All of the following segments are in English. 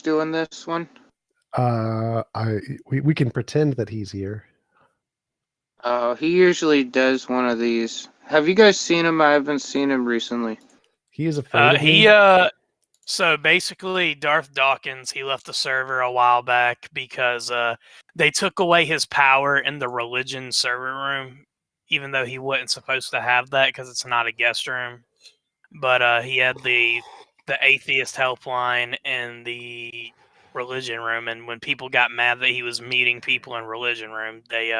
doing this one? We can pretend that he's here. He usually does one of these. Have you guys seen him? I haven't seen him recently. He is afraid of me. So basically, Darth Dawkins, he left the server a while back because they took away his power in the religion server room, even though he wasn't supposed to have that because it's not a guest room. But he had the Atheist Helpline in the religion room, and when people got mad that he was meeting people in religion room, they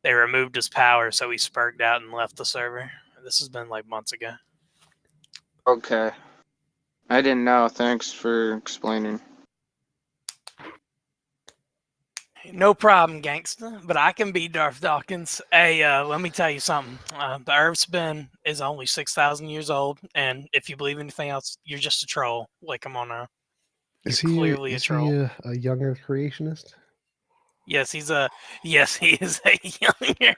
removed his power, so he spurged out and left the server. This has been like months ago. Okay. I didn't know. Thanks for explaining. No problem, gangsta. But I can be Darth Dawkins. Hey, let me tell you something. The Earth's is only 6,000 years old, and if you believe anything else, you're just a troll. Like, come on now. You're clearly a troll. He a young Earth creationist? Yes, he is a young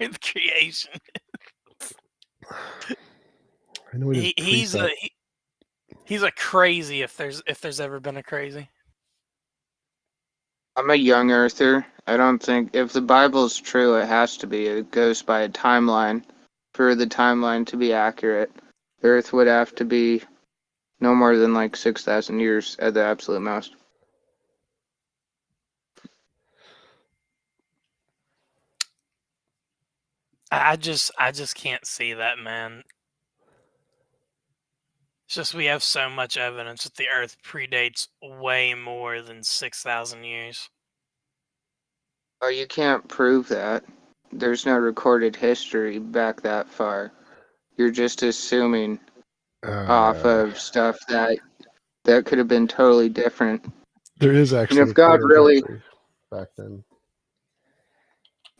Earth creation. I know he's a crazy if there's ever been a crazy. I'm a young earther. I don't think if the Bible's true, it has to be. It goes by a timeline. For the timeline to be accurate, the Earth would have to be no more than like 6,000 years at the absolute most. I just can't see that, man. It's just we have so much evidence that the Earth predates way more than 6,000 years. Oh, you can't prove that. There's no recorded history back that far. You're just assuming off of stuff that could have been totally different. There is actually if God really back then.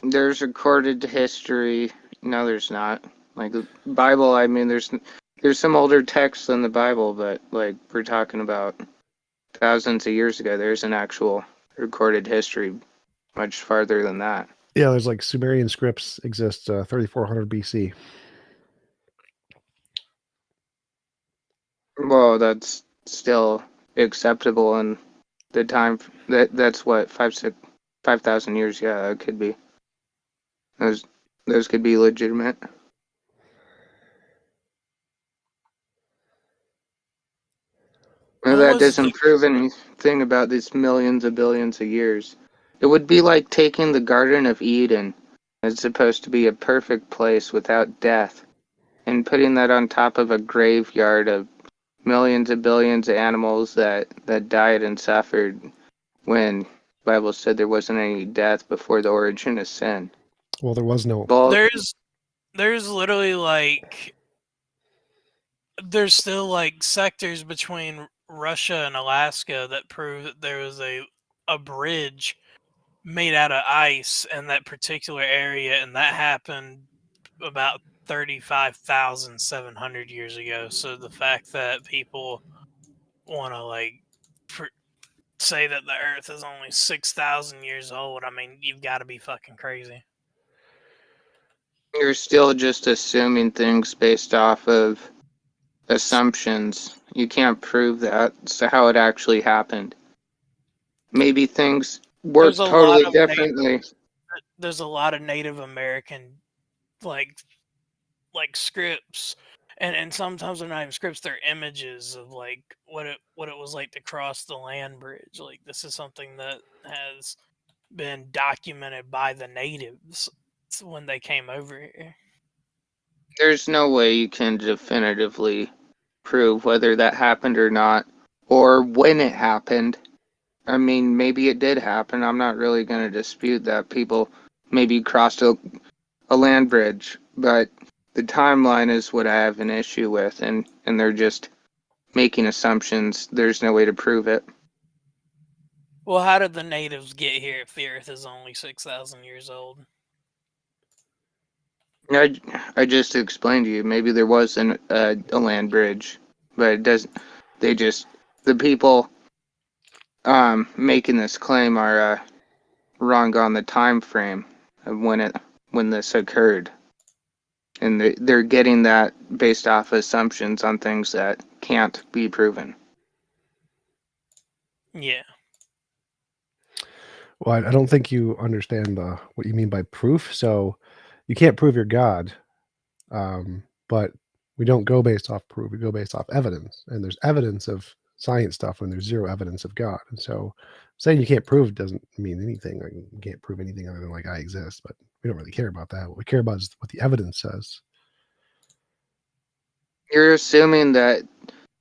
There's recorded history. No, there's not. Like the Bible, I mean, there's some older texts in the Bible, but like we're talking about thousands of years ago. There's an actual recorded history much farther than that. Yeah, there's like Sumerian scripts exist 3,400 BC. Well, that's still acceptable in the time. That's what 5,000 years. Yeah, that could be. Those could be legitimate. Well, that doesn't prove anything about these millions of billions of years. It would be like taking the Garden of Eden, that's supposed to be a perfect place without death, and putting that on top of a graveyard of millions of billions of animals that died and suffered when the Bible said there wasn't any death before the origin of sin. Well, there was no. There's literally like there's still like sectors between Russia and Alaska that prove that there was a bridge made out of ice in that particular area, and that happened about 35,700 years ago. So the fact that people want to like say that the Earth is only 6,000 years old, I mean, you've got to be fucking crazy. You're still just assuming things based off of assumptions. You can't prove that. So how it actually happened. Maybe things work totally differently. There's a lot of Native American like scripts, and sometimes they're not even scripts, they're images of like what it was like to cross the land bridge. Like this is something that has been documented by the natives when they came over here. There's no way you can definitively prove whether that happened or not, or when it happened. I mean, maybe it did happen. I'm not really going to dispute that people maybe crossed a land bridge, but the timeline is what I have an issue with, and they're just making assumptions. There's no way to prove it. Well, how did the natives get here if the Earth is only 6,000 years old? I just explained to you. Maybe there was a land bridge, but it doesn't. The people making this claim are wrong on the time frame of when this occurred, and they're getting that based off assumptions on things that can't be proven. Yeah. Well, I don't think you understand what you mean by proof. So you can't prove you're God, but we don't go based off proof. We go based off evidence. And there's evidence of science stuff when there's zero evidence of God. And so saying you can't prove doesn't mean anything. Like, you can't prove anything other than like I exist, but we don't really care about that. What we care about is what the evidence says. You're assuming that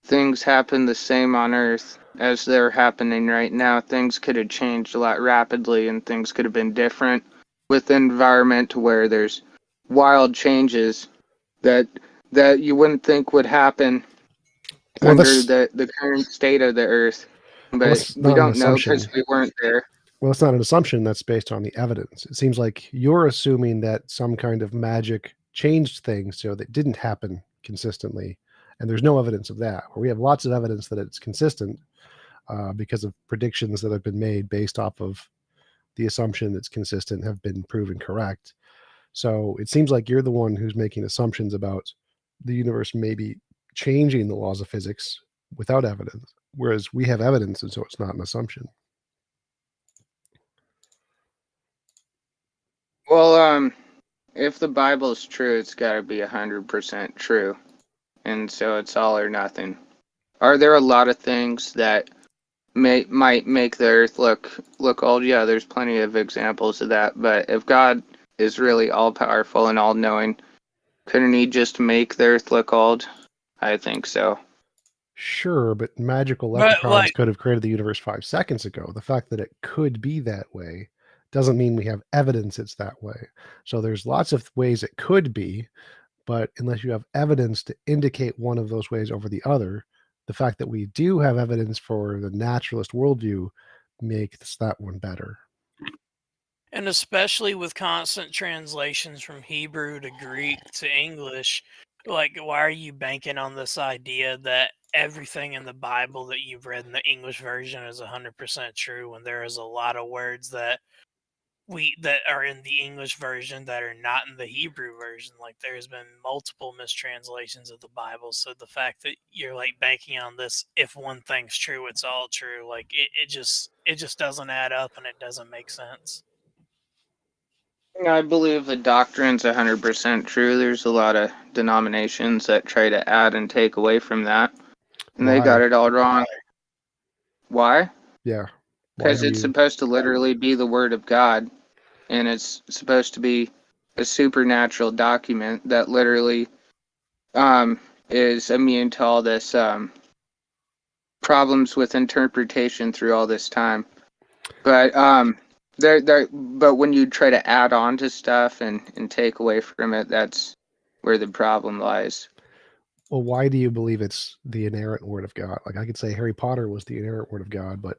things happen the same on Earth as they're happening right now. Things could have changed a lot rapidly, and things could have been different with the environment where there's wild changes that you wouldn't think would happen Well, under that's the current state of the Earth. well, But that's we not an don't know because assumption. we weren't there. Well, it's not an assumption. That's based on the evidence. It seems like you're assuming that some kind of magic changed things so that didn't happen consistently, and there's no evidence of that. Where we have lots of evidence that it's consistent because of predictions that have been made based off of the assumption it's consistent have been proven correct. So it seems like you're the one who's making assumptions about the universe maybe changing the laws of physics without evidence, whereas we have evidence, and so it's not an assumption. Well, if the Bible is true, it's got to be 100% true, and so it's all or nothing. Are there a lot of things that might make the Earth look old? Yeah, there's plenty of examples of that. But if God is really all powerful and all knowing, couldn't He just make the Earth look old? I think so. Sure, but magical But leprechauns could have created the universe 5 seconds ago. The fact that it could be that way doesn't mean we have evidence it's that way. So there's lots of ways it could be, but unless you have evidence to indicate one of those ways over the other, the fact that we do have evidence for the naturalist worldview makes that one better. and especially with constant translations from Hebrew to Greek to English, like why are you banking on this idea that everything in the Bible that you've read in the English version is 100% true when there is a lot of words that are in the English version that are not in the Hebrew version? Like there's been multiple mistranslations of the Bible, so the fact that you're like banking on this, if one thing's true it's all true, like it just doesn't add up and it doesn't make sense. I believe the doctrine's 100% true. There's a lot of denominations that try to add and take away from that, and they got Why? it all wrong. Why? Yeah. Why Because do it's you? supposed to literally be the Word of God, and it's supposed to be a supernatural document that literally um, is immune to all this problems with interpretation through all this time. But but when you try to add on to stuff and take away from it, that's where the problem lies. Well, why do you believe it's the inerrant word of God? Like I could say Harry Potter was the inerrant word of God, but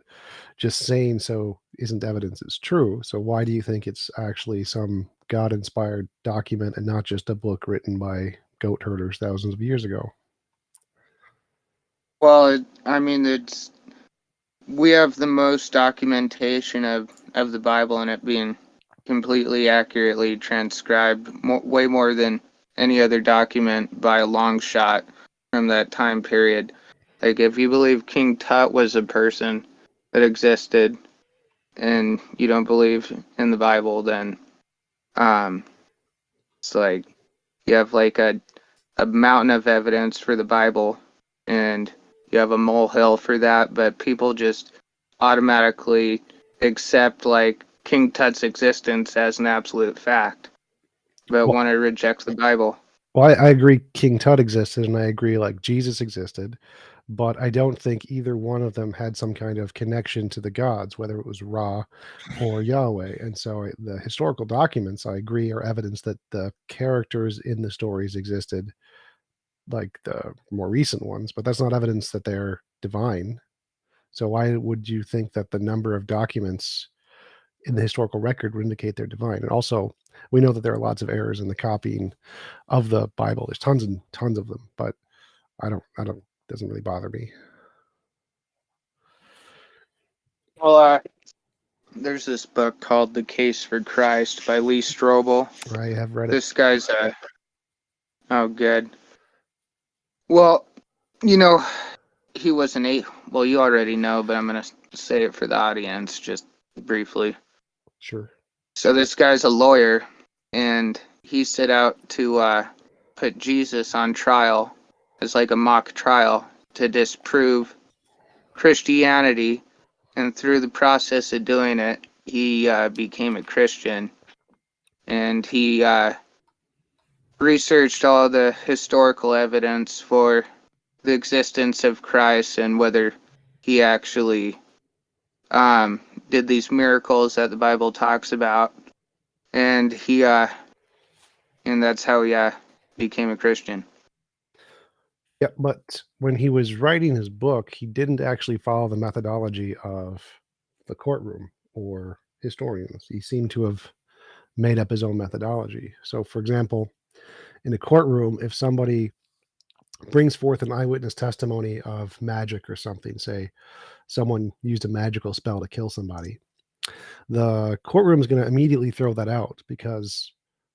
just saying so isn't evidence it's true. So why do you think it's actually some God-inspired document and not just a book written by goat herders thousands of years ago? Well, I mean, we have the most documentation of the Bible and it being completely accurately transcribed, way more than any other document by a long shot from that time period. Like, if you believe King Tut was a person that existed and you don't believe in the Bible, then um, it's like you have like a mountain of evidence for the Bible and you have a molehill for that, but people just automatically accept like King Tut's existence as an absolute fact, but Well, want to reject the Bible. I agree King Tut existed and I agree like Jesus existed, but I don't think either one of them had some kind of connection to the gods, whether it was Ra or Yahweh. And so the historical documents, I agree, are evidence that the characters in the stories existed, like the more recent ones, but that's not evidence that they're divine. So why would you think that the number of documents in the historical record would indicate they're divine? And also, we know that there are lots of errors in the copying of the Bible. There's tons and tons of them, but doesn't really bother me. Well, there's this book called The Case for Christ by Lee Strobel. I have read it. This guy's oh, good. Well, you know, he was well, you already know, but I'm going to say it for the audience just briefly. Sure. So this guy's a lawyer, and he set out to put Jesus on trial as like a mock trial to disprove Christianity, and through the process of doing it, he became a Christian, and he researched all the historical evidence for the existence of Christ and whether he actually did these miracles that the Bible talks about, and and that's how he became a Christian. Yeah, but when he was writing his book, he didn't actually follow the methodology of the courtroom or historians. He seemed to have made up his own methodology. So, for example, in a courtroom, if somebody brings forth an eyewitness testimony of magic or something, say someone used a magical spell to kill somebody, the courtroom is going to immediately throw that out because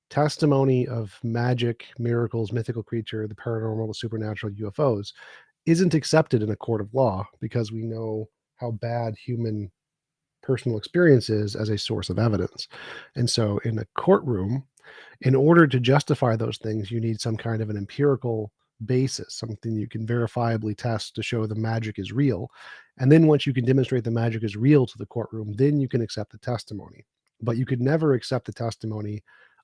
testimony of magic, miracles, mythical creature, the paranormal, the supernatural, UFOs isn't accepted in a court of law because we know how bad human personal experience is as a source of evidence. And so in a courtroom, in order to justify those things, you need some kind of an empirical basis, something you can verifiably test to show the magic is real. And then once you can demonstrate the magic is real to the courtroom, then you can accept the testimony. But you could never accept the testimony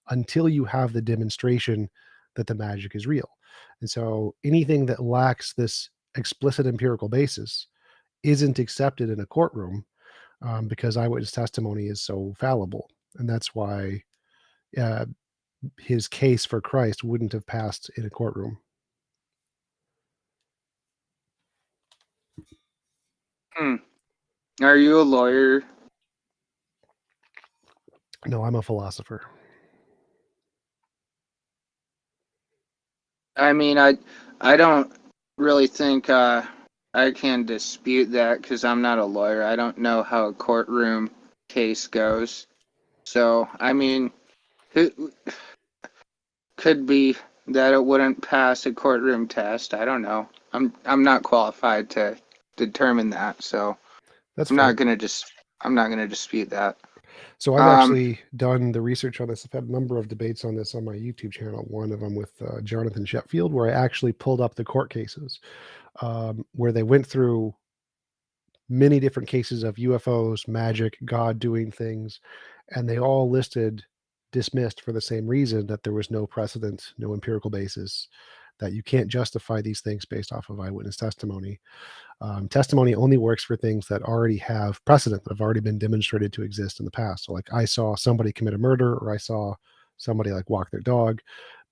until you have the demonstration that the magic is real. And so anything that lacks this explicit empirical basis isn't accepted in a courtroom because eyewitness testimony is so fallible. And that's why his case for Christ wouldn't have passed in a courtroom. Are you a lawyer? No, I'm a philosopher. I mean, I don't really think I can dispute that because I'm not a lawyer. I don't know how a courtroom case goes. So, I mean, it could be that it wouldn't pass a courtroom test. I don't know. I'm not qualified to determine that. So, That's I'm fair. not gonna dispute that. So I've actually done the research on this. I've had a number of debates on this on my YouTube channel. One of them with Jonathan Sheffield, where I actually pulled up the court cases where they went through many different cases of UFOs, magic, God doing things, and they all listed dismissed for the same reason, that there was no precedent, no empirical basis, that you can't justify these things based off of eyewitness testimony. Testimony only works for things that already have precedent, that have already been demonstrated to exist in the past. So like I saw somebody commit a murder, or I saw somebody like walk their dog,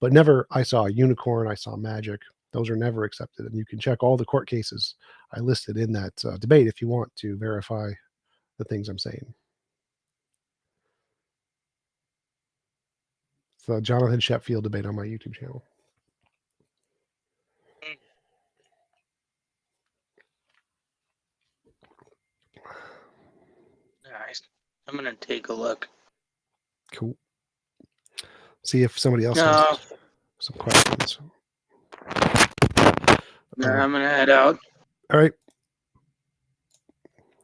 but never I saw a unicorn, I saw magic. Those are never accepted. And you can check all the court cases I listed in that debate if you want to verify the things I'm saying. It's the Jonathan Sheffield debate on my YouTube channel. Nice. I'm gonna take a look. Cool. See if somebody else has some questions. I'm gonna head out. All right.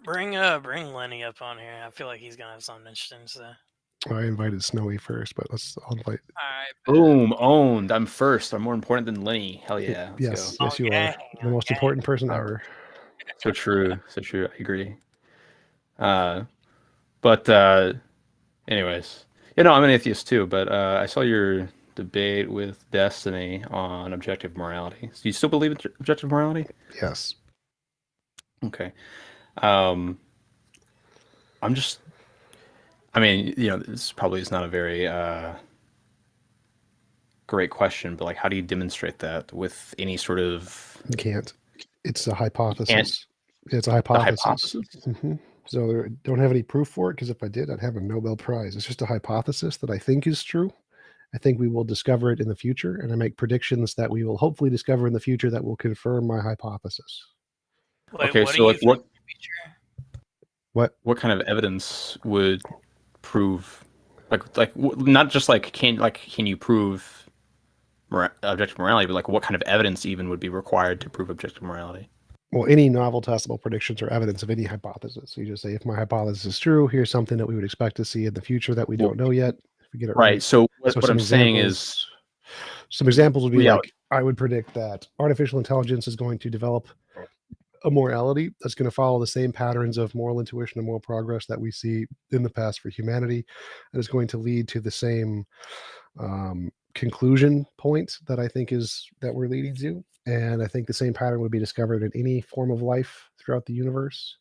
Bring Lenny up on here. I feel like he's gonna have something interesting to say. I invited Snowy first, but I'll invite. All right. Boom, owned. I'm first. I'm more important than Lenny. Hell yeah. Yes, go. yes, you are the most important person ever. So true. So true. I agree. But anyways, I'm an atheist too, but I saw your debate with Destiny on objective morality. So you still believe in objective morality? Yes. Okay. I'm just, this probably is not a very great question, but like, how do you demonstrate that with any sort of... You can't. It's a hypothesis. It's a hypothesis. Mm-hmm. So I don't have any proof for it, because if I did, I'd have a Nobel Prize. It's just a hypothesis that I think is true. I think we will discover it in the future, and I make predictions that we will hopefully discover in the future that will confirm my hypothesis. Wait, okay, so like what kind of evidence would prove, like not just like can you prove objective morality, but like what kind of evidence even would be required to prove objective morality? Well, any novel testable predictions are evidence of any hypothesis. So you just say, if my hypothesis is true, here's something that we would expect to see in the future that we don't know yet. If we get it right. So what some I'm saying is, examples would be Yeah. like, I would predict that artificial intelligence is going to develop a morality that's going to follow the same patterns of moral intuition and moral progress that we see in the past for humanity, and is going to lead to the same conclusion point that I think is that we're leading to. And I think the same pattern would be discovered in any form of life throughout the universe.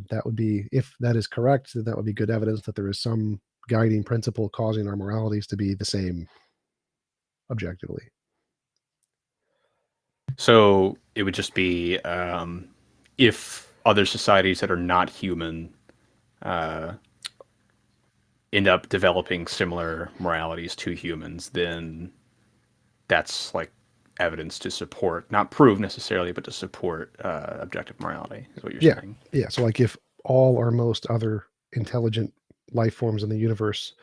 That would be, if that is correct, then that would be good evidence that there is some guiding principle causing our moralities to be the same objectively. so it would just be if other societies that are not human end up developing similar moralities to humans, then that's like evidence to support, not prove necessarily, but to support objective morality, is what you're saying. Yeah. So like if all or most other intelligent life forms in the universe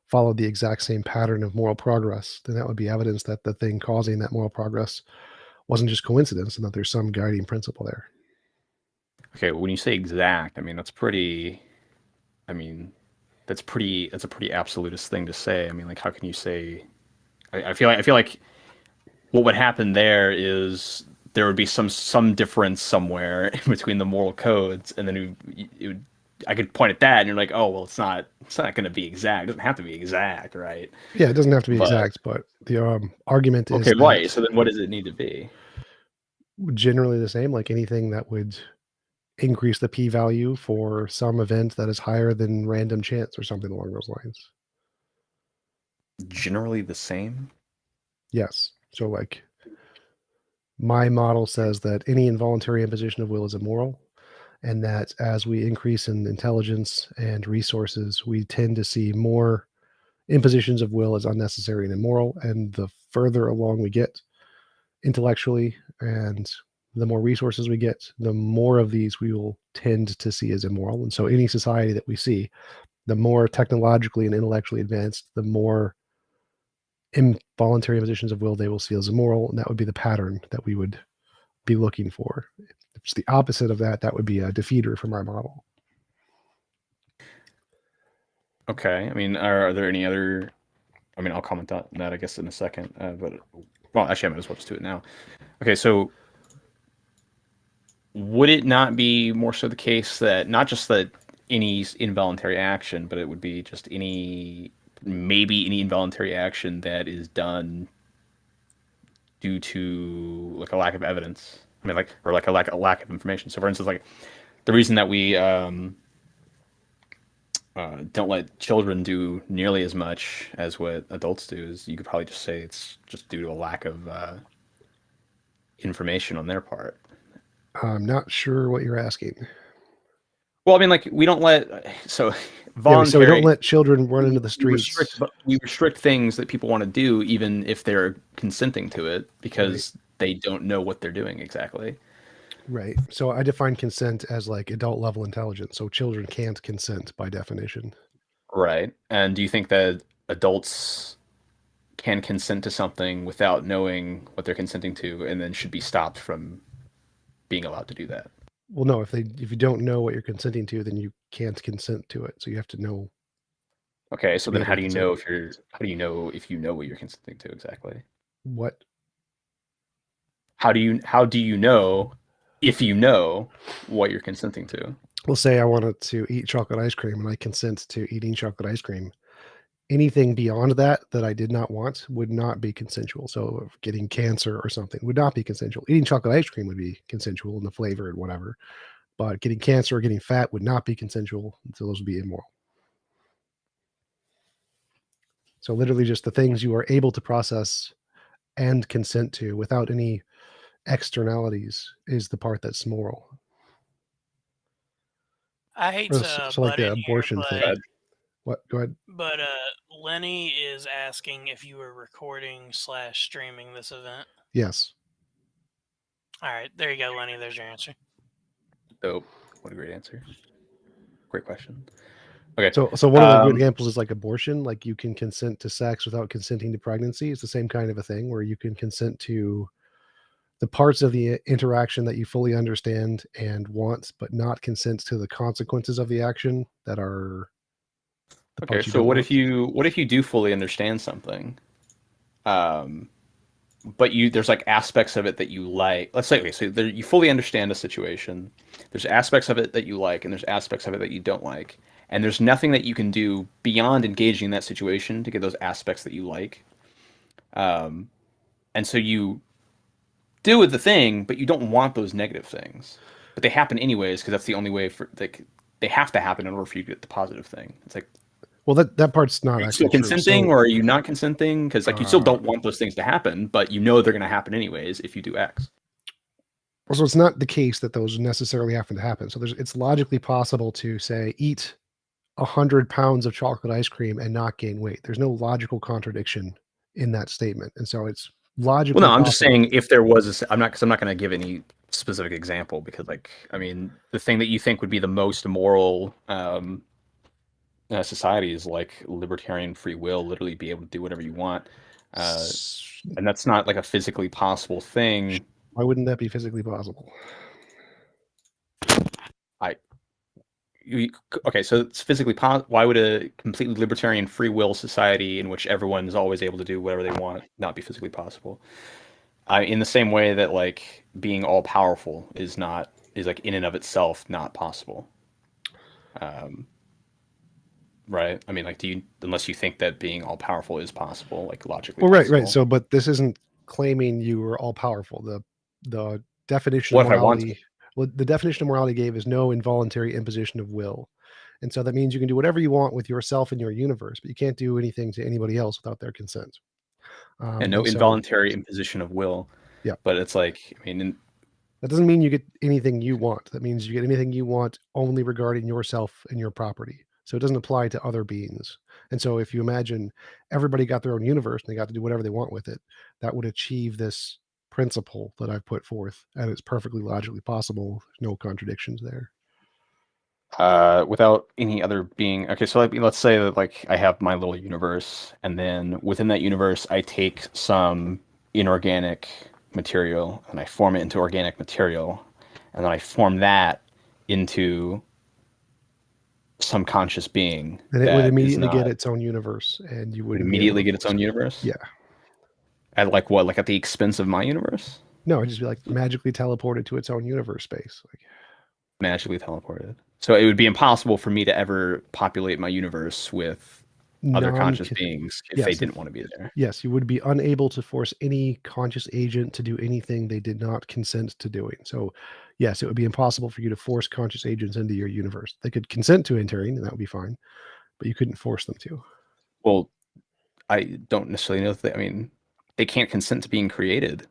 followed the exact same pattern of moral progress, then that would be evidence that the thing causing that moral progress wasn't just coincidence and that there's some guiding principle there. Okay, when you say exact, I mean that's a pretty absolutist thing to say. I mean, like, how can you say? I feel like what would happen there is there would be some difference somewhere in between the moral codes, and then I could point at that, and you're like, oh well, it's not going to be exact. It doesn't have to be exact, right? Yeah, it doesn't have to be exact, but the argument is okay, right. So then, what does it need to be? Generally the same, like anything that would increase the p-value for some event that is higher than random chance or something along those lines. Generally the same? Yes. So like my model says that any involuntary imposition of will is immoral, and that as we increase in intelligence and resources, we tend to see more impositions of will as unnecessary and immoral. And the further along we get intellectually and the more resources we get, the more of these we will tend to see as immoral. And so any society that we see, the more technologically and intellectually advanced, the more involuntary impositions of will they will see as immoral. And that would be the pattern that we would be looking for. If it's the opposite of that, that would be a defeater from our model. Okay. I mean, are there any other... I mean, I'll comment on that, I guess, in a second. But, well, actually, I might as well just do it now. Okay, so would it not be more so the case that not just that any involuntary action, but it would be just maybe any involuntary action that is done due to like a lack of evidence? I mean, like, or like a lack of information. So, for instance, like the reason that we don't let children do nearly as much as what adults do is you could probably just say it's just due to a lack of information on their part. I'm not sure what you're asking. Well, I mean, like, we don't let so we don't let children run into the streets. We restrict things that people want to do, even if they're consenting to it, because they don't know what they're doing exactly. Right. So I define consent as like adult level intelligence. So children can't consent by definition. Right. And do you think that adults can consent to something without knowing what they're consenting to, and then should be stopped from being allowed to do that? Well, no, if you don't know what you're consenting to, then you can't consent to it. So you have to know. Okay, so then how do you know if you know what you're consenting to exactly? What? How do you know if you know what you're consenting to? Well, say I wanted to eat chocolate ice cream and I consent to eating chocolate ice cream. Anything beyond that I did not want would not be consensual. So getting cancer or something would not be consensual. Eating chocolate ice cream would be consensual in the flavor and whatever. But getting cancer or getting fat would not be consensual. So those would be immoral. So literally just the things you are able to process and consent to without any externalities is the part that's moral. I hate to so like the abortion thing. What? Go ahead. But Lenny is asking if you were recording/streaming this event. Yes. All right, there you go, Lenny. There's your answer. Oh, what a great answer. Great question. Okay. So one of the good examples is like abortion. Like you can consent to sex without consenting to pregnancy. It's the same kind of a thing where you can consent to the parts of the interaction that you fully understand and want, but not consent to the consequences of the action that are the Okay, parts you so don't what want. if you do fully understand something, but there's like aspects of it that you like. Let's say, okay, so you fully understand a situation. There's aspects of it that you like, and there's aspects of it that you don't like, and there's nothing that you can do beyond engaging in that situation to get those aspects that you like. And so you do with the thing, but you don't want those negative things, but they happen anyways because that's the only way for like they have to happen in order for you to get the positive thing. It's like, Well, that part's not are you actually still true. consenting, So, or are you not consenting? Because like you still don't want those things to happen, but you know they're going to happen anyways if you do X. so it's not the case that those necessarily happen to happen. So it's logically possible to say eat 100 pounds of chocolate ice cream and not gain weight. There's no logical contradiction in that statement, and so it's logically. Well, no, I'm just possible. saying if there was, I'm not going to give any specific example because, like, I mean, the thing that you think would be the most moral society is like libertarian free will, literally be able to do whatever you want, and that's not like a physically possible thing. Why wouldn't that be physically possible? Okay, so it's physically possible. Why would a completely libertarian free will society in which everyone is always able to do whatever they want not be physically possible? In the same way that like being all powerful is like in and of itself not possible. Right? I mean, like, unless you think that being all powerful is possible, like logically. Well, right. possible. So, but this isn't claiming you are all powerful. The definition What of if I want to? morality. Well, the definition of morality gave is no involuntary imposition of will, and so that means you can do whatever you want with yourself and your universe, but you can't do anything to anybody else without their consent. And no involuntary imposition of will. Yeah, but it's like, I mean, that doesn't mean you get anything you want. That means you get anything you want only regarding yourself and your property. So it doesn't apply to other beings. And so if you imagine everybody got their own universe and they got to do whatever they want with it, that would achieve this principle that I've put forth. And it's perfectly logically possible. There's no contradictions there. Without any other being. Okay, so let's say that like I have my little universe, and then within that universe, I take some inorganic material and I form it into organic material, and then I form that into some conscious being. And it would immediately get its own universe, and you would immediately get its own universe. Yeah. At like what? Like at the expense of my universe? No, it'd just be like magically teleported to its own universe space. Like magically teleported. So it would be impossible for me to ever populate my universe with other conscious beings if they didn't want to be there. Yes, you would be unable to force any conscious agent to do anything they did not consent to doing. So, yes, it would be impossible for you to force conscious agents into your universe. They could consent to entering, and that would be fine, but you couldn't force them to. Well, I don't necessarily know if I mean, they can't consent to being created.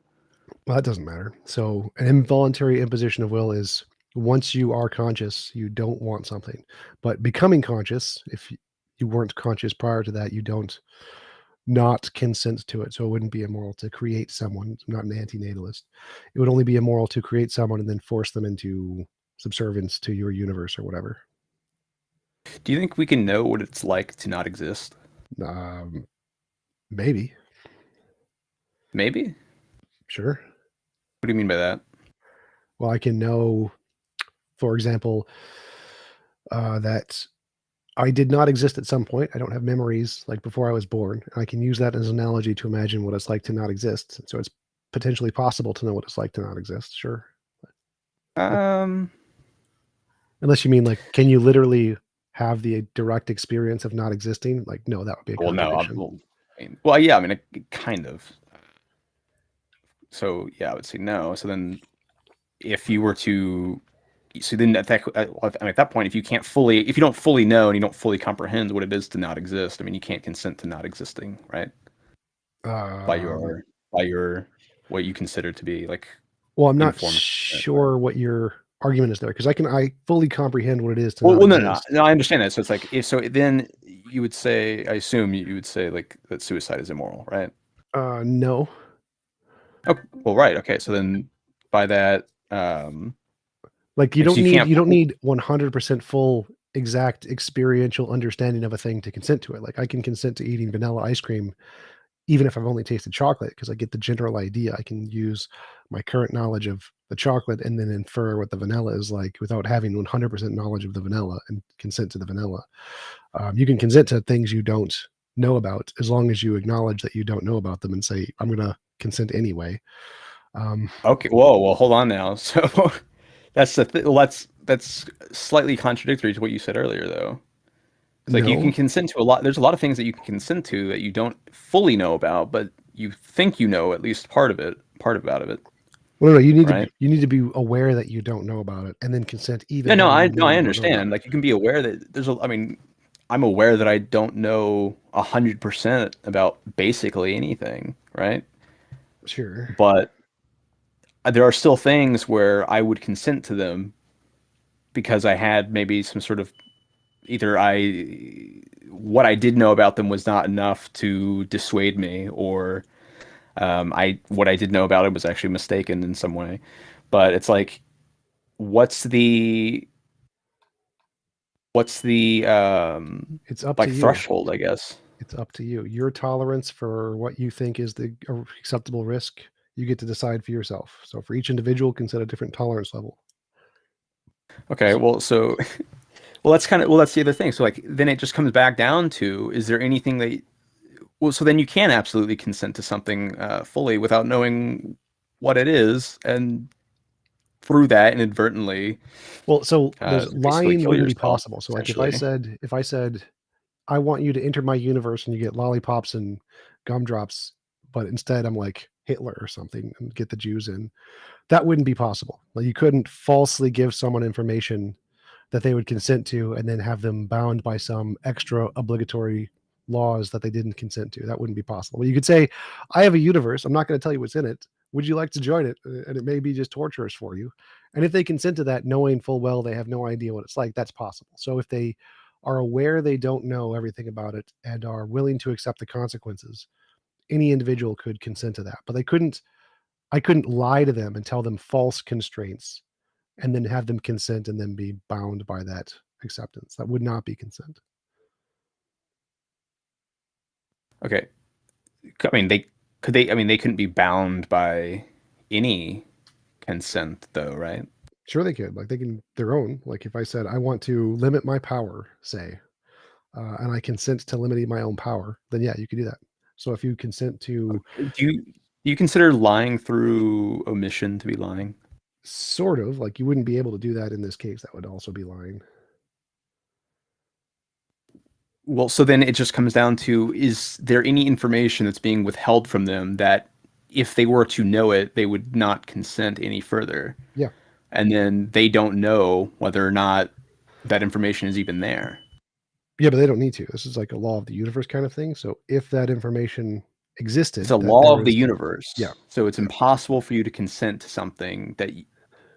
Well, that doesn't matter. So, an involuntary imposition of will is once you are conscious, you don't want something. But becoming conscious, if you weren't conscious prior to that, you don't not consent to it. So it wouldn't be immoral to create someone. I'm not an antinatalist. It would only be immoral to create someone and then force them into subservience to your universe or whatever. Do you think we can know what it's like to not exist? Maybe. Maybe? Sure. What do you mean by that? Well, I can know, for example, that I did not exist at some point. I don't have memories like before I was born. I can use that as an analogy to imagine what it's like to not exist. So it's potentially possible to know what it's like to not exist. Sure. Unless you mean like, can you literally have the direct experience of not existing? Like, no, that would be a contradiction. Well, yeah, I mean, kind of. So yeah, I would say no. So then, if you were to, so then at that point, if you don't fully know and you don't fully comprehend what it is to not exist, I mean, you can't consent to not existing, right? By your what you consider to be like. Well, I'm not sure what your argument is there, because I fully comprehend what it is to not exist. No, I understand that. So it's like then you would say, I assume you would say like that suicide is immoral, right? No. Oh, well, right. Okay, so then by that, like you don't need 100% full exact experiential understanding of a thing to consent to it. Like I can consent to eating vanilla ice cream even if I've only tasted chocolate, because I get the general idea. I can use my current knowledge of the chocolate and then infer what the vanilla is like without having 100% knowledge of the vanilla and consent to the vanilla. You can consent to things you don't know about as long as you acknowledge that you don't know about them and say, I'm going to consent anyway. Okay. Whoa. Well, hold on now. So that's well, that's slightly contradictory to what you said earlier, though. It's like you can No. consent to a lot. There's a lot of things that you can consent to that you don't fully know about, but you think you know at least part about it, Well, no, you need right? to be aware that you don't know about it and then consent Yeah, even no, though I you no, know I you don't know about understand. it. Like you can be aware that there's a. I mean, I'm aware that I don't know 100% about basically anything, right? Sure. But there are still things where I would consent to them because I had maybe some sort of either what I did know about them was not enough to dissuade me, or I what I did know about it was actually mistaken in some way. But it's like, what's the It's up to like you. threshold, I guess. It's up to you. Your tolerance for what you think is the acceptable risk, you get to decide for yourself. So for each individual can set a different tolerance level. Okay, well, so well, that's the other thing. So like, then it just comes back down to, is there anything that well, so then you can absolutely consent to something fully without knowing what it is, and through that inadvertently Well, so there's basically lying kill wouldn't be yourself, possible. So like essentially. if I said I want you to enter my universe and you get lollipops and gumdrops, but instead I'm like Hitler or something and get the Jews in, that wouldn't be possible. Like you couldn't falsely give someone information that they would consent to and then have them bound by some extra obligatory laws that they didn't consent to. That wouldn't be possible. Well, you could say, I have a universe. I'm not going to tell you what's in it. Would you like to join it? And it may be just torturous for you. And if they consent to that, knowing full well they have no idea what it's like, that's possible. So if they are aware they don't know everything about it and are willing to accept the consequences, any individual could consent to that. But I couldn't lie to them and tell them false constraints and then have them consent and then be bound by that acceptance. That would not be consent. Okay, I mean I mean they couldn't be bound by any consent though, right? Sure, they could. Like they can their own. Like if I said I want to limit my power, say, and I consent to limiting my own power, then yeah, you could do that. So if you consent to Do you consider lying through omission to be lying? sort of like you wouldn't be able to do that in this case, that would also be lying. Well, so then it just comes down to, is there any information that's being withheld from them that if they were to know it, they would not consent any further? Yeah. And then they don't know whether or not that information is even there. Yeah, but they don't need to. This is like a law of the universe kind of thing. So if that information existed, It's a that law there of the is, universe. yeah. So it's impossible for you to consent to something that,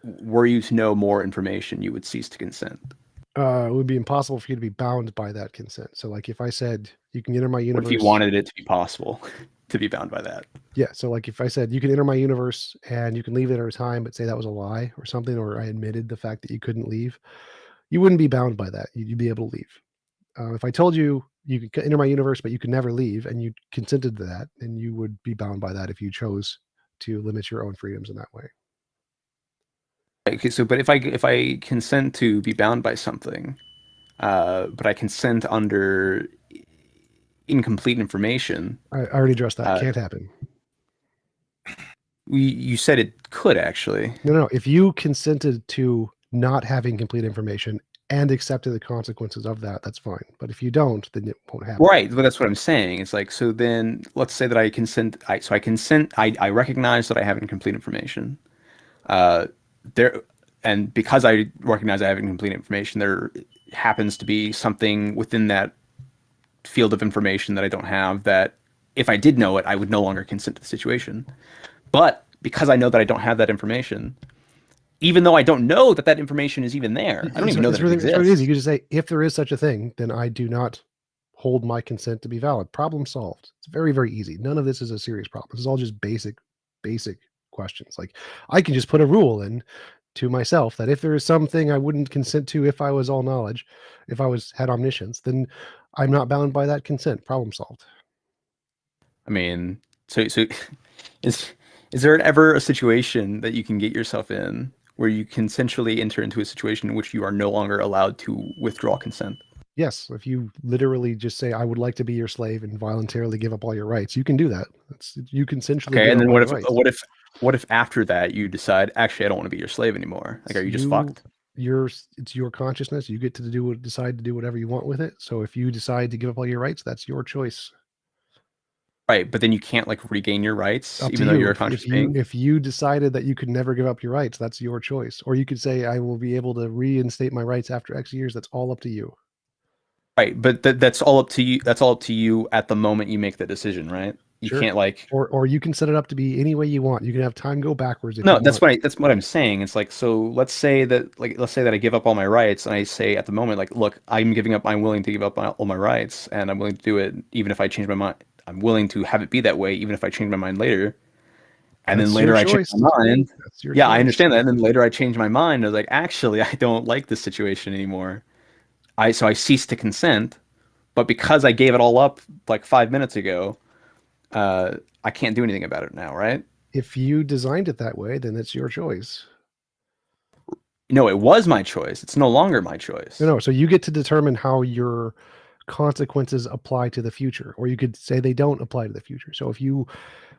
were you to know more information, you would cease to consent. It would be impossible for you to be bound by that consent. So like if I said you can enter my What universe, if you wanted it to be possible to be bound by that? yeah. So like if I said you can enter my universe and you can leave at any time, but say that was a lie or something, or I admitted the fact that you couldn't leave, you wouldn't be bound by that. You'd be able to leave. If I told you you could enter my universe, but you could never leave, and you consented to that, then you would be bound by that if you chose to limit your own freedoms in that way. Okay, so but if I consent to be bound by something, but I consent under incomplete information. I already addressed that. Can't happen. You said it could actually. No. If you consented to not having complete information and accepted the consequences of that, that's fine. But if you don't, then it won't happen. Right, but that's what I'm saying. It's like, so then let's say that I consent. I consent. I recognize that I have incomplete information. And because I recognize I have incomplete information, there happens to be something within that field of information that I don't have, that if I did know it, I would no longer consent to the situation. But because I know that I don't have that information, even though I don't know that that information is even there, I don't even know that it exists. That's what it is. You can just say, if there is such a thing, then I do not hold my consent to be valid. Problem solved. It's very, very easy. None of this is a serious problem. This is all just basic questions. Like I can just put a rule in to myself that if there is something I wouldn't consent to if I was all knowledge, if I had omniscience, then I'm not bound by that consent. Problem solved. I mean, so is there ever a situation that you can get yourself in where you consensually enter into a situation in which you are no longer allowed to withdraw consent? Yes, if you literally just say, "I would like to be your slave," and voluntarily give up all your rights, you can do that. You consensually Okay, give and up then all your rights. what if after that you decide, actually, I don't want to be your slave anymore? Like, are you just fucked? It's your consciousness. You get to decide to do whatever you want with it. So if you decide to give up all your rights, that's your choice. Right, but then you can't like regain your rights, Up to even though you're you. a conscious being. If you decided that you could never give up your rights, that's your choice. Or you could say, "I will be able to reinstate my rights after X years." That's all up to you. Right, but that's all up to you. That's all up to you at the moment you make the decision, right? You Sure. can't like. Or you can set it up to be any way you want. You can have time go backwards if No, you want. that's what I'm saying. It's like, so let's say that I give up all my rights, and I say at the moment, like, look, I'm willing to give up all my rights, and I'm willing to do it even if I change my mind. I'm willing to have it be that way, even if I change my mind later. And then That's later your I change choice. my mind. That's your Yeah, I choice. understand that. And then later I change my mind. I was like, actually, I don't like this situation anymore. So I ceased to consent. But because I gave it all up like 5 minutes ago, I can't do anything about it now, right? If you designed it that way, then it's your choice. No, it was my choice. It's no longer my choice. No, so you get to determine how your consequences apply to the future, or you could say they don't apply to the future. So if you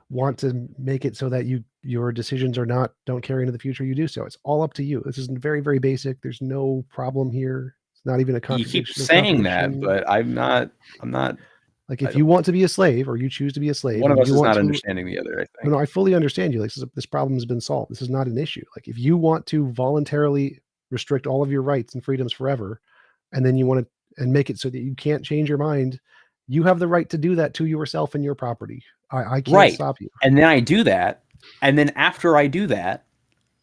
want to make it so that your decisions don't carry into the future, you do so. It's all up to you. This is very, very basic. There's no problem here. It's not even a You keep contradiction. saying that, but I'm not. Like if you want to be a slave or you choose to be a slave One of and us you is want not to, understanding the other, I think. no, I fully understand you. Like this problem has been solved. This is not an issue. Like if you want to voluntarily restrict all of your rights and freedoms forever, and then you want to and make it so that you can't change your mind, you have the right to do that to yourself and your property. I can't Right. stop you. And then I do that, and then after I do that,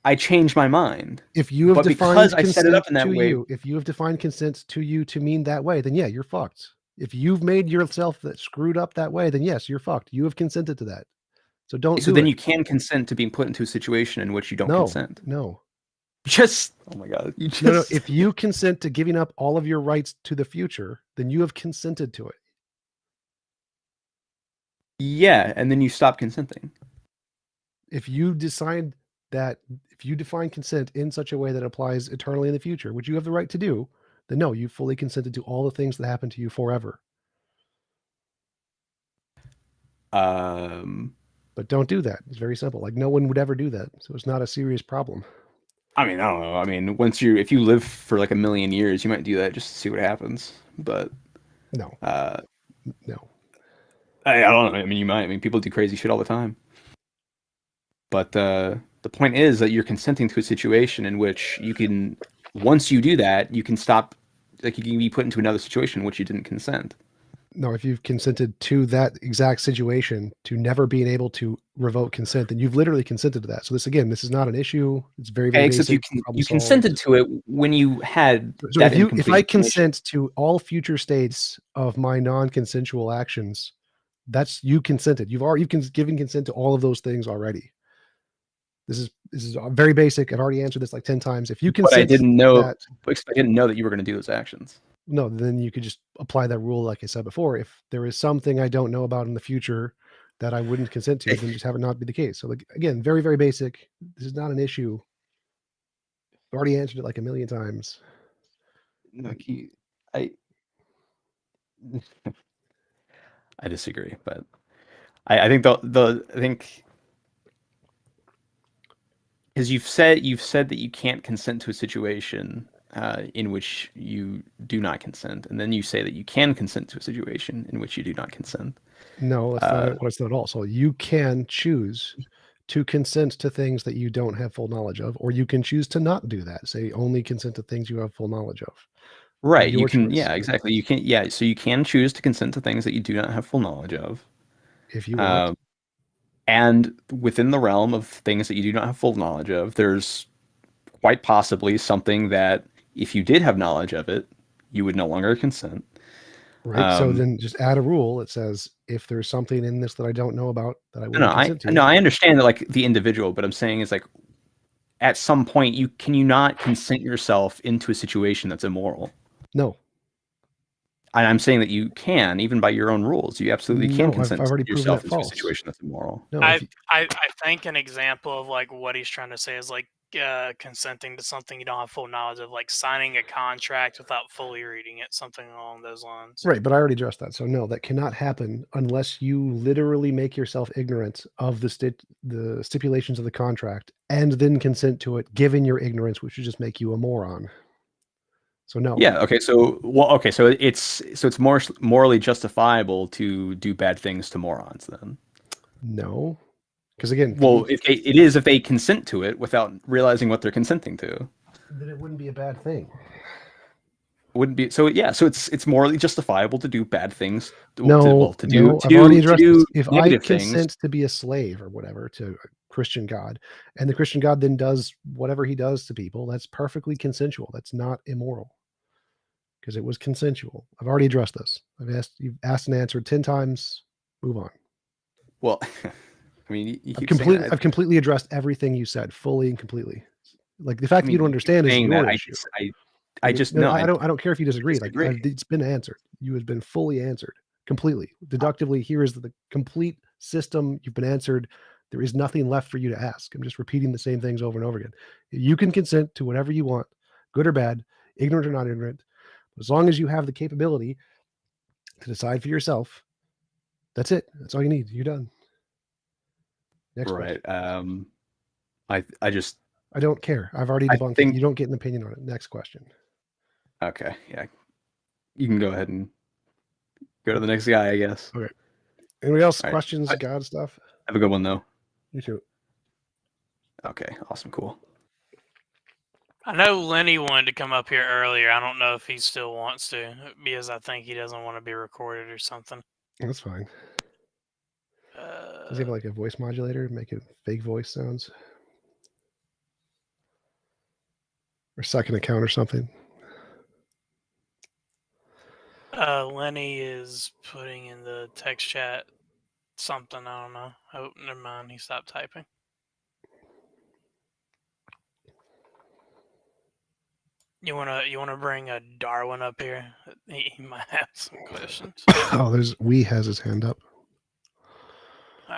I change my mind. If you have But defined because I set it up consent in that to way, you, if you have defined consent to you to mean that way, then yeah, you're fucked. If you've made yourself that screwed up that way, then yes, you're fucked. You have consented to that. So don't so do then it. you can consent to being put into a situation in which you don't No, consent. no. Just, oh my god, you just No. If you consent to giving up all of your rights to the future, then you have consented to it. yeah, and then you stop consenting. If you decide that, if you define consent in such a way that applies eternally in the future, which you have the right to do, then no, you fully consented to all the things that happen to you forever. But don't do that. It's very simple. Like no one would ever do that. So it's not a serious problem. I mean, I don't know. I mean, if you live for like 1,000,000 years, you might do that just to see what happens. But No. No. I don't know. I mean, you might. I mean, people do crazy shit all the time. But the point is that you're consenting to a situation in which you can, once you do that, you can stop. Like you can be put into another situation in which you didn't consent. No, if you've consented to that exact situation to never being able to revoke consent, then you've literally consented to that. So this is not an issue. It's very, very Except basic. you consented to it when you had So that if I incomplete information. consent to all future states of my non-consensual actions, that's you consented. You've given consent to all of those things already. This is very basic. I've already answered this like 10 times. If you consent, But I didn't know. that, I didn't know that you were going to do those actions. no, then you could just apply that rule, like I said before. If there is something I don't know about in the future that I wouldn't consent to, then just have it not be the case. So like, again, very, very basic. This is not an issue. I've already answered it like 1,000,000 times. Like I disagree, but I think I think because you've said that you can't consent to a situation in which you do not consent, and then you say that you can consent to a situation in which you do not consent. No, that's not what it's not at all. So you can choose to consent to things that you don't have full knowledge of, or you can choose to not do that. Say only consent to things you have full knowledge of. Right. You Your can, choice. yeah, exactly. You can, yeah. So you can choose to consent to things that you do not have full knowledge of. If you want. And within the realm of things that you do not have full knowledge of, there's quite possibly something that if you did have knowledge of it, you would no longer consent. Right. So then just add a rule. It says if there's something in this that I don't know about that I wouldn't consent to. No, I understand that, like the individual, but I'm saying is like at some point you not consent yourself into a situation that's immoral. No. I'm saying that you can, even by your own rules. You absolutely can No, I've consent already proven yourself it into a false. situation that's immoral. No, I think an example of like what he's trying to say is like consenting to something you don't have full knowledge of, like signing a contract without fully reading it, something along those lines. right, but I already addressed that. So no, that cannot happen unless you literally make yourself ignorant of the stipulations of the contract and then consent to it, given your ignorance, which would just make you a moron. So no. Yeah. Okay. So it's more morally justifiable to do bad things to morons then. No, because again, Well, it is if they consent to it without realizing what they're consenting to. then it wouldn't be a bad thing. Wouldn't be so. Yeah. So it's morally justifiable to do bad things. No, to do I've already addressed do this. If I negative consent things. to be a slave or whatever to a Christian God, and the Christian God then does whatever he does to people, that's perfectly consensual. That's not immoral because it was consensual. I've already addressed this. You've asked and answered 10 times. Move on. Well, I mean, you keep saying that. I've completely addressed everything you said, fully and completely. Like the fact that you don't understand is your issue. I don't care if you disagree. Like it's been answered. You have been fully answered completely. Deductively, here is the complete system. You've been answered. There is nothing left for you to ask. I'm just repeating the same things over and over again. You can consent to whatever you want, good or bad, ignorant or not ignorant. As long as you have the capability to decide for yourself, that's it. That's all you need. You're done. Next right. question. I don't care. I've already debunked it. You don't get an opinion on it. Next question. Okay. Yeah. You can go ahead and go to the next guy, I guess. Okay. Anybody else? All Questions? right. God stuff? Have a good one, though. You too. Okay. Awesome. Cool. I know Lenny wanted to come up here earlier. I don't know if he still wants to, because I think he doesn't want to be recorded or something. That's fine. Does he have like a voice modulator, making fake voice sounds? Or second account or something? Lenny is putting in the text chat something. I don't know. Oh, never mind. He stopped typing. You wanna bring a Darwin up here? He might have some questions. Oh, Wee has his hand up. All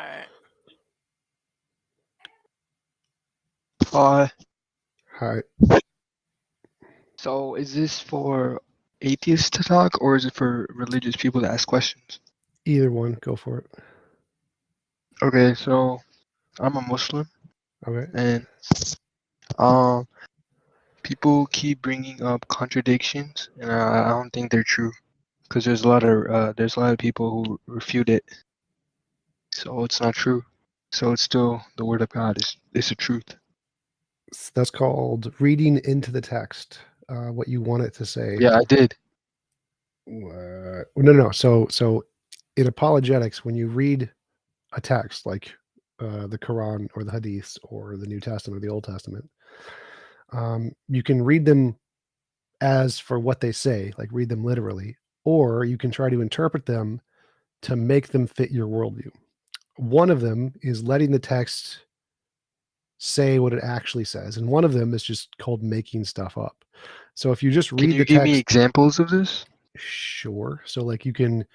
right. Hi. So is this for atheists to talk, or is it for religious people to ask questions? Either one. Go for it. Okay, so I'm a Muslim, Okay. and people keep bringing up contradictions, and I don't think they're true, because there's a lot of people who refute it. So it's not true. So it's still the word of God. It's the truth. That's called reading into the text what you want it to say. Yeah, I did. No. So in apologetics, when you read a text like the Quran or the Hadiths or the New Testament or the Old Testament, you can read them as for what they say, like read them literally, or you can try to interpret them to make them fit your worldview. One of them is letting the text say what it actually says, and one of them is just called making stuff up. So if you just read the text, give me examples of this? Sure. So like you can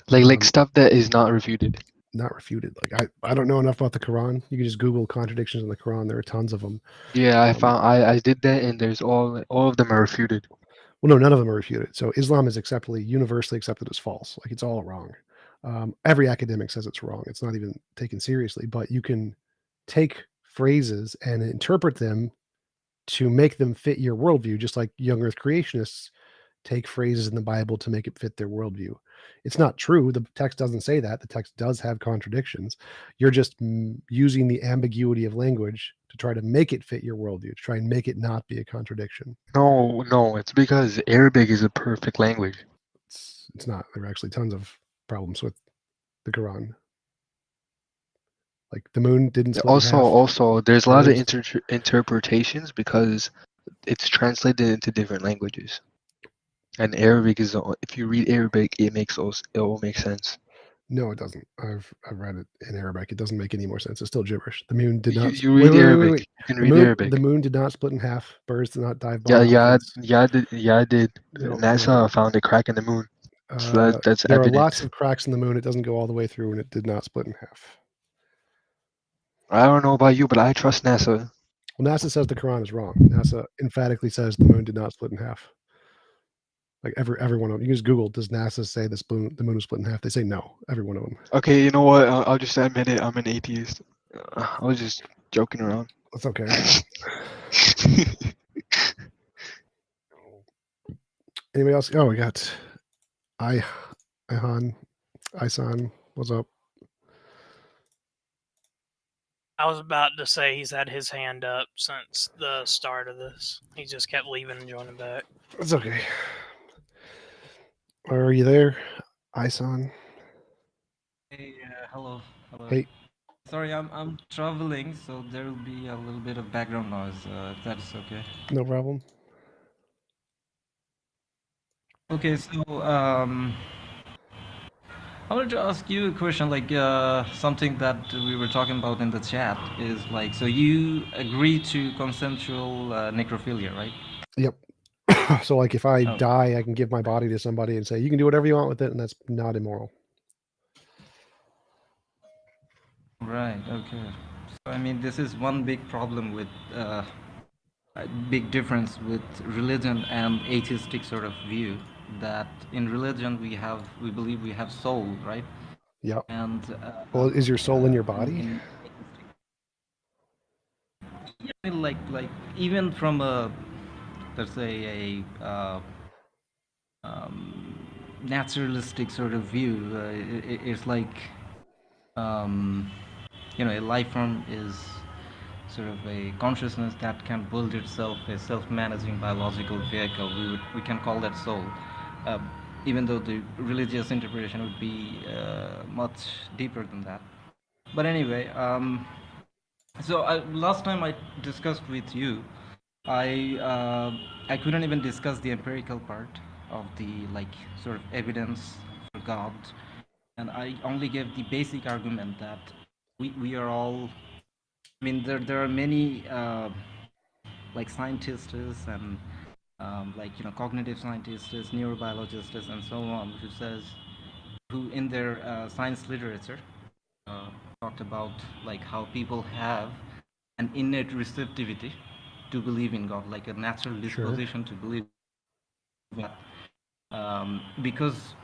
like stuff that is not refuted. Not refuted. Like I don't know enough about the Quran. You can just Google contradictions in the Quran. There are tons of them. Yeah, I did that, and there's all of them are refuted. Well, no, none of them are refuted. So Islam is universally accepted as false. Like it's all wrong. Every academic says it's wrong. It's not even taken seriously. But you can take phrases and interpret them to make them fit your worldview, just like young Earth creationists take phrases in the Bible to make it fit their worldview. It's not true. The text doesn't say that. The text does have contradictions. You're just using the ambiguity of language to try to make it fit your worldview, to try and make it not be a contradiction. No, it's because Arabic is a perfect language. It's not. There are actually tons of problems with the Quran. Like the moon didn't split in half. Also, there's a lot of interpretations because it's translated into different languages. And Arabic is, if you read Arabic, it will make sense. No, it doesn't. I've read it in Arabic. It doesn't make any more sense. It's still gibberish. The moon did not. You read Arabic. Wait. You can read Arabic. The moon did not split in half. Birds did not dive. Yeah, I did. No, NASA found a crack in the moon. So that's there evidence. are lots of cracks in the moon. It doesn't go all the way through, and it did not split in half. I don't know about you, but I trust NASA. Well, NASA says the Quran is wrong. NASA emphatically says the moon did not split in half. Like every one of them. You can just Google, does NASA say the moon was split in half? They say no, every one of them. Okay, you know what? I'll just admit it. I'm an atheist. I was just joking around. That's okay. Anybody else? Oh, we got Isan. What's up? I was about to say he's had his hand up since the start of this. He just kept leaving and joining back. It's okay. Are you there, Isan? Hey, hello. Hey. Sorry, I'm traveling, so there will be a little bit of background noise. If that's okay. No problem. Okay, so I wanted to ask you a question, like something that we were talking about in the chat is like, so you agree to consensual necrophilia, right? Yep. So, like, if I Oh. die, I can give my body to somebody and say, you can do whatever you want with it, and that's not immoral. Right. Okay. So I mean, this is one big problem with a big difference with religion and atheistic sort of view. That in religion we believe we have soul, right? Yep. And Well, is your soul in your body? Yeah, like even from a, let's say, a naturalistic sort of view, it's like a life form is sort of a consciousness that can build itself a self-managing biological vehicle. We can call that soul, even though the religious interpretation would be much deeper than that. But anyway, so last time I discussed with you, I couldn't even discuss the empirical part of the sort of evidence for God, and I only gave the basic argument that we are all. I mean, there are many scientists and cognitive scientists, neurobiologists, and so on, who in their science literature talked about how people have an innate receptivity to believe in God, like a natural disposition to believe in God, because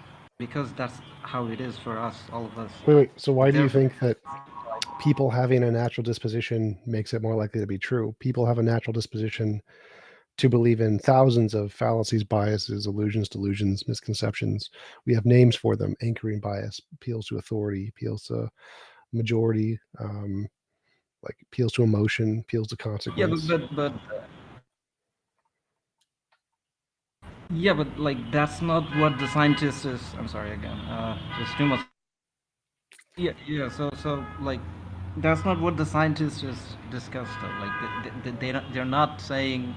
that's how it is for us, all of us. Wait. So why do you think that people having a natural disposition makes it more likely to be true? People have a natural disposition to believe in thousands of fallacies, biases, illusions, delusions, misconceptions. We have names for them: anchoring bias, appeals to authority, appeals to majority, appeals to emotion, appeals to consequence. Yeah, but that's not what the scientist is. I'm sorry again. There's too much. Yeah. So that's not what the scientists just discussed. They're not saying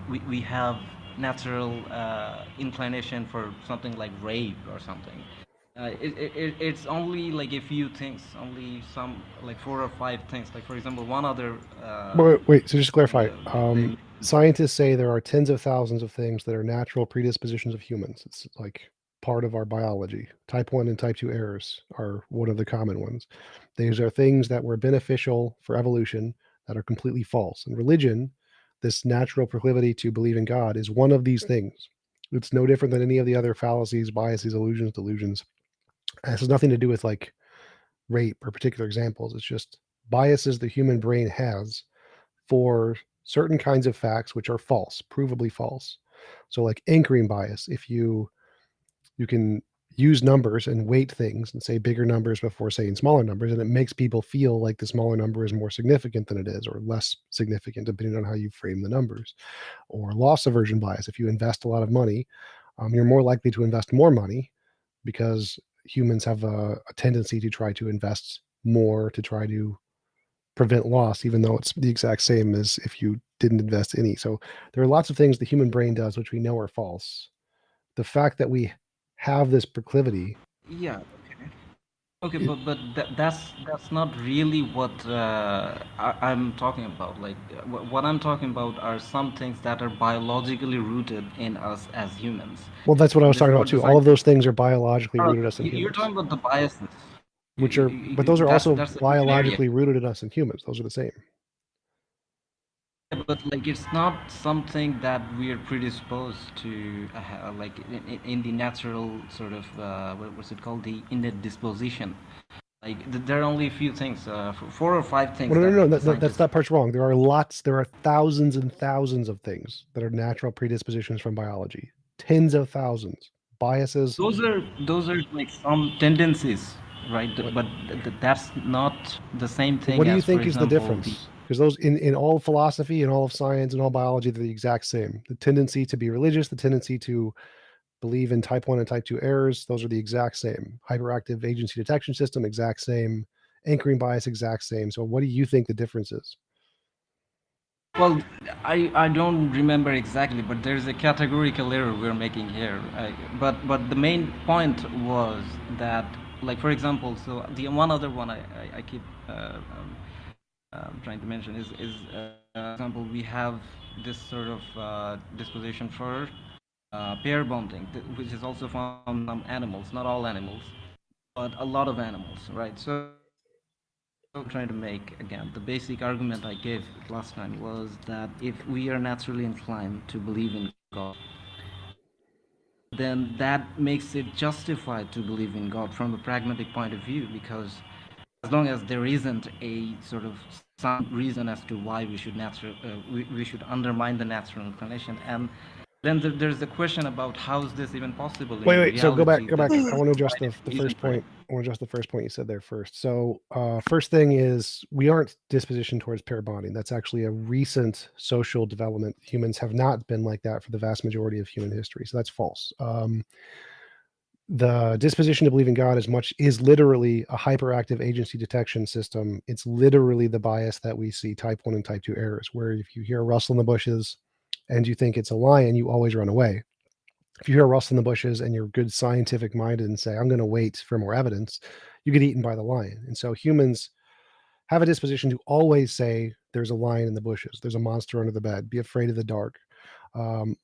we have natural inclination for something like rape or something. It's only a few things, only some 4 or 5 things. Like for example, one other. Wait. So just to clarify, scientists say there are tens of thousands of things that are natural predispositions of humans. It's like part of our biology. Type 1 and type 2 errors are one of the common ones. These are things that were beneficial for evolution that are completely false. And religion, this natural proclivity to believe in God, is one of these things. It's no different than any of the other fallacies, biases, illusions, delusions. This has nothing to do with rape or particular examples. It's just biases the human brain has for certain kinds of facts which are false, provably false. So like anchoring bias, if you can use numbers and weight things and say bigger numbers before saying smaller numbers, and it makes people feel like the smaller number is more significant than it is, or less significant depending on how you frame the numbers. Or loss aversion bias, if you invest a lot of money, you're more likely to invest more money because humans have a tendency to try to invest more to try to prevent loss, even though it's the exact same as if you didn't invest any. So there are lots of things the human brain does which we know are false. The fact that we have this proclivity. Yeah. Okay. Okay, but that's not really what I'm talking about. Like what I'm talking about are some things that are biologically rooted in us as humans. Well, that's what I was This is talking about what the too. All of scientists. those things are biologically rooted us in You're humans, talking about the biases. but those are also That's a different area. biologically rooted in us in humans. Those are the same. Yeah, but like it's not something that we're predisposed to, like in the natural sort of what's it called, the innate disposition. Like there are only a few things, 4 or 5 things Well, no, that no, no. the That's scientists. that part's wrong. There are thousands and thousands of things that are natural predispositions from biology. Tens of thousands. Biases. Those are like some tendencies, right? What, But that's not the same what thing do you as, for think is the example, the. difference? Because those in all philosophy and all of science and all biology, they're the exact same. The tendency to be religious, the tendency to believe in type 1 and type 2 errors, those are the exact same. Hyperactive agency detection system, exact same. Anchoring bias, exact same. So what do you think the difference is? Well, I don't remember exactly, but there's a categorical error we're making here. But the main point was that, like for example, so the one other one I keep trying to mention is example, we have this sort of disposition for pair bonding, which is also found in some animals, not all animals, but a lot of animals, right? So I'm trying to make again, the basic argument I gave last time was that if we are naturally inclined to believe in God, then that makes it justified to believe in God from a pragmatic point of view, because as long as there isn't a sort of some reason as to why we should we should undermine the natural inclination, and then there's the question about how is this even possible in Wait. So go back. reality? I want to address the first point. I want to address the first point you said there first. So, first thing is we aren't dispositioned towards pair bonding. That's actually a recent social development. Humans have not been like that for the vast majority of human history. So that's false. The disposition to believe in God is literally a hyperactive agency detection system. It's literally the bias that we see type 1 and type 2 errors, where if you hear a rustle in the bushes and you think it's a lion, you always run away. If you hear a rustle in the bushes and you're good scientific minded and say, I'm going to wait for more evidence, you get eaten by the lion. And so humans have a disposition to always say, there's a lion in the bushes, there's a monster under the bed, be afraid of the dark. Um,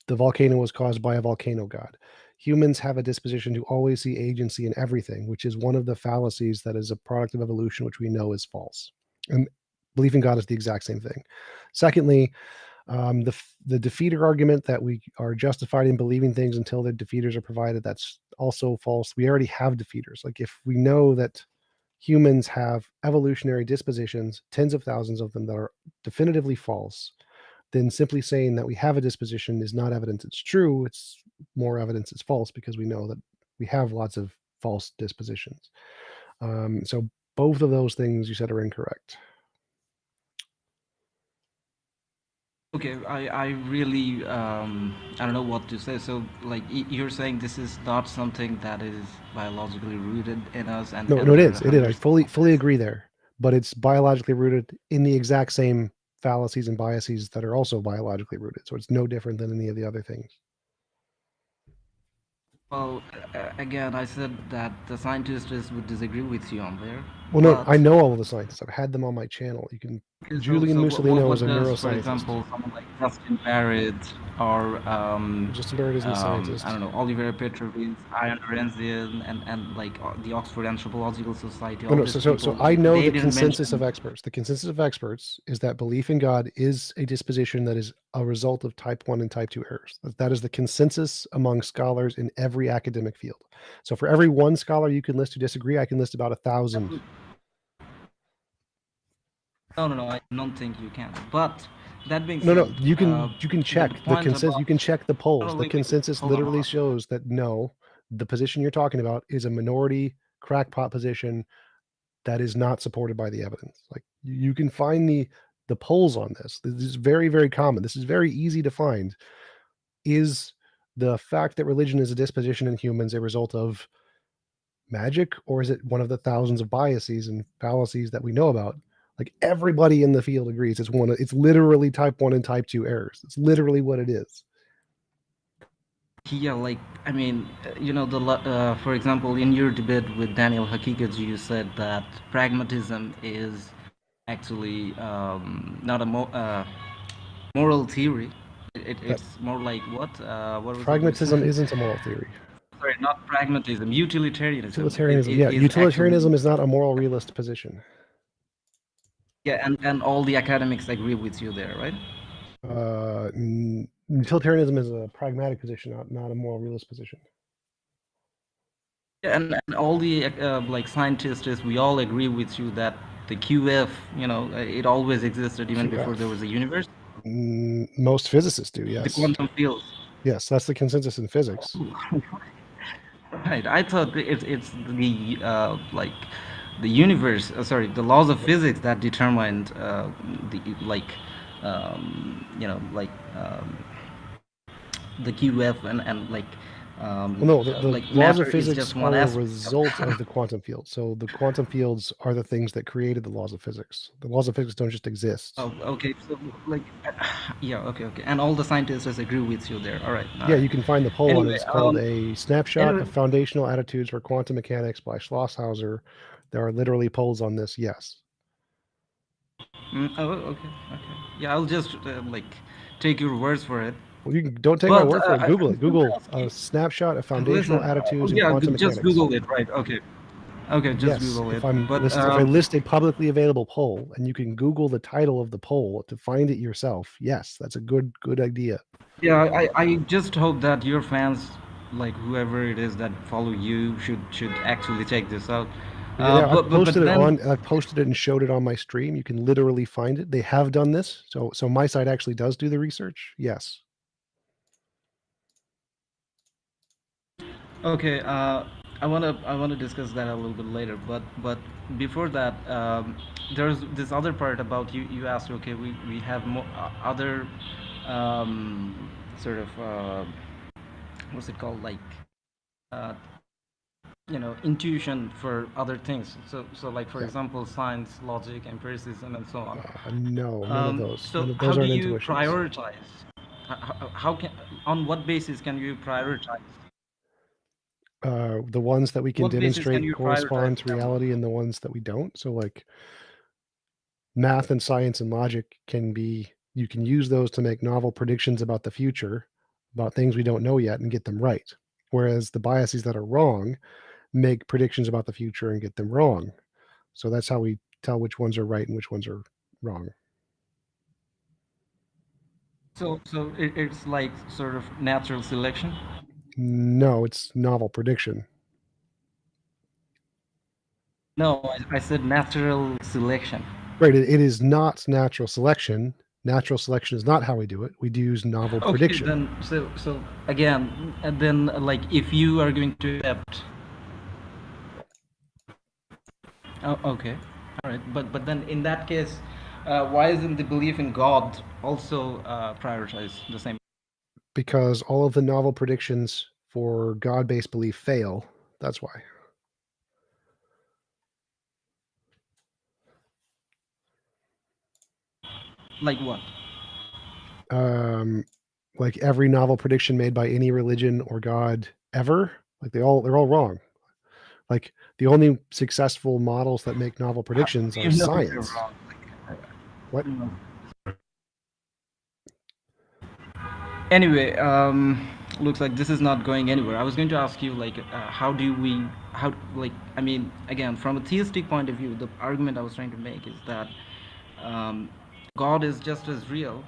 the volcano was caused by a volcano god. Humans have a disposition to always see agency in everything, which is one of the fallacies that is a product of evolution, which we know is false. And belief in God is the exact same thing. Secondly, the defeater argument that we are justified in believing things until the defeaters are provided, that's also false. We already have defeaters. Like if we know that humans have evolutionary dispositions, tens of thousands of them that are definitively false, then simply saying that we have a disposition is not evidence it's true. It's more evidence it's false, because we know that we have lots of false dispositions. So both of those things you said are incorrect. Okay, I really I don't know what to say. So like you're saying this is not something that is biologically rooted in us, and No, it there is. are It is. I hundreds fully agree there. But it's biologically rooted in the exact same fallacies and biases that are also biologically rooted. So it's no different than any of the other things. Well, again, I said that the scientists would disagree with you on there. Well, no, But I know all of the scientists. I've had them on my channel. You can. Julian Mussolino is a does, for neuroscientist. example, someone like Justin Barrett or Justin Barrett isn't a scientist. I don't know, Oliver Petrovich, Ian Renzian, and like the Oxford Anthropological Society. All No, these so people, I know they the didn't consensus mention. of experts. The consensus of experts is that belief in God is a disposition that is a result of type 1 and type 2 errors. That is the consensus among scholars in every academic field. So for every one scholar you can list who disagree, I can list about 1,000. No, I don't think you can. But that being No, said, you can check the consensus. about, You can check the polls. The wait, consensus hold on, literally shows that no, the position you're talking about is a minority crackpot position that is not supported by the evidence. Like you can find the polls on this. This is very, very common. This is very easy to find. Is the fact that religion is a disposition in humans a result of magic, or is it one of the thousands of biases and fallacies that we know about? Like everybody in the field agrees it's literally type 1 and type 2 errors. It's literally what it is. Yeah, like I mean, for example, in your debate with Daniel Hakikaji, you said that pragmatism is actually not a moral theory. It's more like what? What was it you Pragmatism said? isn't a moral theory. Sorry, not pragmatism. Utilitarianism. Utilitarianism, It is utilitarianism actually, is not a moral realist position. yeah, and all the academics agree with you there, right? Utilitarianism is a pragmatic position, not a moral realist position. Yeah, and all the like scientists, we all agree with you that the QF, it always existed even before there was a universe. Most physicists do, yes. The quantum fields. Yes, that's the consensus in physics. Right. I thought it's the like the universe. The laws of physics that determined the like the QF and like. Well, no, the like laws matter of is physics just one are a aspect. result of the quantum field. So the quantum fields are the things that created the laws of physics. The laws of physics don't just exist. Oh, okay. So, like, yeah, okay. And all the scientists agree with you there. All right. Yeah, you can find the poll on it. Anyway, It's called A Snapshot of Foundational Attitudes for Quantum Mechanics by Schlosshauser. There are literally polls on this, yes. Oh, okay. Yeah, I'll just like take your words for it. Well, don't take my word for it. Google it. Google a snapshot of foundational Listen, attitudes in quantum just mechanics. Google it, right? Okay, just Google it. If I list a publicly available poll, and you can Google the title of the poll to find it yourself, yes, that's a good idea. Yeah, I just hope that your fans, like whoever it is that follow you, should actually check this out. Yeah, I've posted it and showed it on my stream. You can literally find it. They have done this, so my site actually does do the research. Yes. Okay, I wanna discuss that a little bit later, but before that, there's this other part about you asked. Okay, we have more other sort of what's it called, like uh, intuition for other things. So like for example, science, logic, empiricism, and so on. No, none of those. So those how do aren't you intuitions. prioritize? How can, on what basis can you prioritize? The ones that we can What basis can demonstrate you correspond prioritize to them? reality and the ones that we don't. So like math and science and logic you can use those to make novel predictions about the future, about things we don't know yet, and get them right. Whereas the biases that are wrong make predictions about the future and get them wrong. So that's how we tell which ones are right and which ones are wrong. So it's like sort of natural selection? No, it's novel prediction. No, I said natural selection. Right, it is not natural selection. Natural selection is not how we do it. We do use novel prediction. Then so again, and then like if you are going to accept. Oh, okay, all right, but then in that case, why isn't the belief in God also prioritized the same? Because all of the novel predictions for God-based belief fail. That's why. Like what? Like every novel prediction made by any religion or God ever, like they're all wrong. Like the only successful models that make novel predictions are science. What? Anyway, looks like this is not going anywhere. I was going to ask you, like, I mean, again, from a theistic point of view, the argument I was trying to make is that God is just as real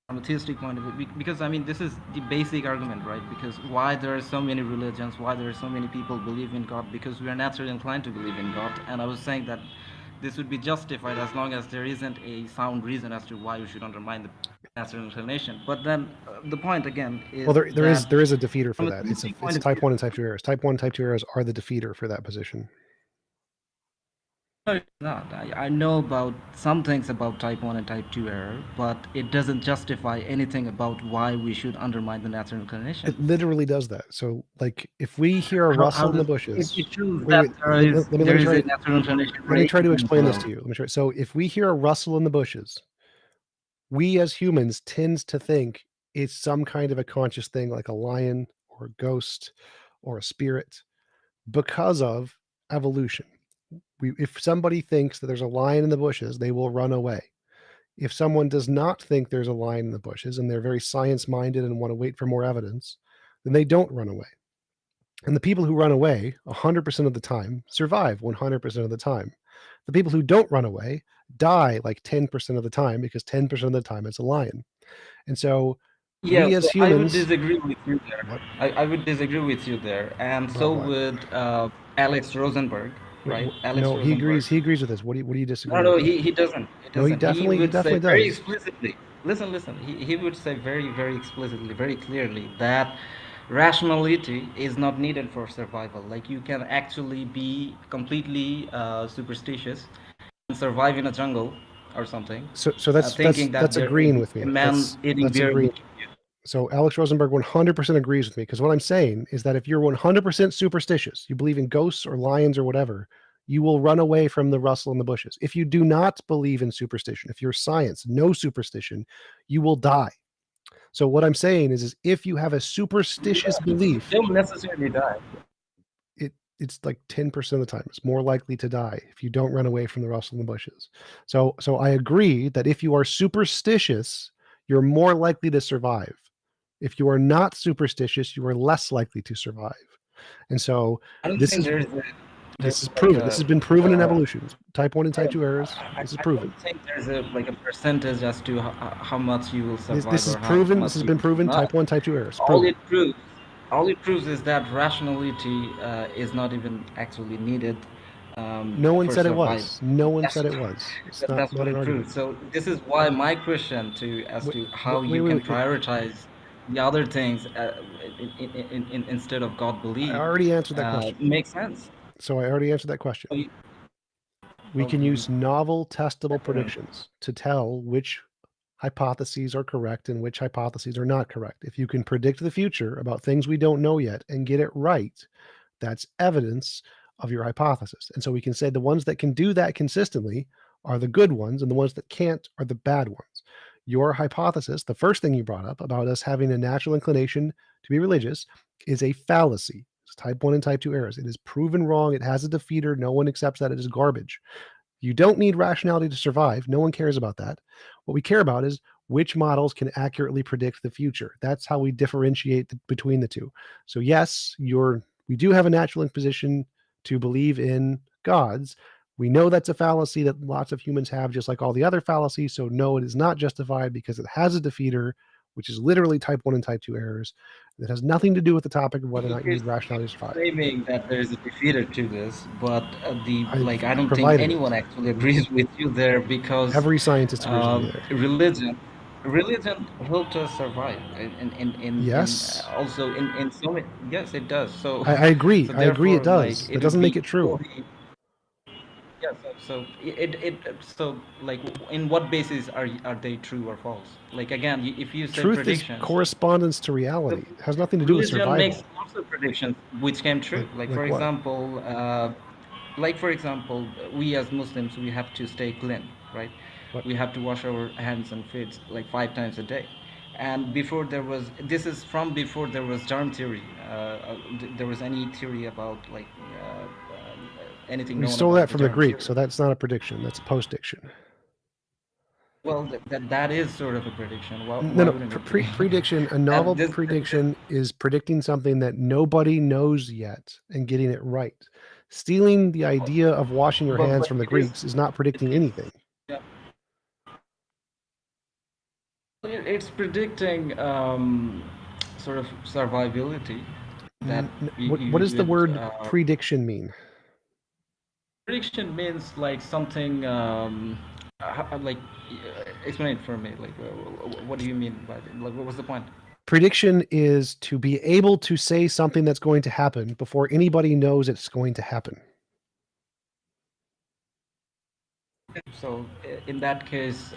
from a theistic point of view, because I mean, this is the basic argument, right? Because why there are so many religions, why there are so many people believe in God, because we are naturally inclined to believe in God. And I was saying that this would be justified as long as there isn't a sound reason as to why you should undermine the natural inclination. But then the point again is, well, there is a defeater for that. It's type 1 and type 2 errors. Type 1 and type 2 errors are the defeater for that position. No, it's not. I know about some things about type 1 and type 2 error, but it doesn't justify anything about why we should undermine the natural inclination. It literally does that. So, like, if we hear a rustle in the bushes... It shows that there is a natural inclination. Let me try to explain this to you. So, if we hear a rustle in the bushes, we as humans tend to think it's some kind of a conscious thing like a lion or a ghost or a spirit because of evolution. If somebody thinks that there's a lion in the bushes, they will run away. If someone does not think there's a lion in the bushes and they're very science-minded and want to wait for more evidence, then they don't run away. And the people who run away 100% of the time survive 100% of the time. The people who don't run away die like 10% of the time because 10% of the time it's a lion. And so Yeah, we as so I would humans... disagree with you there. What? I would disagree with you there, and About so what? would Alex Rosenberg, right? Alex No, he Rosenberg. agrees with this. What do you disagree No, with? he doesn't. He No, he doesn't. definitely would say does. very explicitly. Listen. He would say very, very explicitly, very clearly that rationality is not needed for survival. Like you can actually be completely superstitious and survive in a jungle or something. So that's thinking that that's there agreeing is with me. a man eating That's beer. agreeing. So Alex Rosenberg 100% agrees with me, because what I'm saying is that if you're 100% superstitious, you believe in ghosts or lions or whatever, you will run away from the rustle in the bushes. If you do not believe in superstition, if you're science, no superstition, you will die. So what I'm saying is if you have a superstitious belief, You don't necessarily die. it's like 10% of the time it's more likely to die if you don't run away from the rustle in the bushes. So I agree that if you are superstitious, you're more likely to survive. If you are not superstitious, you are less likely to survive. And so this is proven. This has been proven in evolution. Type 1 and type 2 errors. This is proven. I don't think there's a percentage as to how much you will survive. This is proven. This has been proven. Type 1, type 2 errors. All it proves is that rationality is not even actually needed. No one said it was. No one said it was. That's what it proves. So this is why my question as to how you can prioritize the other things instead of God belief. I already answered that question. Makes sense. So I already answered that question. We can use novel testable predictions to tell which hypotheses are correct and which hypotheses are not correct. If you can predict the future about things we don't know yet and get it right, that's evidence of your hypothesis. And so we can say the ones that can do that consistently are the good ones, and the ones that can't are the bad ones. Your hypothesis, the first thing you brought up about us having a natural inclination to be religious, is a fallacy. It's type 1 and type 2 errors. It is proven wrong. It has a defeater. No one accepts that. It is garbage. You don't need rationality to survive. No one cares about that. What we care about is which models can accurately predict the future. That's how we differentiate between the two. So yes, we do have a natural disposition to believe in gods. We know that's a fallacy that lots of humans have, just like all the other fallacies. So no, it is not justified because it has a defeater, which is literally type 1 and type 2 errors. That has nothing to do with the topic of whether or not you need rationality to survive. Claiming that there's a defeater to this, but I don't think anyone actually agrees with you there, because every scientist agrees with you there. Religion helped us survive. Yes. Also in so many. Yes, it does. So I agree. So I agree. It does. It doesn't make it true. Yeah. So so like, in what basis are they true or false? Like, again, if you say truth predictions, is correspondence to reality. It has nothing to do with survival. Religion makes lots of predictions which came true. Like for example, we as Muslims, we have to stay clean, right? What? We have to wash our hands and feet like 5 times a day. And before there was germ theory. There was any theory about like anything. We stole that from the Greeks, so that's not a prediction. That's a post-diction. Well, that is sort of a prediction. Prediction. A novel prediction is predicting something that nobody knows yet and getting it right. Stealing the idea of washing your hands from the Greeks is not predicting anything. Yeah. It's predicting sort of survivability. What does the word prediction mean? Prediction means like something like, explain it for me. Like, what do you mean by it? Like, what was the point? Prediction is to be able to say something that's going to happen before anybody knows it's going to happen. So in that case,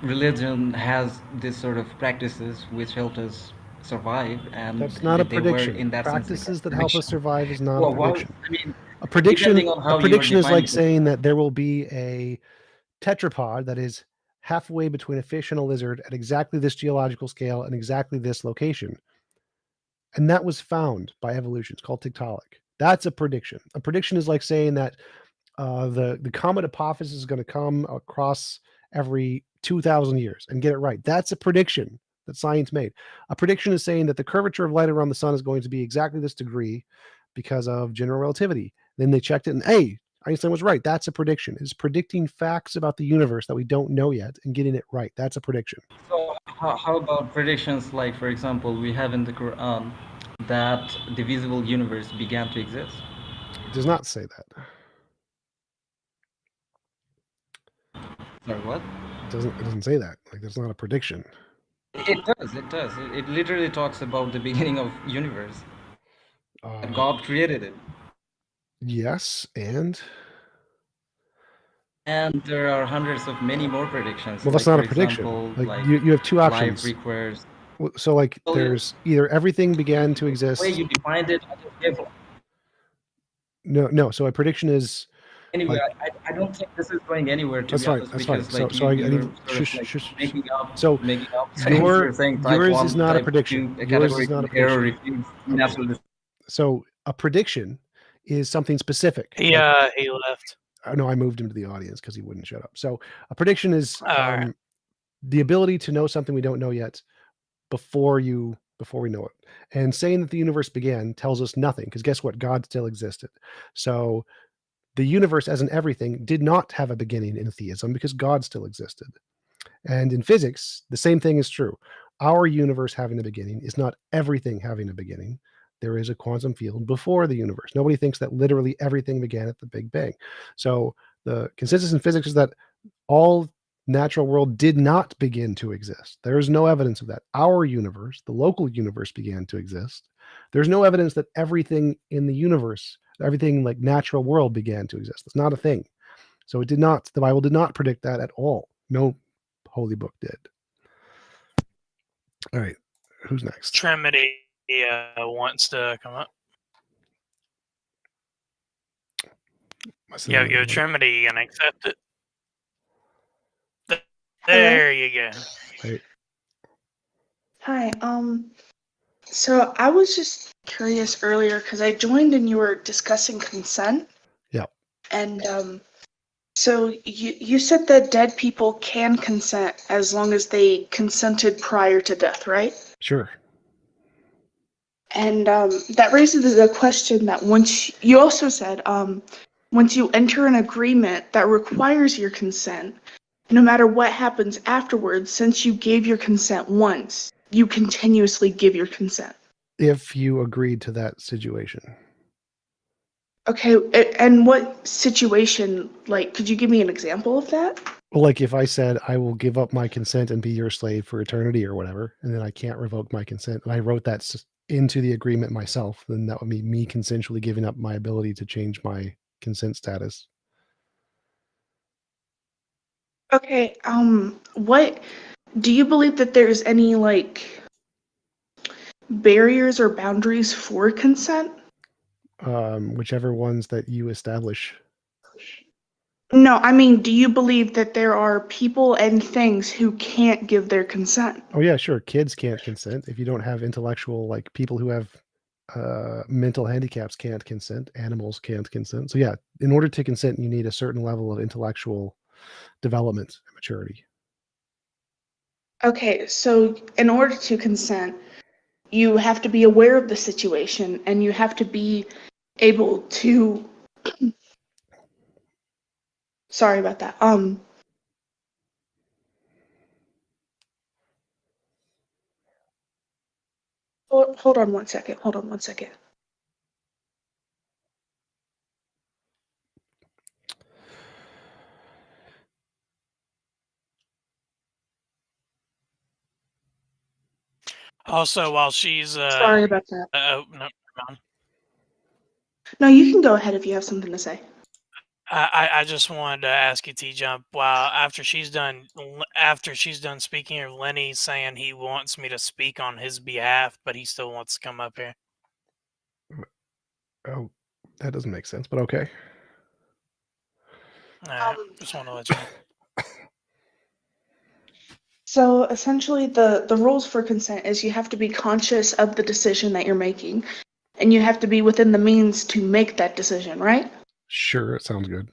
religion has this sort of practices which help us survive, and that's not a prediction. In that practices that help us survive is not a prediction. I mean, a prediction is like saying that there will be a tetrapod that is halfway between a fish and a lizard at exactly this geological scale and exactly this location. And that was found by evolution. It's called tiktaalik. That's a prediction. A prediction is like saying that the comet Apophis is going to come across every 2,000 years and get it right. That's a prediction that science made. A prediction is saying that the curvature of light around the sun is going to be exactly this degree because of general relativity. Then they checked it and, hey, Einstein was right. That's a prediction. It's predicting facts about the universe that we don't know yet and getting it right. That's a prediction. So how about predictions like, for example, we have in the Quran that the visible universe began to exist? It does not say that. Sorry, what? It doesn't say that. Like, that's not a prediction. It does. It literally talks about the beginning of universe. That God created it. Yes, and there are hundreds of many more predictions. well, that's like, not a for prediction. example, Like you have two options. Life requires. So like Well, there's either everything began to exist. The way you defined it, I just gave. No. So a prediction is. Anyway, like, I don't think this is going anywhere. To that's be fine. honest, That's because, fine. like, So I need shush. Making up. So making up. yours one, is not a type prediction. two, Yours is not a error prediction. refused, natural. So a prediction is something specific. He left. No, I moved him to the audience because he wouldn't shut up. So a prediction is Right. the ability to know something we don't know yet before we know it. And saying that the universe began tells us nothing, because guess what? God still existed. So the universe as an everything did not have a beginning in theism because God still existed. And in physics, the same thing is true. Our universe having a beginning is not everything having a beginning. There is a quantum field before the universe. Nobody thinks that literally everything began at the Big Bang. So the consensus in physics is that all natural world did not begin to exist. There is no evidence of that. Our universe, the local universe, began to exist. There's no evidence that everything in the universe, everything like natural world, began to exist. It's not a thing. So it did not. The Bible did not predict that at all. No holy book did. All right, who's next? Trinity wants to come up. Yo, Trinity, you gonna accept it? There you go. Right. Hi. So I was just curious earlier because I joined and you were discussing consent. Yeah. And so you said that dead people can consent as long as they consented prior to death, right? Sure. And that raises the question that once you also said once you enter an agreement that requires your consent, no matter what happens afterwards, since you gave your consent once, you continuously give your consent. If you agreed to that situation. Okay, and what situation, like, could you give me an example of that? Well, like if I said I will give up my consent and be your slave for eternity or whatever, and then I can't revoke my consent, and I wrote that into the agreement myself, then that would be me consensually giving up my ability to change my consent status. Okay, what do you believe that there's any like barriers or boundaries for consent? Whichever ones that you establish. No, I mean, do you believe that there are people and things who can't give their consent? Oh yeah, sure. Kids can't consent. If you don't have intellectual, like people who have mental handicaps can't consent. Animals can't consent. So yeah, in order to consent, you need a certain level of intellectual development and maturity. Okay, so in order to consent, you have to be aware of the situation and you have to be able to sorry about that. Hold on one second. Also, while she's Sorry about that. oh no, never mind. No, you can go ahead if you have something to say. I just wanted to ask you, TJump. Wow, after she's done speaking of Lenny saying he wants me to speak on his behalf, but he still wants to come up here. Oh, that doesn't make sense, but okay. Just want to let you know. So essentially, the rules for consent is you have to be conscious of the decision that you're making, and you have to be within the means to make that decision, right? Sure, it sounds good.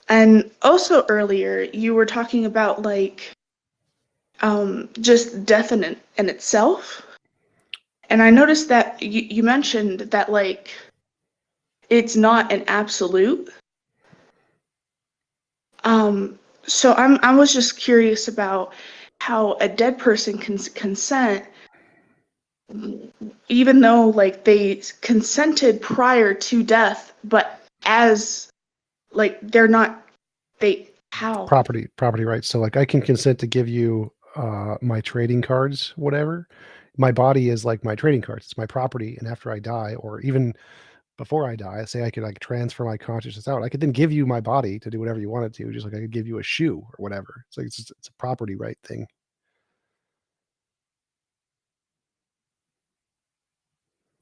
And also earlier, you were talking about just death in itself. And I noticed that you mentioned that it's not an absolute. So I was just curious about how a dead person can consent, even though they consented prior to death, but as they're not they how. Property rights. So like I can consent to give you my trading cards, whatever. My body is like my trading cards. It's my property. And after I die, or even before I die, say I could like transfer my consciousness out. I could then give you my body to do whatever you wanted to, just like I could give you a shoe or whatever. It's like it's a property right thing.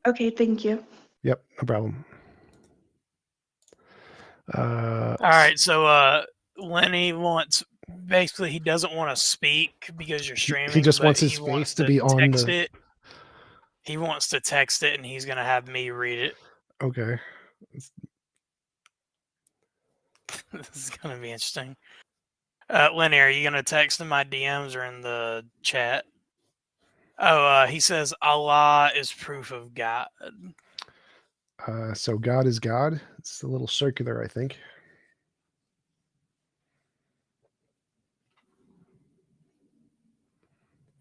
Okay, thank you. Yep, no problem. All right, so Lenny wants basically he doesn't want to speak because you're streaming. He just but wants his he face to be on text the. it. He wants to text it, and he's gonna have me read it. Okay. This is gonna be interesting. Lenny, are you gonna text in my DMs or in the chat? Oh, he says Allah is proof of God. So God is God. It's a little circular, I think.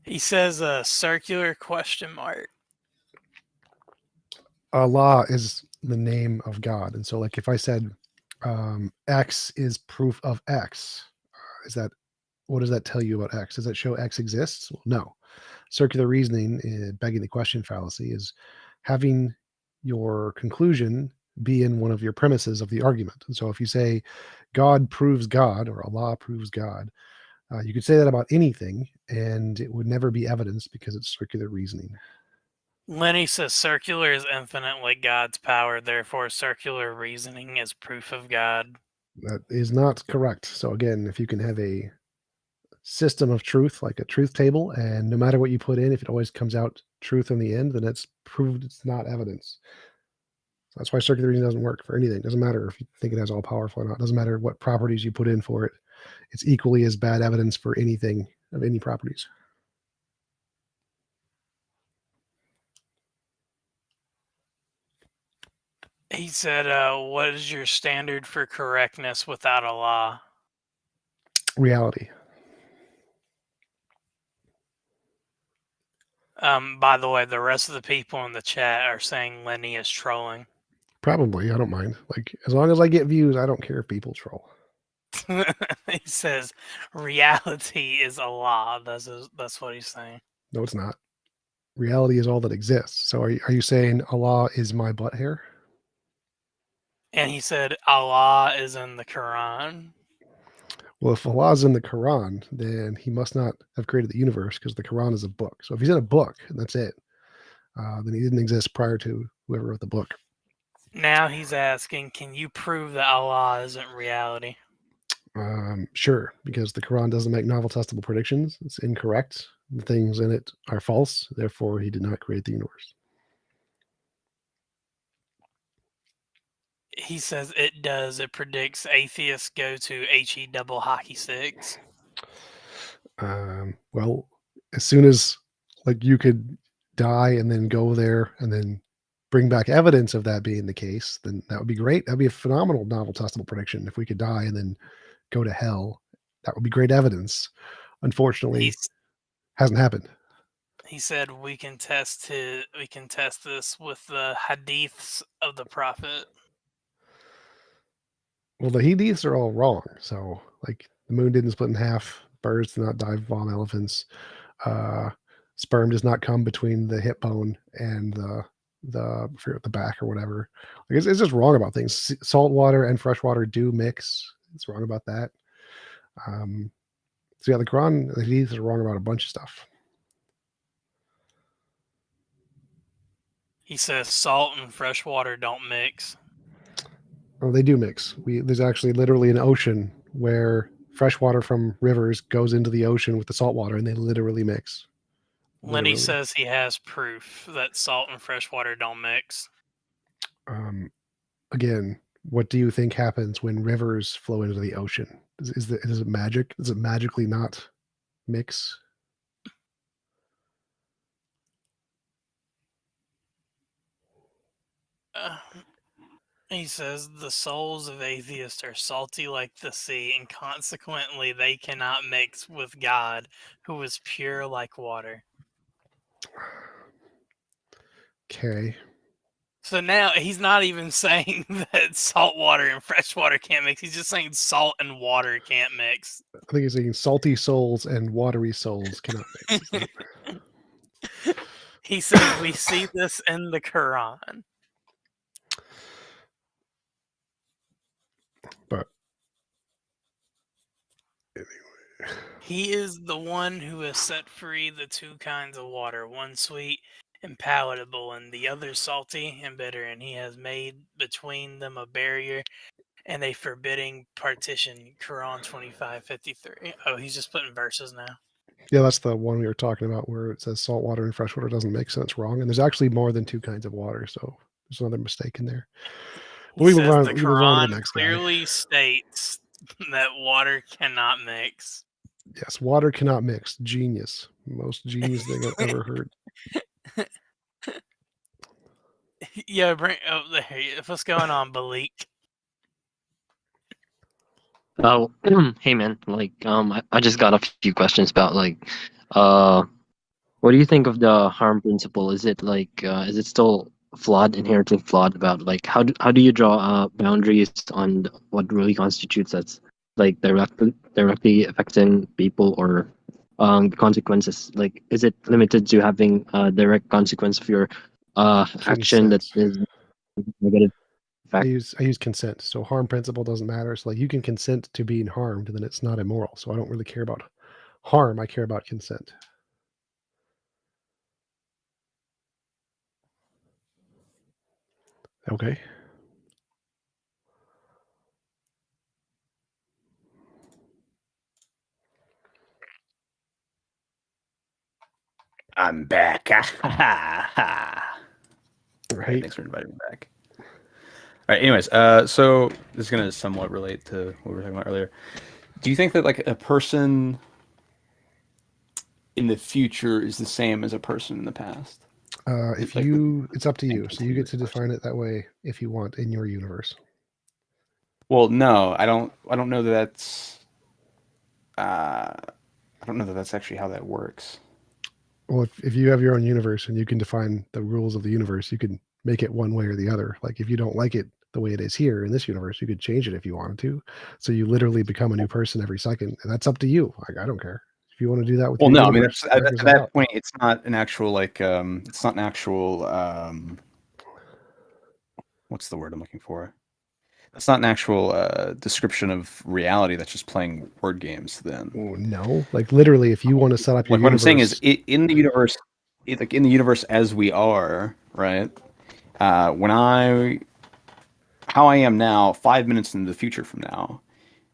He says a circular question mark. Allah is the name of God. And so like if I said X is proof of X, what does that tell you about X? Does that show X exists? Well, no. Circular reasoning, begging the question fallacy, is having your conclusion be in one of your premises of the argument. And so if you say God proves God or Allah proves God, you could say that about anything and it would never be evidence because it's circular reasoning. Lenny says circular is infinite like God's power, therefore circular reasoning is proof of God. That is not correct. So again, if you can have a system of truth, like a truth table, and no matter what you put in, if it always comes out truth in the end, then it's proved it's not evidence. So that's why circular reasoning doesn't work for anything. It doesn't matter if you think it has all powerful or not. It doesn't matter what properties you put in for it. It's equally as bad evidence for anything of any properties. He said, what is your standard for correctness without a law? Reality. By the way, the rest of the people in the chat are saying Lenny is trolling. Probably. I don't mind. Like, as long as I get views, I don't care if people troll. He says reality is a law. That's what he's saying. No, it's not. Reality is all that exists. So are you saying Allah is my butt hair? And he said Allah is in the Quran. Well, if Allah is in the Quran, then he must not have created the universe because the Quran is a book. So if he's in a book and that's it, then he didn't exist prior to whoever wrote the book. Now he's asking, can you prove that Allah isn't reality? Sure, because the Quran doesn't make novel testable predictions. It's incorrect. The things in it are false. Therefore, he did not create the universe. He says it does. It predicts atheists go to HE double hockey sticks. Well, as soon as like you could die and then go there and then bring back evidence of that being the case, then that would be great. That'd be a phenomenal novel testable prediction. If we could die and then go to hell, that would be great evidence. Unfortunately, hasn't happened. He said we can test this with the hadiths of the Prophet. Well, the hadiths are all wrong. So, like, the moon didn't split in half. Birds did not dive bomb elephants. Sperm does not come between the hip bone and the back or whatever. Like, it's just wrong about things. Salt water and fresh water do mix. It's wrong about that. So yeah, the Quran, the hadiths are wrong about a bunch of stuff. He says salt and fresh water don't mix. Oh, they do mix. There's actually literally an ocean where fresh water from rivers goes into the ocean with the salt water, and they literally mix. Lenny Literally. says he has proof that salt and fresh water don't mix. Again, what do you think happens when rivers flow into the ocean? Is it magic? Does it magically not mix? He says the souls of atheists are salty like the sea, and consequently they cannot mix with God, who is pure like water. Okay. So now he's not even saying that salt water and fresh water can't mix. He's just saying salt and water can't mix. I think he's saying salty souls and watery souls cannot mix. He says we see this in the Quran. But anyway. He is the one who has set free the two kinds of water, one sweet and palatable, and the other salty and bitter, and he has made between them a barrier and a forbidding partition. Quran 25:53. Oh, he's just putting verses now. Yeah, that's the one we were talking about where it says salt water and fresh water doesn't make sense wrong. And there's actually more than two kinds of water, so there's another mistake in there. He says the we move on to Quran the next guy. clearly states that water cannot mix. Yes, water cannot mix. Genius. Most genius thing I've ever heard. Yeah, what's going on, Balik? Oh, hey man, like, I just got a few questions about like, what do you think of the harm principle? Is it like, is it still flawed, inherently flawed about like, how do you draw boundaries on what really constitutes that's like directly affecting people or consequences? Like, is it limited to having a direct consequence of your action that is negative? I use consent. So harm principle doesn't matter. So like you can consent to being harmed, and then it's not immoral. So I don't really care about harm. I care about consent. Okay. I'm back. Right. Thanks for inviting me back. All right. Anyways, so this is gonna somewhat relate to what we were talking about earlier. Do you think that like a person in the future is the same as a person in the past? It's up to you. So you get to define it that way if you want in your universe. Well, no, I don't know that that's. I don't know that that's actually how that works. Well, if you have your own universe and you can define the rules of the universe, you can make it one way or the other. Like if you don't like it the way it is here in this universe, you could change it if you wanted to. So you literally become a new person every second, and that's up to you. Like I don't care if you want to do that with. Well, your no, universe, I mean at that point, it's not an actual like it's not an actual what's the word I'm looking for? That's not an actual description of reality. That's just playing word games. Then no, like literally, if you want to set up your like what universe, I'm saying is in the universe, like in the universe as we are, right? How I am now, 5 minutes into the future from now,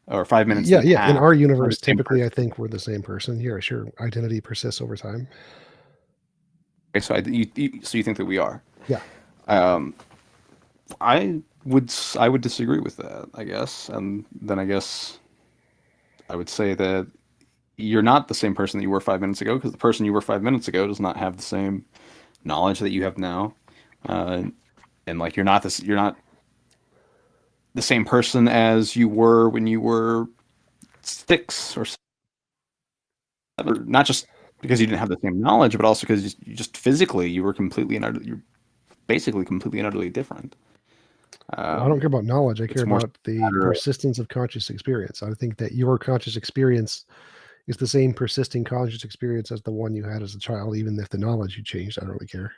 or 5 minutes. Yeah. Past, In our universe, typically, I think we're the same person. Yeah, sure. Identity persists over time. Okay, so you think that we are? Yeah. I would disagree with that, I guess, and then I guess I would say that you're not the same person that you were 5 minutes ago, because the person you were 5 minutes ago does not have the same knowledge that you have now, and like you're not the same person as you were when you were 6 or 7. Not just because you didn't have the same knowledge, but also because you just physically you were you're basically completely and utterly different. I don't care about knowledge. I care about the persistence of conscious experience. I think that your conscious experience is the same persisting conscious experience as the one you had as a child, even if the knowledge you changed. I don't really care.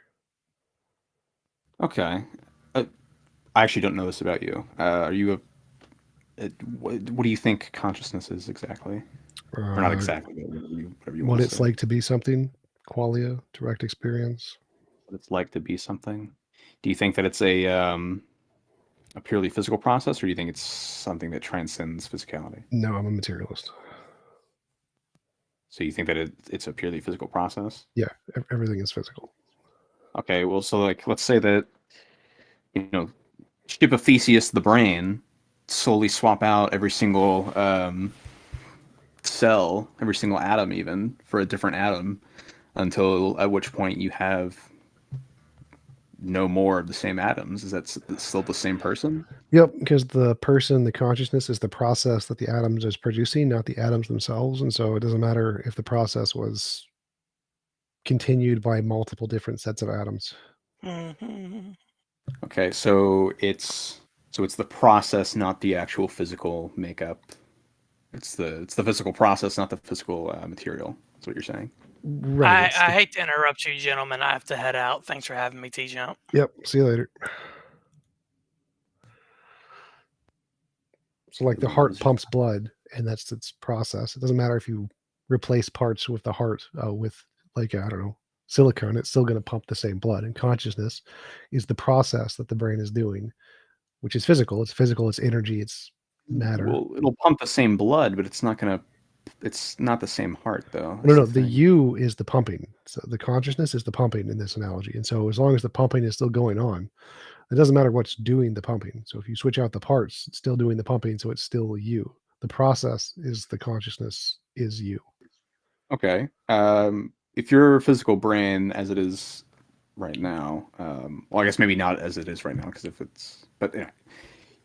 Okay. I actually don't know this about you. Are you what do you think consciousness is exactly? Or not exactly, but whatever you what it's like to be something, qualia, direct experience. What it's like to be something. Do you think that it's a a purely physical process, or do you think it's something that transcends physicality? No, I'm a materialist. So you think that it's a purely physical process? Yeah, everything is physical. Okay, well, so like, let's say that, ship of Theseus, the brain, slowly swap out every single cell, every single atom, even for a different atom, until at which point you have no more of the same atoms. Is that still the same person? Yep, because the person, the consciousness is the process that the atoms is producing, not the atoms themselves. And so it doesn't matter if the process was continued by multiple different sets of atoms. Okay, so it's the process, not the actual physical makeup. It's the physical process, not the physical material. That's what you're saying. Right. I hate to interrupt you, gentlemen. I have to head out. Thanks for having me, TJump. Yep. See you later. So like the heart pumps blood, and that's its process. It doesn't matter if you replace parts with the heart with like, I don't know, silicone, it's still going to pump the same blood. And consciousness is the process that the brain is doing, which is physical. It's physical, it's energy, it's matter. Well, it'll pump the same blood, but it's not the same heart, though. No, the you is the pumping. So the consciousness is the pumping in this analogy. And so as long as the pumping is still going on, it doesn't matter what's doing the pumping. So if you switch out the parts, it's still doing the pumping, so it's still you. The process is the consciousness is you. Okay. If your physical brain, as it is right now, well, I guess maybe not as it is right now, because but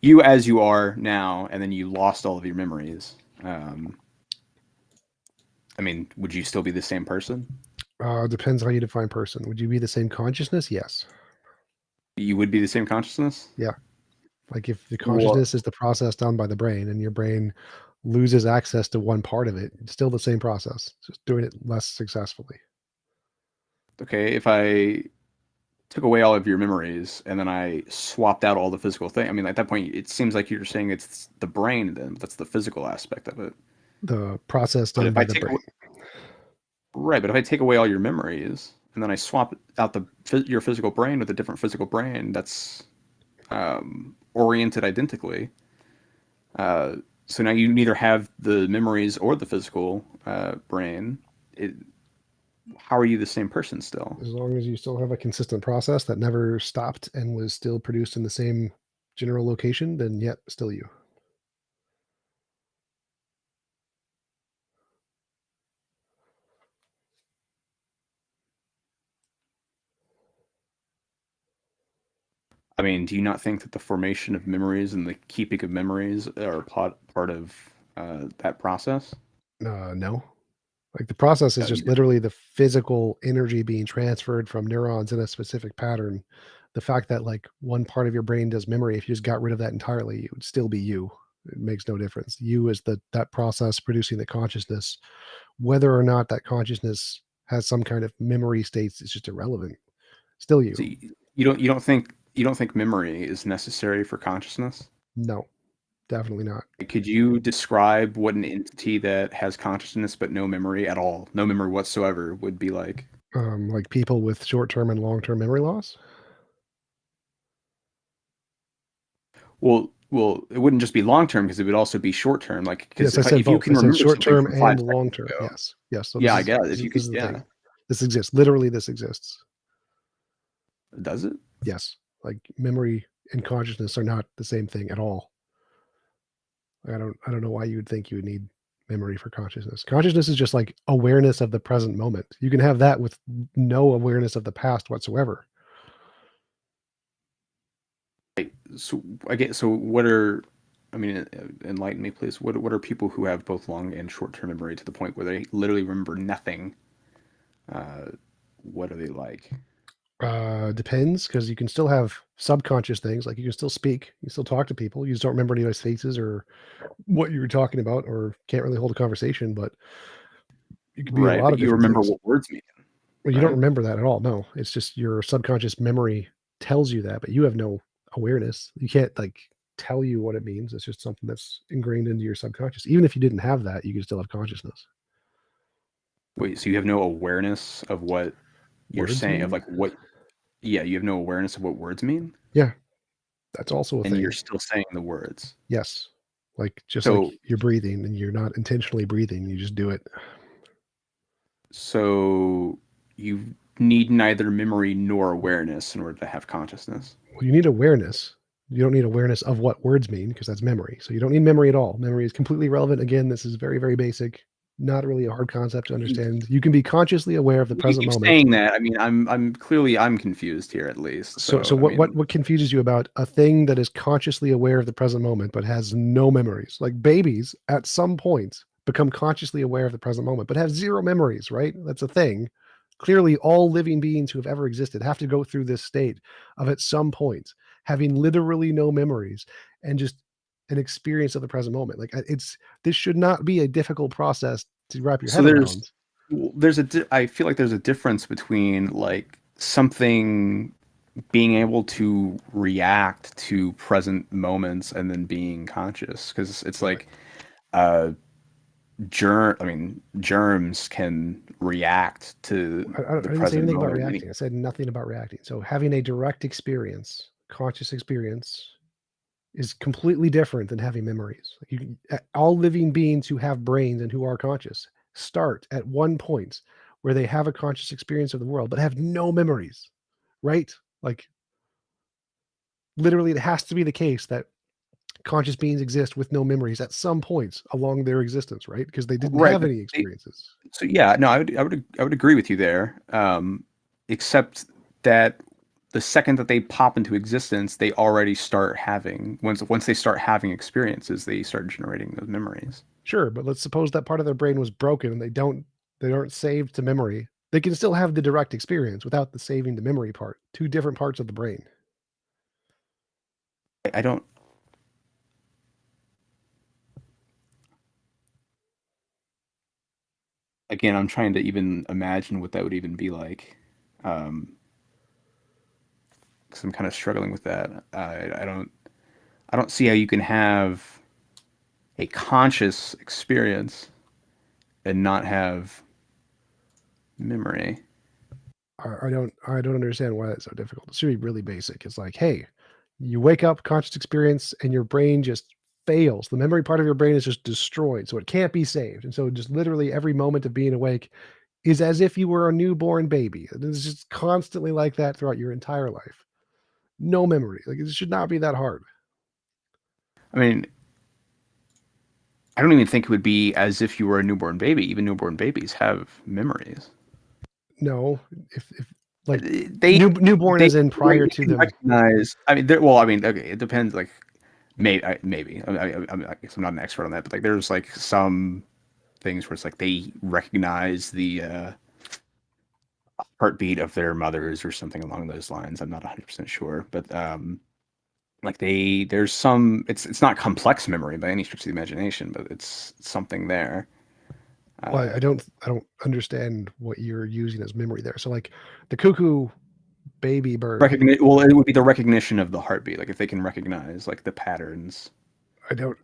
you as you are now, and then you lost all of your memories. I mean, would you still be the same person? Depends how you define person. Would you be the same consciousness? Yes. You would be the same consciousness? Yeah. Like if the consciousness is the process done by the brain and your brain loses access to one part of it, it's still the same process, just doing it less successfully. Okay, if I took away all of your memories and then I swapped out all the physical thing, I mean, at that point, it seems like you're saying it's the brain then. That's the physical aspect of it. The process done by the brain. Right, but if I take away all your memories and then I swap out your physical brain with a different physical brain that's oriented identically, so now you neither have the memories or the physical brain. How are you the same person still? As long as you still have a consistent process that never stopped and was still produced in the same general location, then yet still you. I mean, do you not think that the formation of memories and the keeping of memories are part of that process? No. Like the process is just literally the physical energy being transferred from neurons in a specific pattern. The fact that like one part of your brain does memory, if you just got rid of that entirely, it would still be you. It makes no difference. You is that process producing the consciousness. Whether or not that consciousness has some kind of memory states is just irrelevant. Still you. So you don't think memory is necessary for consciousness? No, definitely not. Could you describe what an entity that has consciousness but no memory at all, no memory whatsoever, would be like? Like people with short-term and long-term memory loss? Well, it wouldn't just be long term because it would also be short term. Like, because yes, I said if you both. can I said remember short term something from 5 and seconds long term. ago- Yes, yes. So Yeah, I this guess is, if you this could, is the yeah. thing. This exists. Literally, this exists. Does it? Yes, like memory and consciousness are not the same thing at all. I don't know why you would think you would need memory for consciousness. Consciousness is just like awareness of the present moment. You can have that with no awareness of the past whatsoever. So I get. So what are? I mean, enlighten me, please. What are people who have both long and short term memory to the point where they literally remember nothing? What are they like? Depends, because you can still have subconscious things, like you can still speak, you still talk to people, you just don't remember anybody's faces or what you were talking about, or can't really hold a conversation, but you could be a Right, lot but of you different remember things. what words mean. Well, you don't right? remember that at all. No, it's just your subconscious memory tells you that, but you have no awareness. You can't like tell you what it means. It's just something that's ingrained into your subconscious. Even if you didn't have that, you could still have consciousness. Wait, so you have no awareness of what you're Words saying, mean? of like what? Yeah, you have no awareness of what words mean. Yeah. That's also a and thing. you're still saying the words. Yes. Like just So- like you're breathing and you're not intentionally breathing, you just do it. So you need neither memory nor awareness in order to have consciousness. Well, you need awareness. You don't need awareness of what words mean because that's memory. So you don't need memory at all. Memory is completely irrelevant. Again, this is very, very basic. Not really a hard concept to understand. You can be consciously aware of the You present keep moment. saying that. I mean, I'm clearly confused here at least. So I mean, what confuses you about a thing that is consciously aware of the present moment but has no memories? Like babies at some point become consciously aware of the present moment but have zero memories, right? That's a thing. Clearly all living beings who have ever existed have to go through this state of at some point having literally no memories and just an experience of the present moment. Like this should not be a difficult process to wrap your So head around. I feel like there's a difference between like something being able to react to present moments and then being conscious, because it's like germs can react to I the didn't say present anything about moment. reacting. I said nothing about reacting. So having a direct experience, conscious experience, is completely different than having memories. All living beings who have brains and who are conscious start at one point where they have a conscious experience of the world but have no memories, right? Like literally, it has to be the case that conscious beings exist with no memories at some points along their existence, right? Because they didn't Right, have but any experiences. So yeah, no, I would agree with you there. Except that the second that they pop into existence, they already start having once they start having experiences, they start generating those memories. Sure, but let's suppose that part of their brain was broken and they aren't saved to memory. They can still have the direct experience without the saving to memory part. Two different parts of the brain. I don't. Again, I'm trying to even imagine what that would even be like, because I'm kind of struggling with that. I don't see how you can have a conscious experience and not have memory. I don't understand why that's so difficult. It should be really basic. It's like, hey, you wake up, conscious experience, and your brain just fails. The memory part of your brain is just destroyed, so it can't be saved. And so just literally every moment of being awake is as if you were a newborn baby. It's just constantly like that throughout your entire life. No memory. Like it should not be that hard. I mean, I don't even think it would be as if you were a newborn baby. Even newborn babies have memories. No, if like They newborn they as in prior to them. recognize. I mean, okay, it depends. Like, maybe. I guess I'm not an expert on that, but like, there's like some things where it's like they recognize the heartbeat of their mothers or something along those lines. I'm not 100% sure, but like there's some. It's not complex memory by any stretch of the imagination, but it's something there. Well, I don't understand what you're using as memory there. So like the cuckoo baby bird. Well, it would be the recognition of the heartbeat. Like if they can recognize like the patterns. That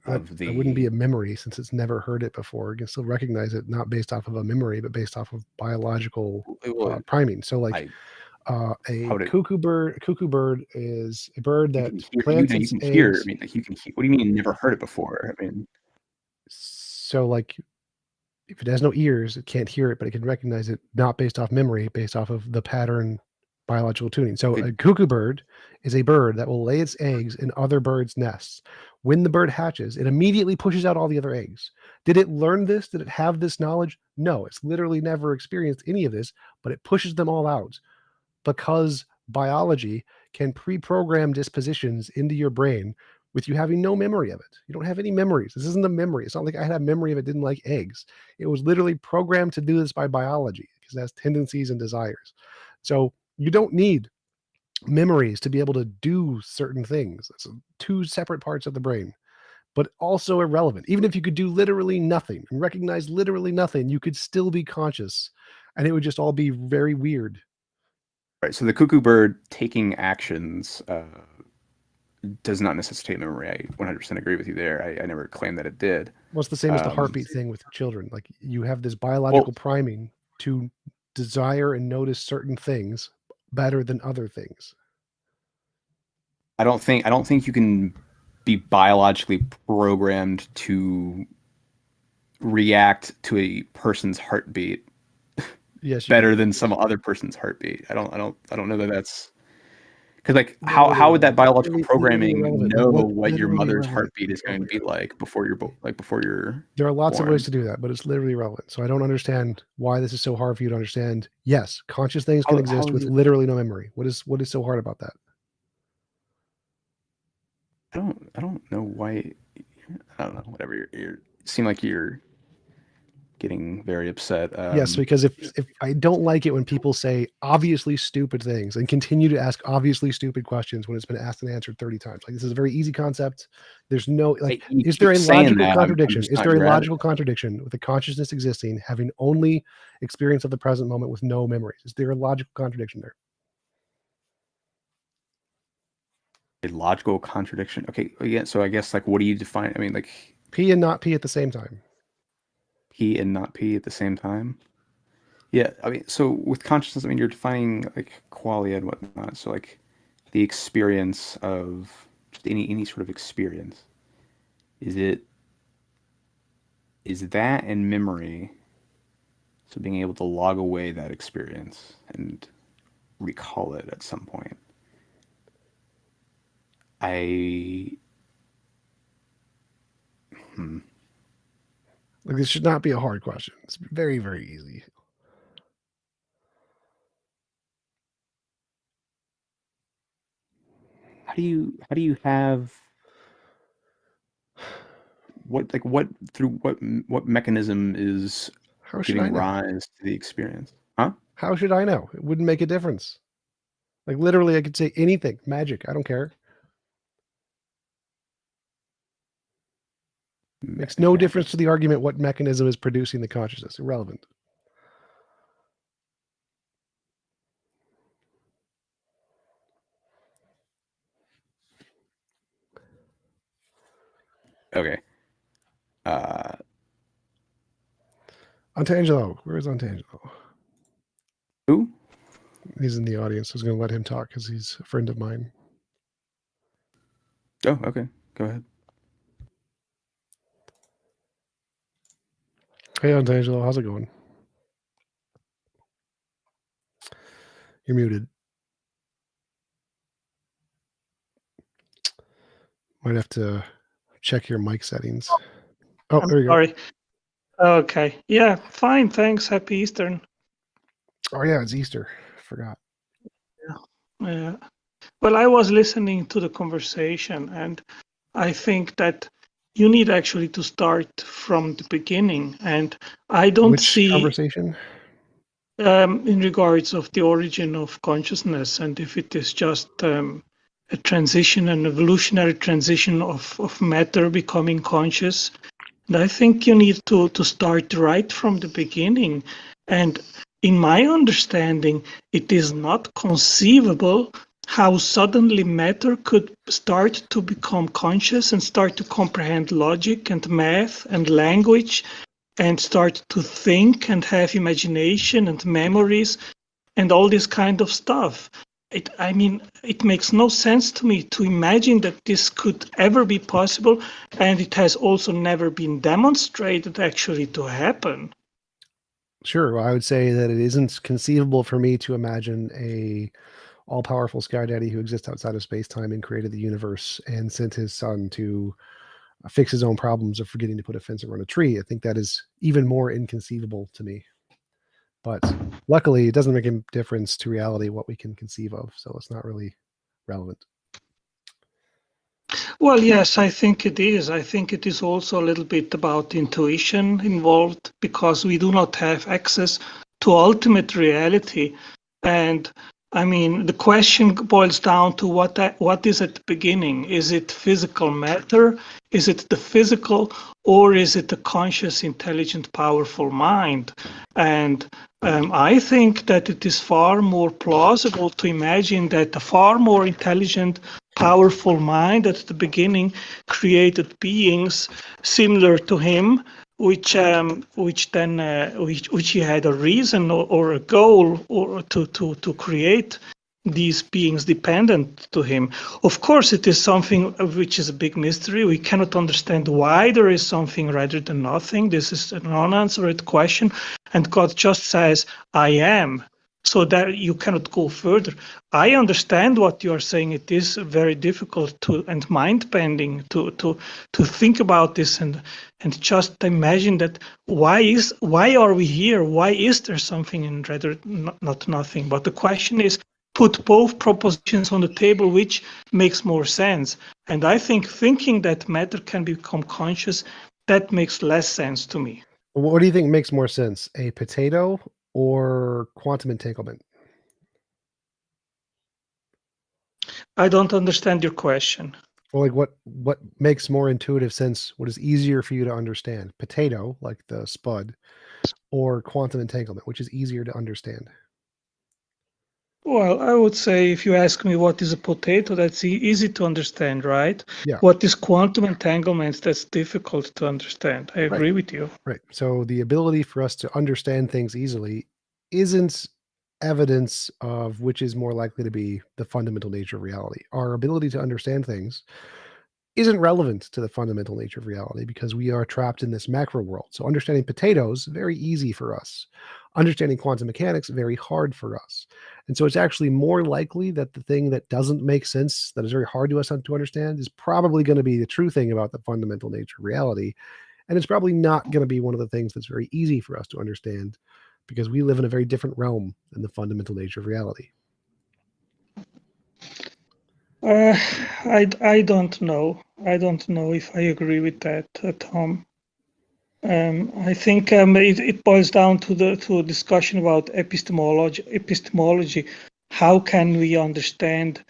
wouldn't be a memory since it's never heard it before. It can still recognize it not based off of a memory, but based off of biological priming. So like cuckoo bird is a bird that plants its eggs. Hear. I mean, like you can hear. What do you mean you never heard it before? I mean, so like if it has no ears, it can't hear it, but it can recognize it not based off memory, based off of the pattern biological tuning. So a cuckoo bird is a bird that will lay its eggs in other birds' nests. When the bird hatches, it immediately pushes out all the other eggs. Did it learn this? Did it have this knowledge? No, it's literally never experienced any of this, but it pushes them all out because biology can pre-program dispositions into your brain with you having no memory of it. You don't have any memories. This isn't a memory. It's not like I had a memory of it didn't like eggs. It was literally programmed to do this by biology because it has tendencies and desires. So you don't need memories to be able to do certain things. It's two separate parts of the brain, but also irrelevant. Even if you could do literally nothing and recognize literally nothing, you could still be conscious and it would just all be very weird. Right. So the cuckoo bird taking actions does not necessitate memory. I 100% agree with you there. I never claimed that it did. Well, it's the same as the heartbeat thing with children. Like you have this biological priming to desire and notice certain things better than other things. I don't think you can be biologically programmed to react to a person's heartbeat Yes, better than some other person's heartbeat. I don't know that that's because like how Literally would that irrelevant. biological Literally programming irrelevant. know What? what your Literally mother's irrelevant. heartbeat is going to be like before you're There are lots of born? ways to do that, but it's literally irrelevant. So I don't understand why this is so hard for you to understand. Yes, conscious things can How exist is with it- literally no memory. What is so hard about that? I don't know why. I don't know. Whatever. You seem like you're getting very upset. Yes, because if I don't like it when people say obviously stupid things and continue to ask obviously stupid questions when it's been asked and answered 30 times. Like, this is a very easy concept. There's no like you is there a keep saying logical that, I'm contradiction? just Is not there a your logical contradiction with the consciousness existing, having only experience of the present moment with no memories? Is there a logical contradiction there? a logical contradiction. Okay, yeah. So I guess like, what do you define? I mean, like P and not P at the same time. P and not P at the same time. Yeah, I mean, so with consciousness, I mean, you're defining like qualia and whatnot. So like the experience of just any sort of experience. Is that and memory? So being able to log away that experience and recall it at some point. Like, this should not be a hard question. It's very, very easy. How do you have what through what mechanism is How should I giving know? rise to the experience? Huh? How should I know? It wouldn't make a difference. Like, literally, I could say anything. Magic. I don't care. Makes no difference to the argument what mechanism is producing the consciousness. Irrelevant. Okay. Antangelo. Where is Antangelo? Who? He's in the audience. I was going to let him talk because he's a friend of mine. Oh, okay. Go ahead. Hey, Antangelo. How's it going? You're muted. Might have to check your mic settings. Oh, I'm there you sorry. Okay. Yeah, fine. Thanks. Happy Easter. go. Oh, yeah, it's Easter. Forgot. Yeah. Well, I was listening to the conversation, and I think that you need actually to start from the beginning. And I don't Which see, conversation? in regards of the origin of consciousness, and if it is just a transition, an evolutionary transition of matter becoming conscious. And I think you need to start right from the beginning. And in my understanding, it is not conceivable how suddenly matter could start to become conscious and start to comprehend logic and math and language and start to think and have imagination and memories and all this kind of stuff. It makes no sense to me to imagine that this could ever be possible, and it has also never been demonstrated actually to happen. Sure. Well, I would say that it isn't conceivable for me to imagine a all-powerful sky daddy who exists outside of space-time and created the universe and sent his son to fix his own problems of forgetting to put a fence around a tree. I think that is even more inconceivable to me. But luckily, it doesn't make a difference to reality what we can conceive of, so it's not really relevant. Well, yes, I think it is. I think it is also a little bit about intuition involved because we do not have access to ultimate reality. And I mean, the question boils down to what is at the beginning? Is it physical matter? Is it the physical, or is it the conscious, intelligent, powerful mind? And I think that it is far more plausible to imagine that a far more intelligent, powerful mind at the beginning created beings similar to him, which he had a reason or a goal or to create, these beings dependent to him. Of course, it is something which is a big mystery. We cannot understand why there is something rather than nothing. This is an unanswered question. And God just says, I am. So that you cannot go further. I understand what you are saying. It is very difficult and mind-bending to think about this and just imagine that why are we here? Why is there something and rather not nothing? But the question is, put both propositions on the table, which makes more sense. And I think thinking that matter can become conscious, that makes less sense to me. What do you think makes more sense, a potato or quantum entanglement? I don't understand your question. Well, like what makes more intuitive sense? What is easier for you to understand? Potato, like the spud, or quantum entanglement, which is easier to understand? Well, I would say if you ask me what is a potato, that's easy to understand, right? Yeah. What is quantum entanglement? That's difficult to understand. I agree with you. Right. So the ability for us to understand things easily isn't evidence of which is more likely to be the fundamental nature of reality. Our ability to understand things isn't relevant to the fundamental nature of reality because we are trapped in this macro world. So understanding potatoes, very easy for us. Understanding quantum mechanics, very hard for us. And so it's actually more likely that the thing that doesn't make sense, that is very hard to us to understand, is probably going to be the true thing about the fundamental nature of reality. And it's probably not going to be one of the things that's very easy for us to understand because we live in a very different realm than the fundamental nature of reality. I don't know. I don't know if I agree with that, Tom. I think it boils down to a discussion about epistemology. How can we understand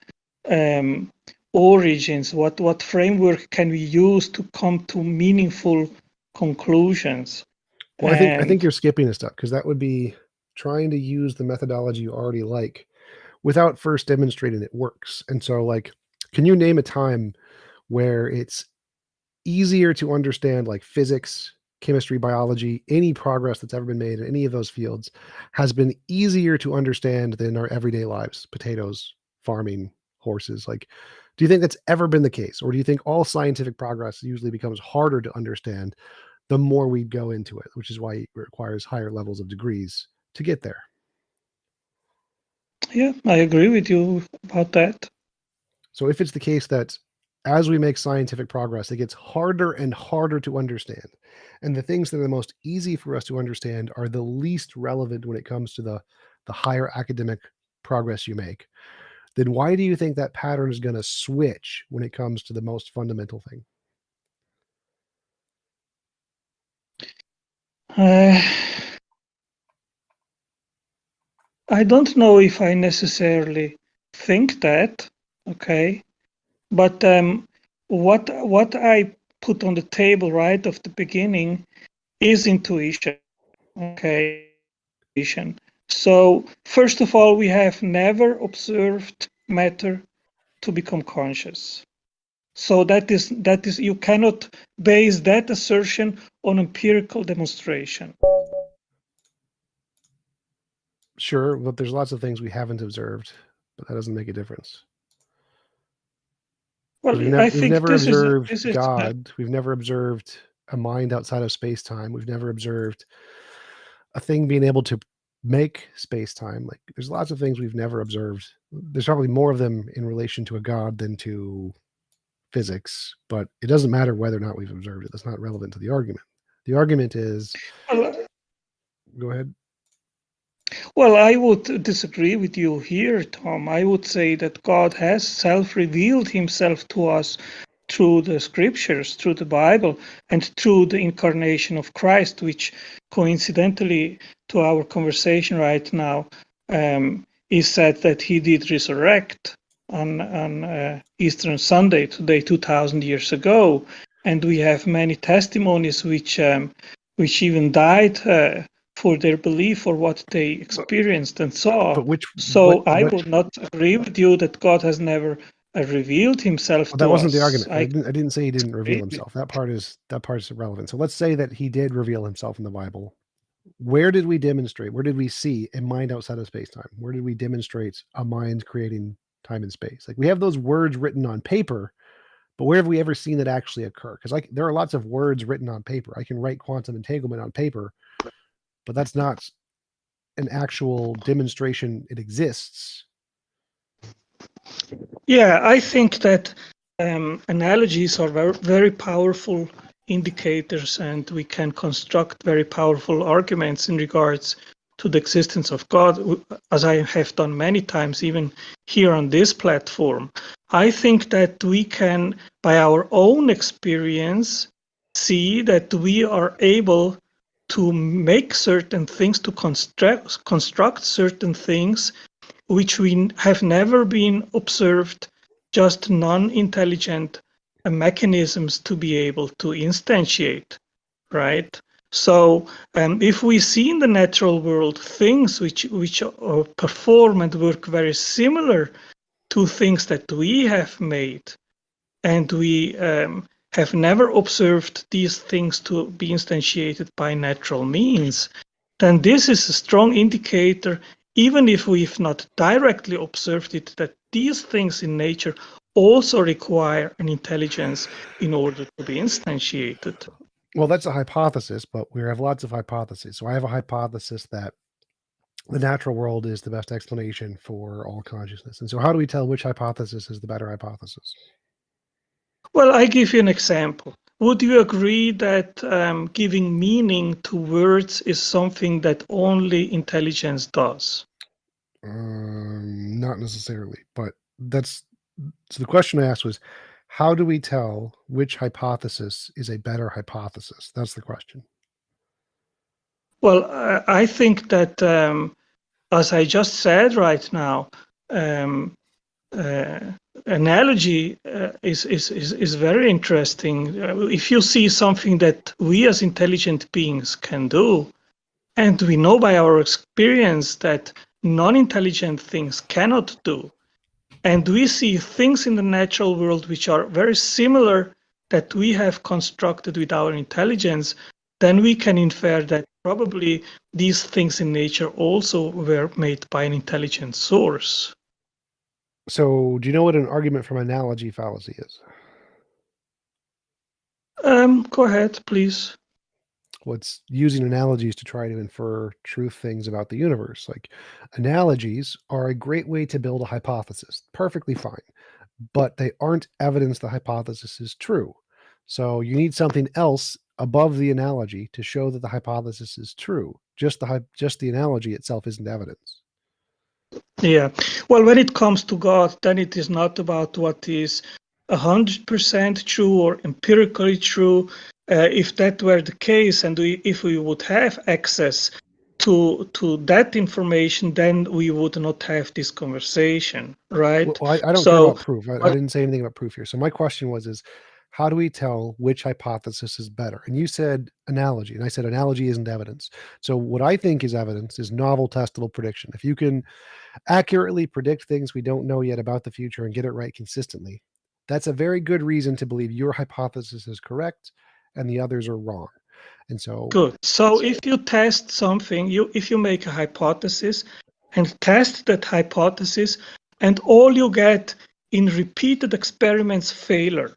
origins? What framework can we use to come to meaningful conclusions? Well, I think you're skipping a step because that would be trying to use the methodology you already like without first demonstrating it works. And so, like, can you name a time where it's easier to understand, like physics, chemistry, biology, any progress that's ever been made in any of those fields has been easier to understand than our everyday lives, potatoes, farming, horses? Like, do you think that's ever been the case? Or do you think all scientific progress usually becomes harder to understand the more we go into it, which is why it requires higher levels of degrees to get there? Yeah, I agree with you about that. So if it's the case that as we make scientific progress, it gets harder and harder to understand, and the things that are the most easy for us to understand are the least relevant when it comes to the higher academic progress you make, then why do you think that pattern is going to switch when it comes to the most fundamental thing? I don't know if I necessarily think that, okay, but what I put on the table right of the beginning is intuition, okay. So first of all, we have never observed matter to become conscious. So that is you cannot base that assertion on empirical demonstration. Sure, but there's lots of things we haven't observed, but that doesn't make a difference. Well, We've never observed God. We've never observed a mind outside of space-time. We've never observed a thing being able to make space-time. Like, there's lots of things we've never observed. There's probably more of them in relation to a God than to physics, but it doesn't matter whether or not we've observed it. That's not relevant to the argument. The argument is, go ahead. Well, I would disagree with you here, Tom. I would say that God has self-revealed himself to us through the scriptures, through the Bible, and through the incarnation of Christ, which coincidentally to our conversation right now is said that he did resurrect on Easter Sunday, today 2,000 years ago. And we have many testimonies which even died for their belief or what they experienced and saw. I would not agree with you that God has never revealed himself to us. That wasn't the argument. I didn't say he didn't reveal himself. That part is irrelevant. So let's say that he did reveal himself in the Bible. where did we demonstrate? Where did we see a mind outside of space-time? Where did we demonstrate a mind creating time and space? Like, we have those words written on paper, but where have we ever seen it actually occur? Because like there are lots of words written on paper. I can write quantum entanglement on paper, but that's not an actual demonstration it exists. Yeah, I think that analogies are very, very powerful indicators, and we can construct very powerful arguments in regards to the existence of God, as I have done many times, even here on this platform. I think that we can, by our own experience, see that we are able to make certain things, to construct certain things which we have never been observed, just non-intelligent mechanisms to be able to instantiate, right? So if we see in the natural world things which perform and work very similar to things that we have made, and we have never observed these things to be instantiated by natural means, then this is a strong indicator, even if we've not directly observed it, that these things in nature also require an intelligence in order to be instantiated. Well, that's a hypothesis, but we have lots of hypotheses. So I have a hypothesis that the natural world is the best explanation for all consciousness. And so how do we tell which hypothesis is the better hypothesis? Well, I give you an example. Would you agree that giving meaning to words is something that only intelligence does? Not necessarily, but that's so the question I asked was, how do we tell which hypothesis is a better hypothesis? That's the question. Well, I think that, as I just said right now, analogy is very interesting. If you see something that we as intelligent beings can do, and we know by our experience that non-intelligent things cannot do, and we see things in the natural world which are very similar that we have constructed with our intelligence, then we can infer that probably these things in nature also were made by an intelligent source. So do you know what an argument from analogy fallacy is? Go ahead, please. Well, it's using analogies to try to infer truth things about the universe. Like, analogies are a great way to build a hypothesis. Perfectly fine. But they aren't evidence the hypothesis is true. So you need something else above the analogy to show that the hypothesis is true. Just the analogy itself isn't evidence. Yeah. Well, when it comes to God, then it is not about what is 100% true or empirically true. If that were the case, and if we would have access to that information, then we would not have this conversation, right? Well, I don't care about proof. I didn't say anything about proof here. So my question was, how do we tell which hypothesis is better? And you said analogy, and I said analogy isn't evidence. So what I think is evidence is novel testable prediction. If you can accurately predict things we don't know yet about the future and get it right consistently, that's a very good reason to believe your hypothesis is correct and the others are wrong. And so good. So if you test something, if you make a hypothesis and test that hypothesis, and all you get in repeated experiments failure,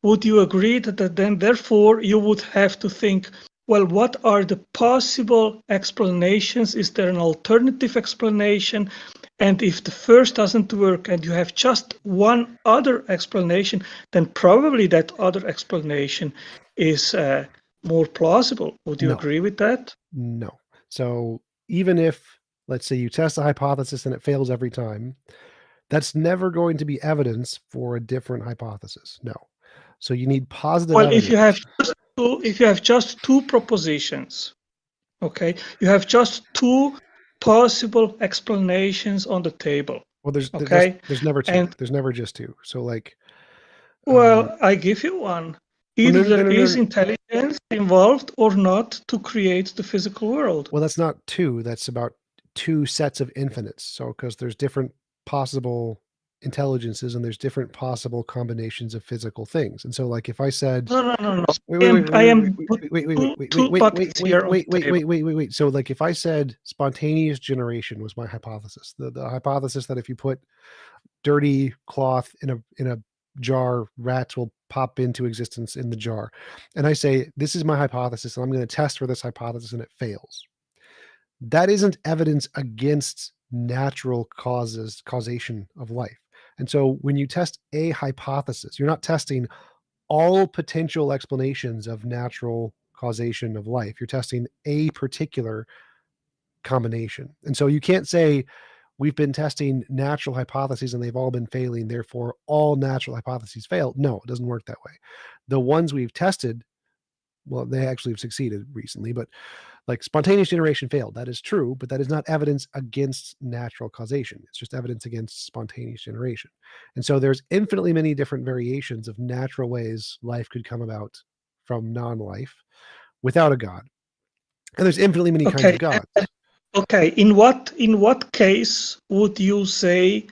would you agree that then therefore you would have to think, well, what are the possible explanations? Is there an alternative explanation? And if the first doesn't work and you have just one other explanation, then probably that other explanation is more plausible. Would you agree with that? No. So even if, let's say, you test a hypothesis and it fails every time, that's never going to be evidence for a different hypothesis. No. So you need positive evidence. If you have just two propositions, okay, you have just two possible explanations on the table. Well, there's never two. There's never just two. So like, well, I give you one. Either there is intelligence involved or not to create the physical world. Well, that's not two. That's about two sets of infinites. So because there's different possible intelligences and there's different possible combinations of physical things. And so, like, if I said, No. I am two buckets here on the table. wait. So, like, if I said spontaneous generation was my hypothesis, the hypothesis that if you put dirty cloth in a jar, rats will pop into existence in the jar, and I say this is my hypothesis, and I'm going to test for this hypothesis, and it fails. That isn't evidence against natural causation of life. And so when you test a hypothesis, you're not testing all potential explanations of natural causation of life. You're testing a particular combination. And so you can't say we've been testing natural hypotheses and they've all been failing, therefore all natural hypotheses fail. No, it doesn't work that way. The ones we've tested, well, they actually have succeeded recently, but like spontaneous generation failed. That is true, but that is not evidence against natural causation. It's just evidence against spontaneous generation. And so there's infinitely many different variations of natural ways life could come about from non-life without a God. And there's infinitely many kinds of gods. Okay, in what case would you say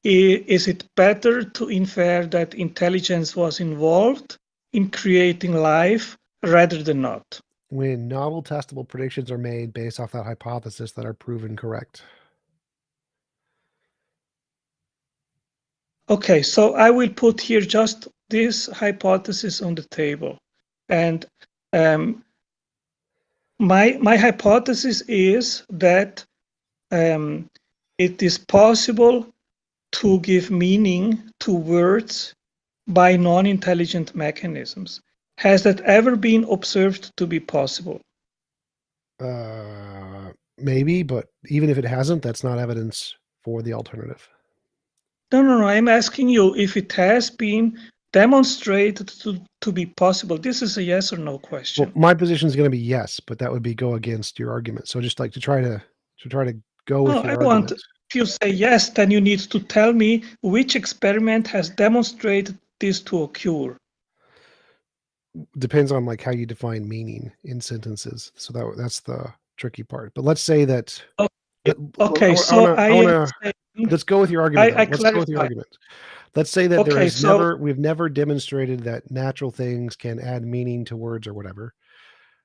is it better to infer that intelligence was involved in creating life rather than not? When novel testable predictions are made based off that hypothesis that are proven correct. Okay, so I will put here just this hypothesis on the table. And my hypothesis is that it is possible to give meaning to words by non-intelligent mechanisms. Has that ever been observed to be possible? Maybe, but even if it hasn't, that's not evidence for the alternative. No. I'm asking you if it has been demonstrated to be possible. This is a yes or no question. Well, my position is going to be yes, but that would be go against your argument. So just like to try to go with your argument. If you say yes, then you need to tell me which experiment has demonstrated this to occur. Depends on like how you define meaning in sentences. So that's the tricky part. But let's say that. Okay, let's go with your argument. Let's go with your argument. Let's say that we've never demonstrated that natural things can add meaning to words or whatever.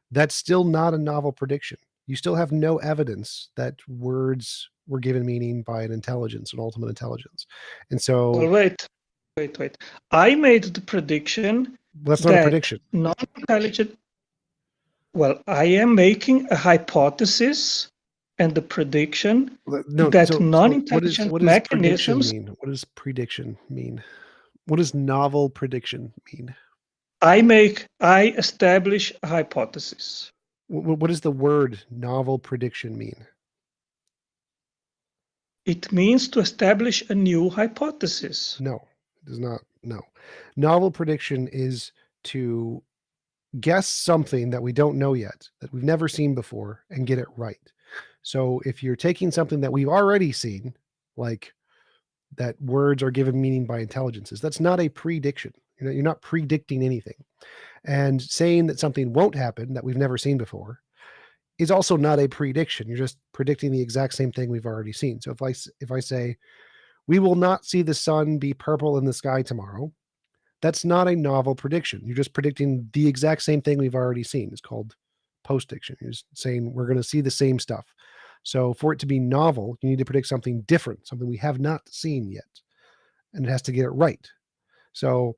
That's still not a novel prediction. You still have no evidence that words were given meaning by an intelligence, an ultimate intelligence. And so wait. I made the prediction. That's not a prediction. Non-intelligent. Well, I am making a hypothesis and the prediction that non-intelligent mechanisms. What does prediction mean? What does novel prediction mean? I establish a hypothesis. What does the word novel prediction mean? It means to establish a new hypothesis. No, it does not. No. Novel prediction is to guess something that we don't know yet, that we've never seen before, and get it right. So if you're taking something that we've already seen, like that words are given meaning by intelligences, that's not a prediction. You're not predicting anything. And saying that something won't happen that we've never seen before is also not a prediction. You're just predicting the exact same thing we've already seen. So if I say, we will not see the sun be purple in the sky tomorrow, that's not a novel prediction. You're just predicting the exact same thing we've already seen. It's called postdiction. You're just saying we're going to see the same stuff. So for it to be novel, you need to predict something different, something we have not seen yet. And it has to get it right. So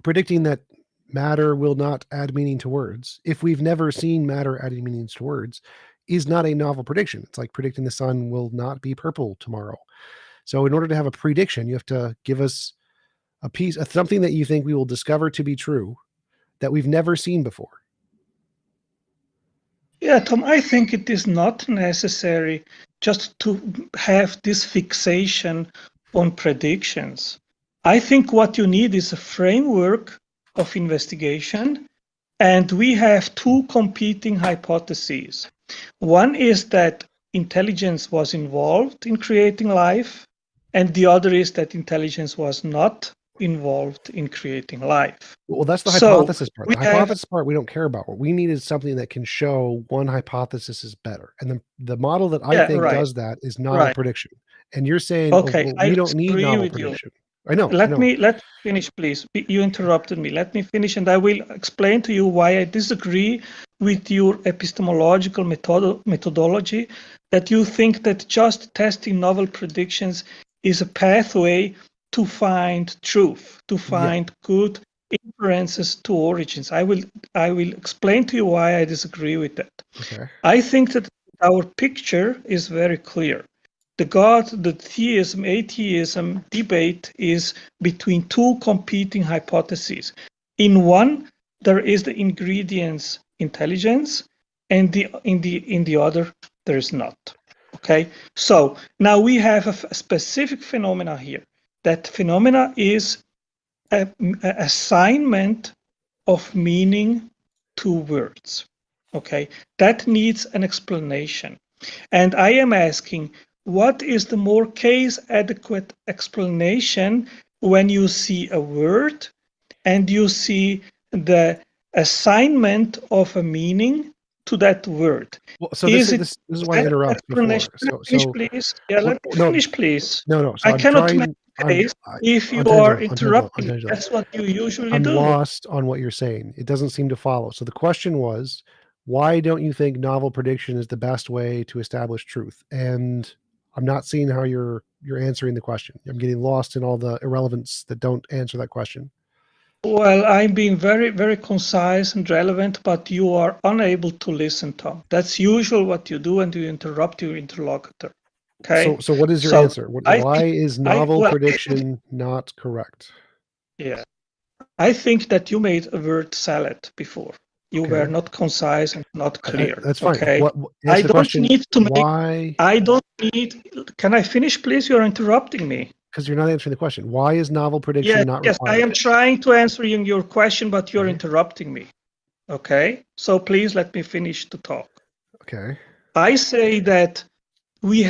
predicting that matter will not add meaning to words, if we've never seen matter adding meanings to words, is not a novel prediction. It's like predicting the sun will not be purple tomorrow. So in order to have a prediction, you have to give us a piece of something that you think we will discover to be true that we've never seen before. Yeah, Tom, I think it is not necessary just to have this fixation on predictions. I think what you need is a framework of investigation, and we have two competing hypotheses. One is that intelligence was involved in creating life, and the other is that intelligence was not involved in creating life. Well, that's the hypothesis part. The hypothesis part we don't care about. What we need is something that can show one hypothesis is better. And the model that I think does that is not a prediction. And you're saying, Okay, well, I we don't need agree novel with you. prediction. I know. Let me finish, please. You interrupted me. Let me finish, and I will explain to you why I disagree with your epistemological methodology, that you think that just testing novel predictions is a pathway to find truth, to find good inferences to origins. I will explain to you why I disagree with that. Okay. I think that our picture is very clear. The theism, atheism debate is between two competing hypotheses. In one, there is the ingredients intelligence, and in the other, there is not. Okay, so now we have a specific phenomena here. That phenomena is a assignment of meaning to words. Okay, that needs an explanation. And I am asking, what is the more case adequate explanation when you see a word and you see the assignment of a meaning to that word? Well, so this is why I interrupt before. So please. Yeah, let me finish, please. No. So I cannot make a case if you are interrupting. That's what you usually do. I'm lost on what you're saying. It doesn't seem to follow. So the question was, why don't you think novel prediction is the best way to establish truth? And I'm not seeing how you're answering the question. I'm getting lost in all the irrelevance that don't answer that question. Well, I'm being very, very concise and relevant, but you are unable to listen, Tom. That's usual what you do, and you interrupt your interlocutor. Okay. So what is your answer? Why is novel prediction not correct? Yeah. I think that you made a word salad before. You were not concise and not clear. That's fine. Okay. I don't need to make. Why? I don't need. Can I finish, please? You're interrupting me. Because you're not answering the question. Why is novel prediction not required? Yes, I am trying to answer your question, but you're interrupting me. Okay. So please let me finish to talk. Okay. I say that we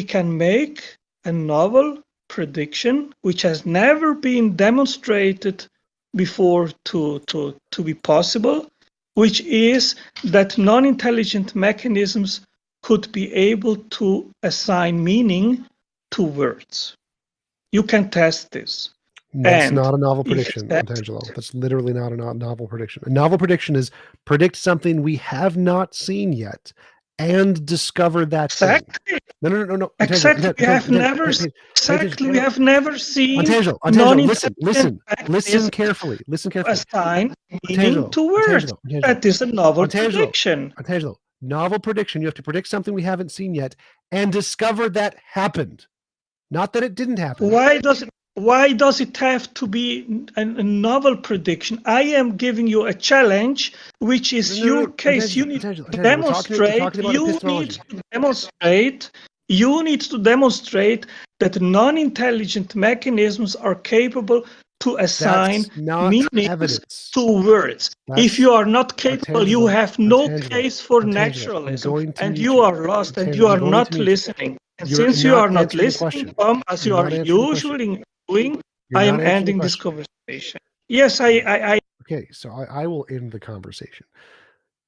can make a novel prediction which has never been demonstrated before to be possible, which is that non-intelligent mechanisms could be able to assign meaning to words. You can test this. That's not a novel prediction, Angelo. That's literally not a novel prediction. A novel prediction is predict something we have not seen yet and discover that thing. No. Exactly. We have never seen. Listen carefully. Assign meaning to words. That is a novel prediction. Novel prediction. You have to predict something we haven't seen yet and discover that happened. Not that it didn't happen. Why does it have to be a novel prediction? I am giving you a challenge, which is your case. You need to demonstrate. You need to demonstrate that non-intelligent mechanisms are capable to assign meanings to words. If you are not capable, you have no case for naturalism, and you are lost, and you are not listening. And since you are not listening, Tom, as you are usually doing, I am ending this conversation. Yes, I. Okay, so I will end the conversation.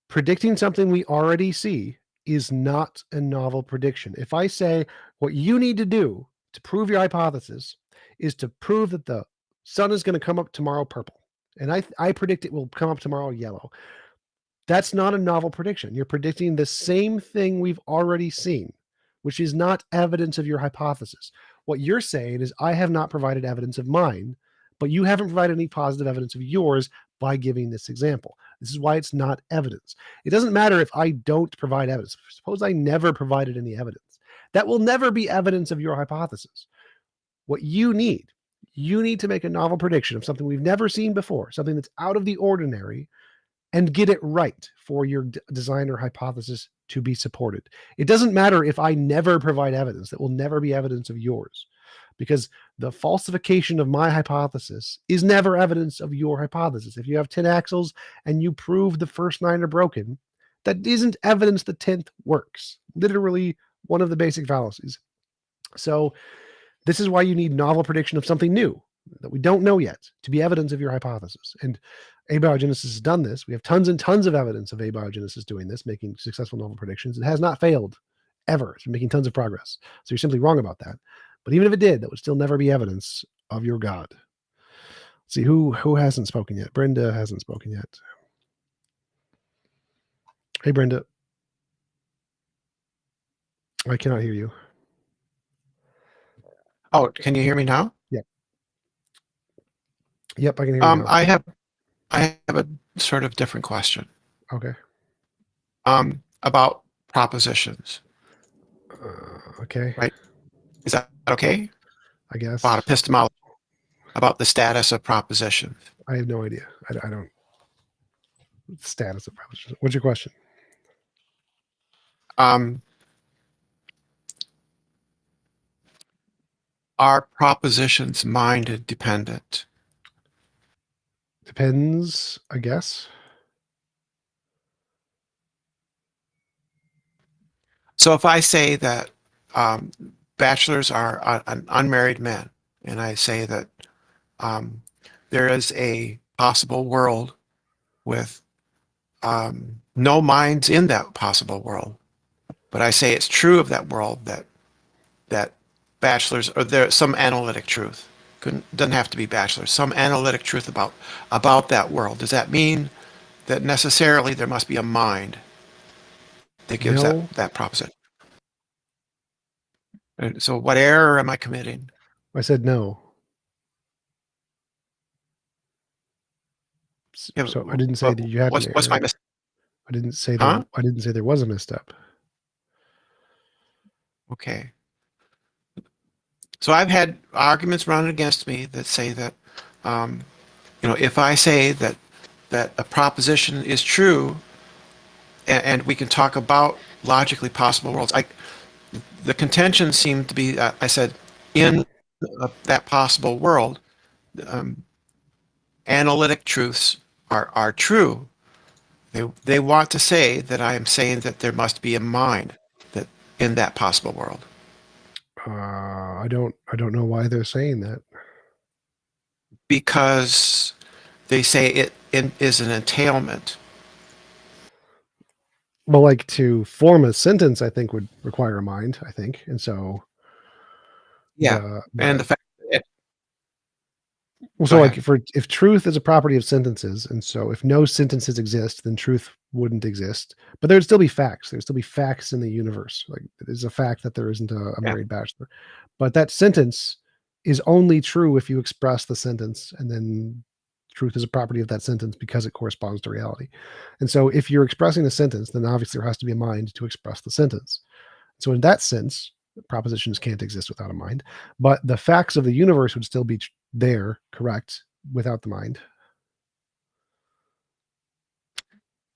Predicting something we already see is not a novel prediction. If I say what you need to do to prove your hypothesis is to prove that the sun is going to come up tomorrow purple, and I predict it will come up tomorrow yellow, that's not a novel prediction. You're predicting the same thing we've already seen, which is not evidence of your hypothesis. What you're saying is I have not provided evidence of mine, but you haven't provided any positive evidence of yours by giving this example. This is why it's not evidence. It doesn't matter if I don't provide evidence. Suppose I never provided any evidence. That will never be evidence of your hypothesis. What you need to make a novel prediction of something we've never seen before, something that's out of the ordinary, and get it right for your design or hypothesis to be supported. It doesn't matter if I never provide evidence. That will never be evidence of yours, because the falsification of my hypothesis is never evidence of your hypothesis. If you have 10 axles and you prove the first 9 are broken, that isn't evidence the 10th works. Literally one of the basic fallacies. So this is why you need novel prediction of something new that we don't know yet to be evidence of your hypothesis. And abiogenesis has done this. We have tons and tons of evidence of abiogenesis doing this, making successful novel predictions. It has not failed ever. It's been making tons of progress. So you're simply wrong about that. But even if it did, that would still never be evidence of your God. Let's see, who hasn't spoken yet? Brenda hasn't spoken yet. Hey, Brenda. I cannot hear you. Oh, can you hear me now? Yep, I can hear you now. I have a sort of different question. Okay. About propositions. Okay. Right. Is that okay? I guess. About epistemology, about the status of propositions. I have no idea. I don't. Status of propositions. What's your question? Are propositions mind dependent? Depends, I guess. So if I say that bachelors are unmarried men, and I say that there is a possible world with no minds in that possible world, but I say it's true of that world that bachelors, or there's some analytic truth. Doesn't have to be bachelors. Some analytic truth about that world. Does that mean that necessarily there must be a mind that gives No. that proposition? And so what error am I committing? I said no. Yeah, So I didn't say that you had an error. what's my mistake? I didn't say Huh? that. I didn't say there was a misstep. Okay. So I've had arguments run against me that say that, if I say that a proposition is true, and we can talk about logically possible worlds, the contention seemed to be, I said, in that possible world, analytic truths are true. They want to say that I am saying that there must be a mind that in that possible world. I don't know why they're saying that. Because they say it is an entailment. Well, like to form a sentence, I think would require a mind. I think, and so. Yeah, and the fact. Well, so like if truth is a property of sentences, and so if no sentences exist, then truth wouldn't exist. But there'd still be facts. There'd still be facts in the universe. Like it is a fact that there isn't a married bachelor. But that sentence is only true if you express the sentence, and then truth is a property of that sentence because it corresponds to reality. And so if you're expressing a sentence, then obviously there has to be a mind to express the sentence. So in that sense, propositions can't exist without a mind, but the facts of the universe would still be there, correct, without the mind.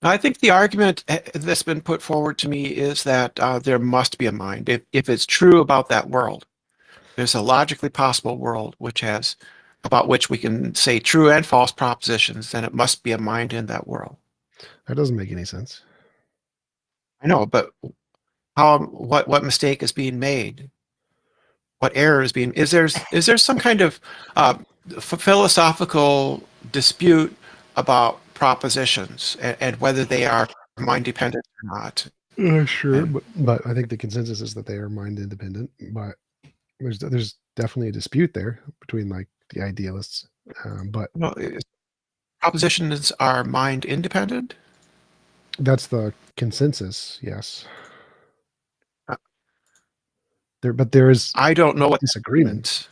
I think the argument that's been put forward to me is that there must be a mind. If it's true about that world, there's a logically possible world about which we can say true and false propositions, then it must be a mind in that world. That doesn't make any sense. I know, but what mistake is being made? What error is being? Is there some kind of philosophical dispute about propositions and whether they are mind dependent or not? Sure, but I think the consensus is that they are mind independent. But there's definitely a dispute there between like the idealists. But propositions are mind independent. That's the consensus. Yes. But there is. I don't know what disagreement.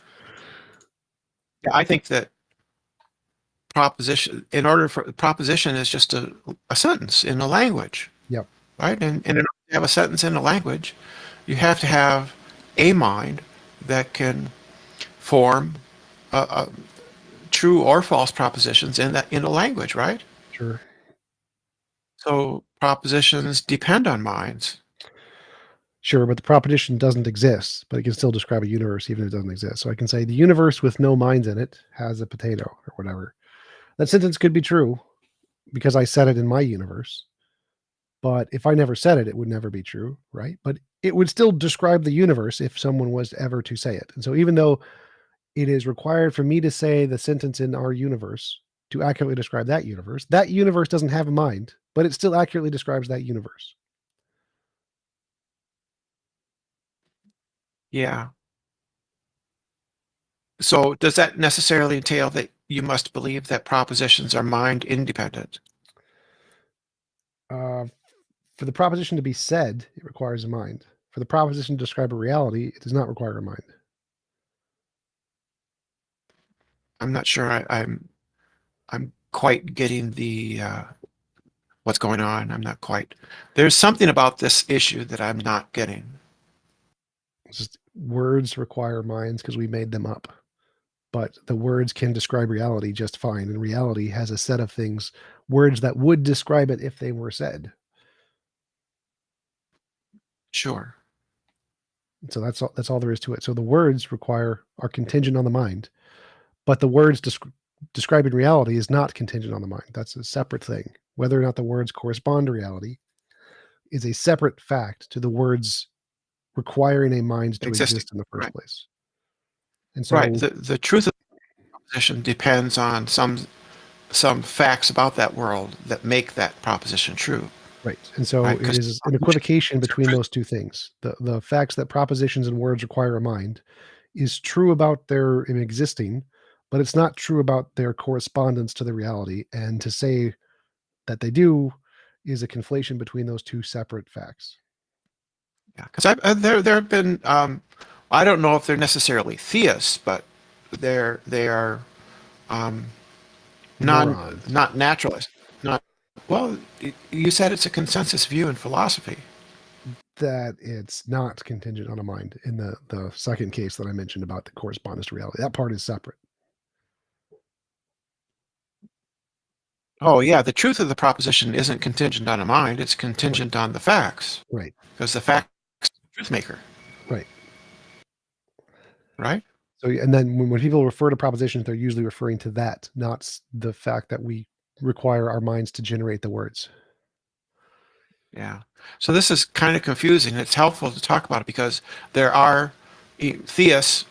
Yeah, I think that proposition is just a sentence in a language. Yep. Right, and in order to have a sentence in a language, you have to have a mind that can form true or false propositions in a language, right? Sure. So propositions depend on minds. Sure, but the proposition doesn't exist, but it can still describe a universe even if it doesn't exist. So I can say the universe with no minds in it has a potato or whatever. That sentence could be true because I said it in my universe. But if I never said it, it would never be true, right? But it would still describe the universe if someone was ever to say it. And so even though it is required for me to say the sentence in our universe to accurately describe that universe doesn't have a mind, but it still accurately describes that universe. Yeah. So does that necessarily entail that you must believe that propositions are mind independent? For the proposition to be said, it requires a mind. For the proposition to describe a reality, it does not require a mind. I'm not sure I'm quite getting the what's going on. I'm not quite. There's something about this issue that I'm not getting. It's just words require minds because we made them up. But the words can describe reality just fine, and reality has a set of things, words that would describe it if they were said. Sure. So that's all there is to it. So the words are contingent on the mind, but the words describing reality is not contingent on the mind. That's a separate thing. Whether or not the words correspond to reality is a separate fact to the words requiring a mind to Existing. exist in the first Right. place. And so, Right. The truth of the proposition depends on some facts about that world that make that proposition true. right. And so Right, it 'cause is an equivocation between those two things. The facts that propositions and words require a mind is true about their existing, but it's not true about their correspondence to the reality. And to say that they do is a conflation between those two separate facts. Yeah, because there have been I don't know if they're necessarily theists, but they are Morons. not naturalists. Not well. You said it's a consensus view in philosophy. That it's not contingent on a mind in the second case that I mentioned about the correspondence to reality. That part is separate. Oh yeah, the truth of the proposition isn't contingent on a mind; it's contingent on the facts. Right. Because the facts are the truth maker. Right. Right. So, and then when people refer to propositions, they're usually referring to that, not the fact that we require our minds to generate the words. Yeah. So this is kind of confusing. It's helpful to talk about it because there are theists,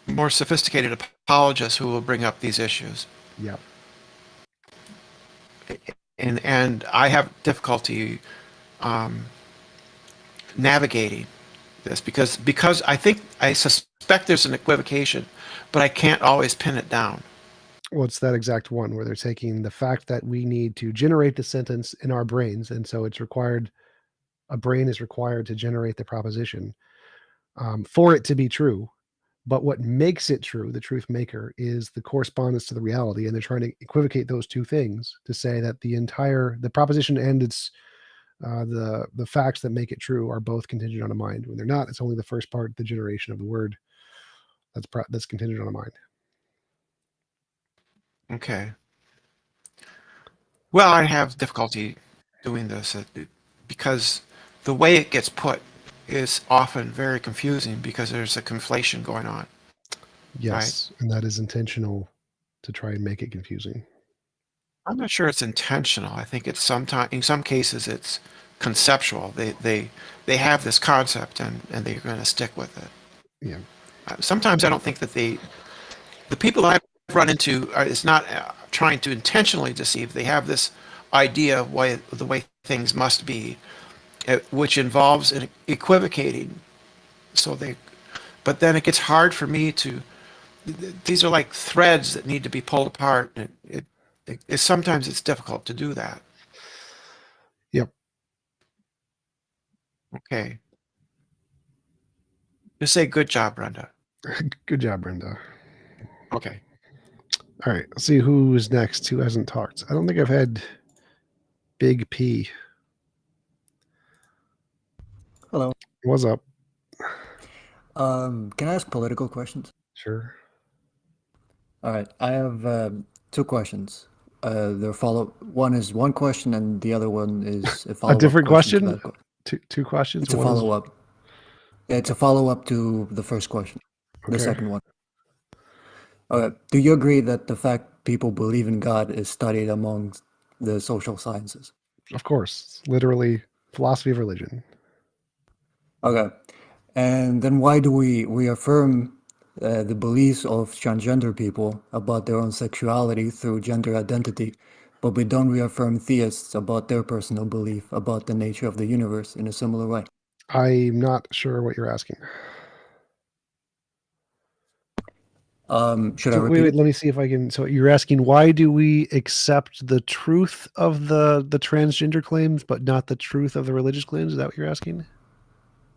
more sophisticated apologists who will bring up these issues. Yeah. And I have difficulty navigating this because I suspect there's an equivocation, but I can't always pin it down. Well, it's that exact one where they're taking the fact that we need to generate the sentence in our brains, and so it's required. A brain is required to generate the proposition for it to be true. But what makes it true, the truth maker, is the correspondence to the reality, and they're trying to equivocate those two things to say that the proposition and its the facts that make it true are both contingent on a mind. When they're not, it's only the first part, the generation of the word, that's contingent on a mind. Okay. Well, I have difficulty doing this because the way it gets put is often very confusing because there's a conflation going on. Yes, and that is intentional to try and make it confusing. I'm not sure it's intentional. I think it's in some cases it's conceptual. They have this concept and they're going to stick with it. Yeah. Sometimes I don't think that the people I've run into is not trying to intentionally deceive. They have this idea of the way things must be, which involves an equivocating. But then it gets hard for me to. These are like threads that need to be pulled apart, and sometimes it's difficult to do that. Yep. Okay. Just say good job, Brenda. Good job, Brenda. Okay. All right. Let's see who is next. Who hasn't talked? I don't think I've had Big P. Hello. What's up? Can I ask political questions? Sure. All right. I have two questions. They're one is one question, and the other one is a follow-up. A different question? To that Two questions? It's a follow-up. It's a follow-up to the first question. The Okay. second one. Do you agree that the fact people believe in God is studied among the social sciences? Of course. It's literally philosophy of religion. Okay. And then why do we reaffirm the beliefs of transgender people about their own sexuality through gender identity, but we don't reaffirm theists about their personal belief about the nature of the universe in a similar way? I'm not sure what you're asking. Should I So repeat? wait, let me see if I can. So you're asking, why do we accept the truth of the transgender claims, but not the truth of the religious claims? Is that what you're asking?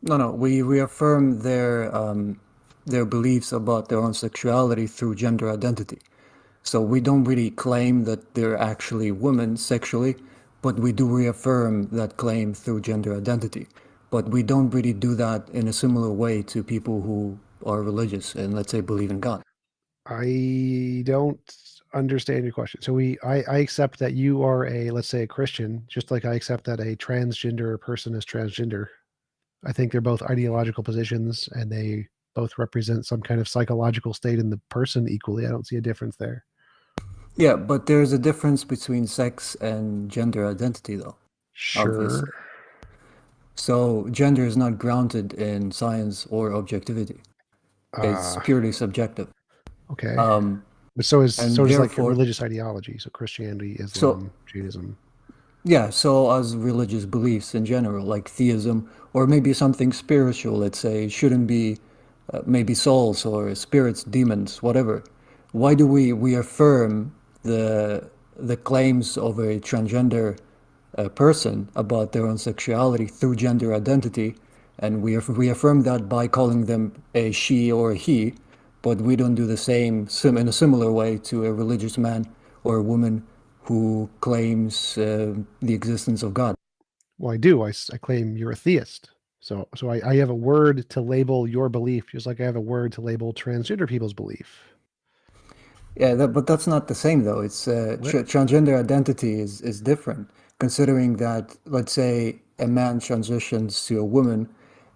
No. We reaffirm their beliefs about their own sexuality through gender identity. So we don't really claim that they're actually women sexually, but we do reaffirm that claim through gender identity. But we don't really do that in a similar way to people who are religious and, let's say, believe in God. I don't understand your question. So I accept that you are let's say a Christian, just like I accept that a transgender person is transgender. I think they're both ideological positions and they both represent some kind of psychological state in the person equally. I don't see a difference there. Yeah, but there's a difference between sex and gender identity, though. Obviously. Sure. So gender is not grounded in science or objectivity. It's purely subjective. Okay. Um, But so is and like therefore, religious ideology. So Christianity, so Islam, Judaism. yeah, so as religious beliefs in general, like theism, or maybe something spiritual, let's say, shouldn't be maybe souls or spirits, demons, whatever. Why do we affirm the claims of a transgender person about their own sexuality through gender identity, and we affirm that by calling them a she or a he, but we don't do the same in a similar way to a religious man or a woman who claims the existence of God. Well, I do. I claim you're a theist. So I have a word to label your belief, just like I have a word to label transgender people's belief. Yeah, but that's not the same though. It's transgender identity is different, considering that, let's say, a man transitions to a woman,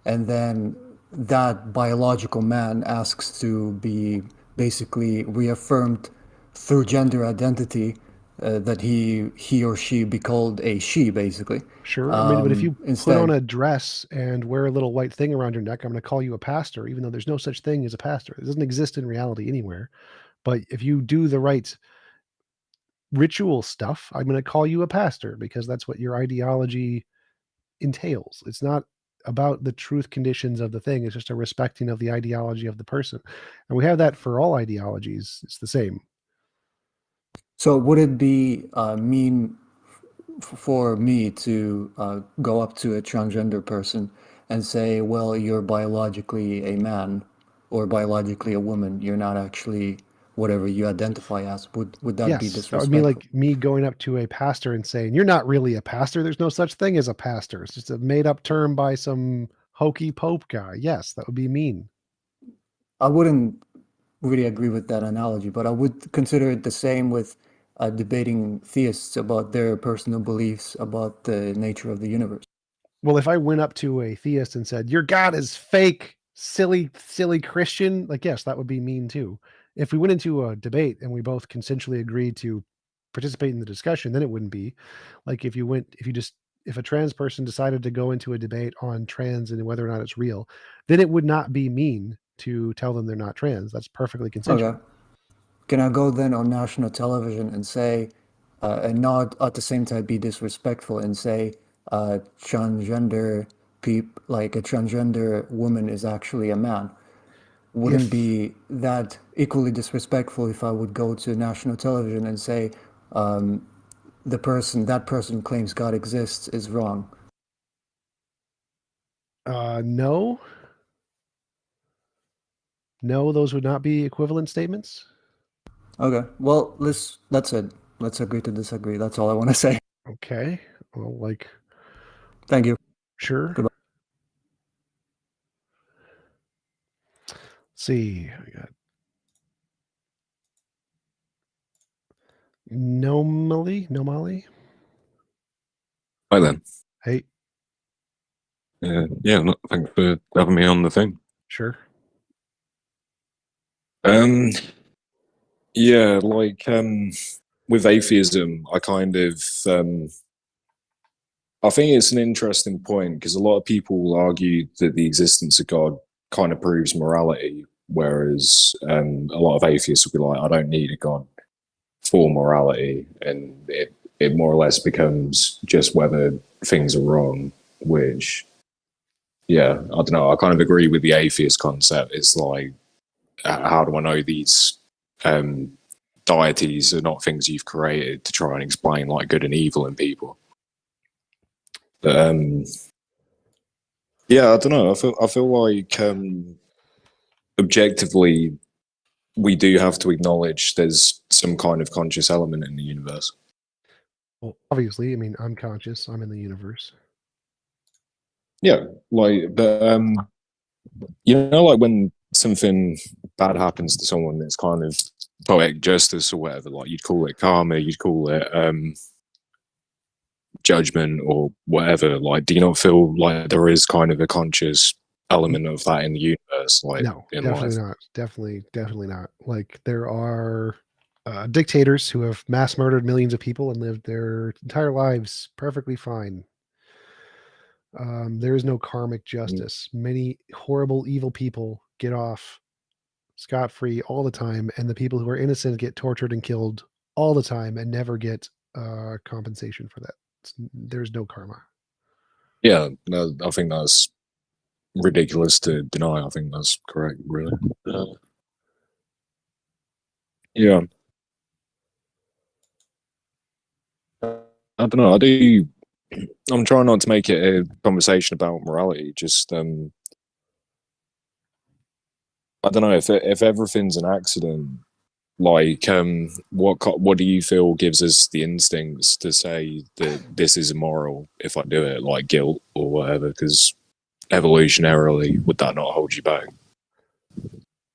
and then that biological man asks to be basically reaffirmed through gender identity, that he or she be called a she, basically. Sure. I mean, but if you put on Instead, a dress and wear a little white thing around your neck, I'm going to call you a pastor, even though there's no such thing as a pastor. It doesn't exist in reality anywhere. But if you do the right ritual stuff, I'm going to call you a pastor because that's what your ideology entails. It's not about the truth conditions of the thing. It's just a respecting of the ideology of the person. And we have that for all ideologies. It's the same. so would it be mean for me to go up to a transgender person and say, well, you're biologically a man or biologically a woman, you're not actually whatever you identify as? Would that be Yes. That would be disrespectful? like me going up to a pastor and saying, you're not really a pastor. There's no such thing as a pastor. It's just a made up term by some hokey pope guy. Yes, that would be mean. I wouldn't really agree with that analogy, but I would consider it the same with debating theists about their personal beliefs about the nature of the universe. Well, if I went up to a theist and said, your God is fake, silly Christian, like, yes, that would be mean too. If we went into a debate and we both consensually agreed to participate in the discussion, then it wouldn't be like if a trans person decided to go into a debate on trans and whether or not it's real, then it would not be mean to tell them they're not trans. That's perfectly consensual. Okay. Can I go then on national television and say, and not at the same time be disrespectful and say, transgender like a transgender woman is actually a man? Wouldn't be that equally disrespectful if I would go to national television and say, that person claims God exists is wrong? No, those would not be equivalent statements. Okay, well, that's it. Let's agree to disagree. That's all I want to say. Okay. Well, like, thank you. Sure. Goodbye. Let's see, I got Nomali. Hi then. Hey. Yeah, thanks for having me on the thing. Sure. Yeah, like with atheism, I kind of I think it's an interesting point because a lot of people will argue that the existence of God kind of proves morality, whereas a lot of atheists will be like, I don't need a God for morality, and it more or less becomes just whether things are wrong, which, yeah, I don't know. I kind of agree with the atheist concept. It's like how do I know these deities are not things you've created to try and explain like good and evil in people? But yeah, I don't know. I feel like objectively, we do have to acknowledge there's some kind of conscious element in the universe. Well, obviously, I mean, I'm conscious. I'm in the universe. Yeah, like, but you know, like when something bad happens to someone, it's kind of poetic justice or whatever. Like you'd call it karma, you'd call it judgment or whatever. Like, do you not feel like there is kind of a conscious element of that in the universe? Like, No, in definitely life? not. Definitely not. Like there are dictators who have mass murdered millions of people and lived their entire lives perfectly fine. There is no karmic justice. Many horrible, evil people get off scot-free all the time, and the people who are innocent get tortured and killed all the time and never get compensation for that. There's no karma. Yeah, no, I think that's ridiculous to deny. I think that's correct, really. Yeah. I don't know. I'm trying not to make it a conversation about morality. Just I don't know if everything's an accident. Like, what do you feel gives us the instincts to say that this is immoral if I do it, like guilt or whatever? Because evolutionarily, would that not hold you back?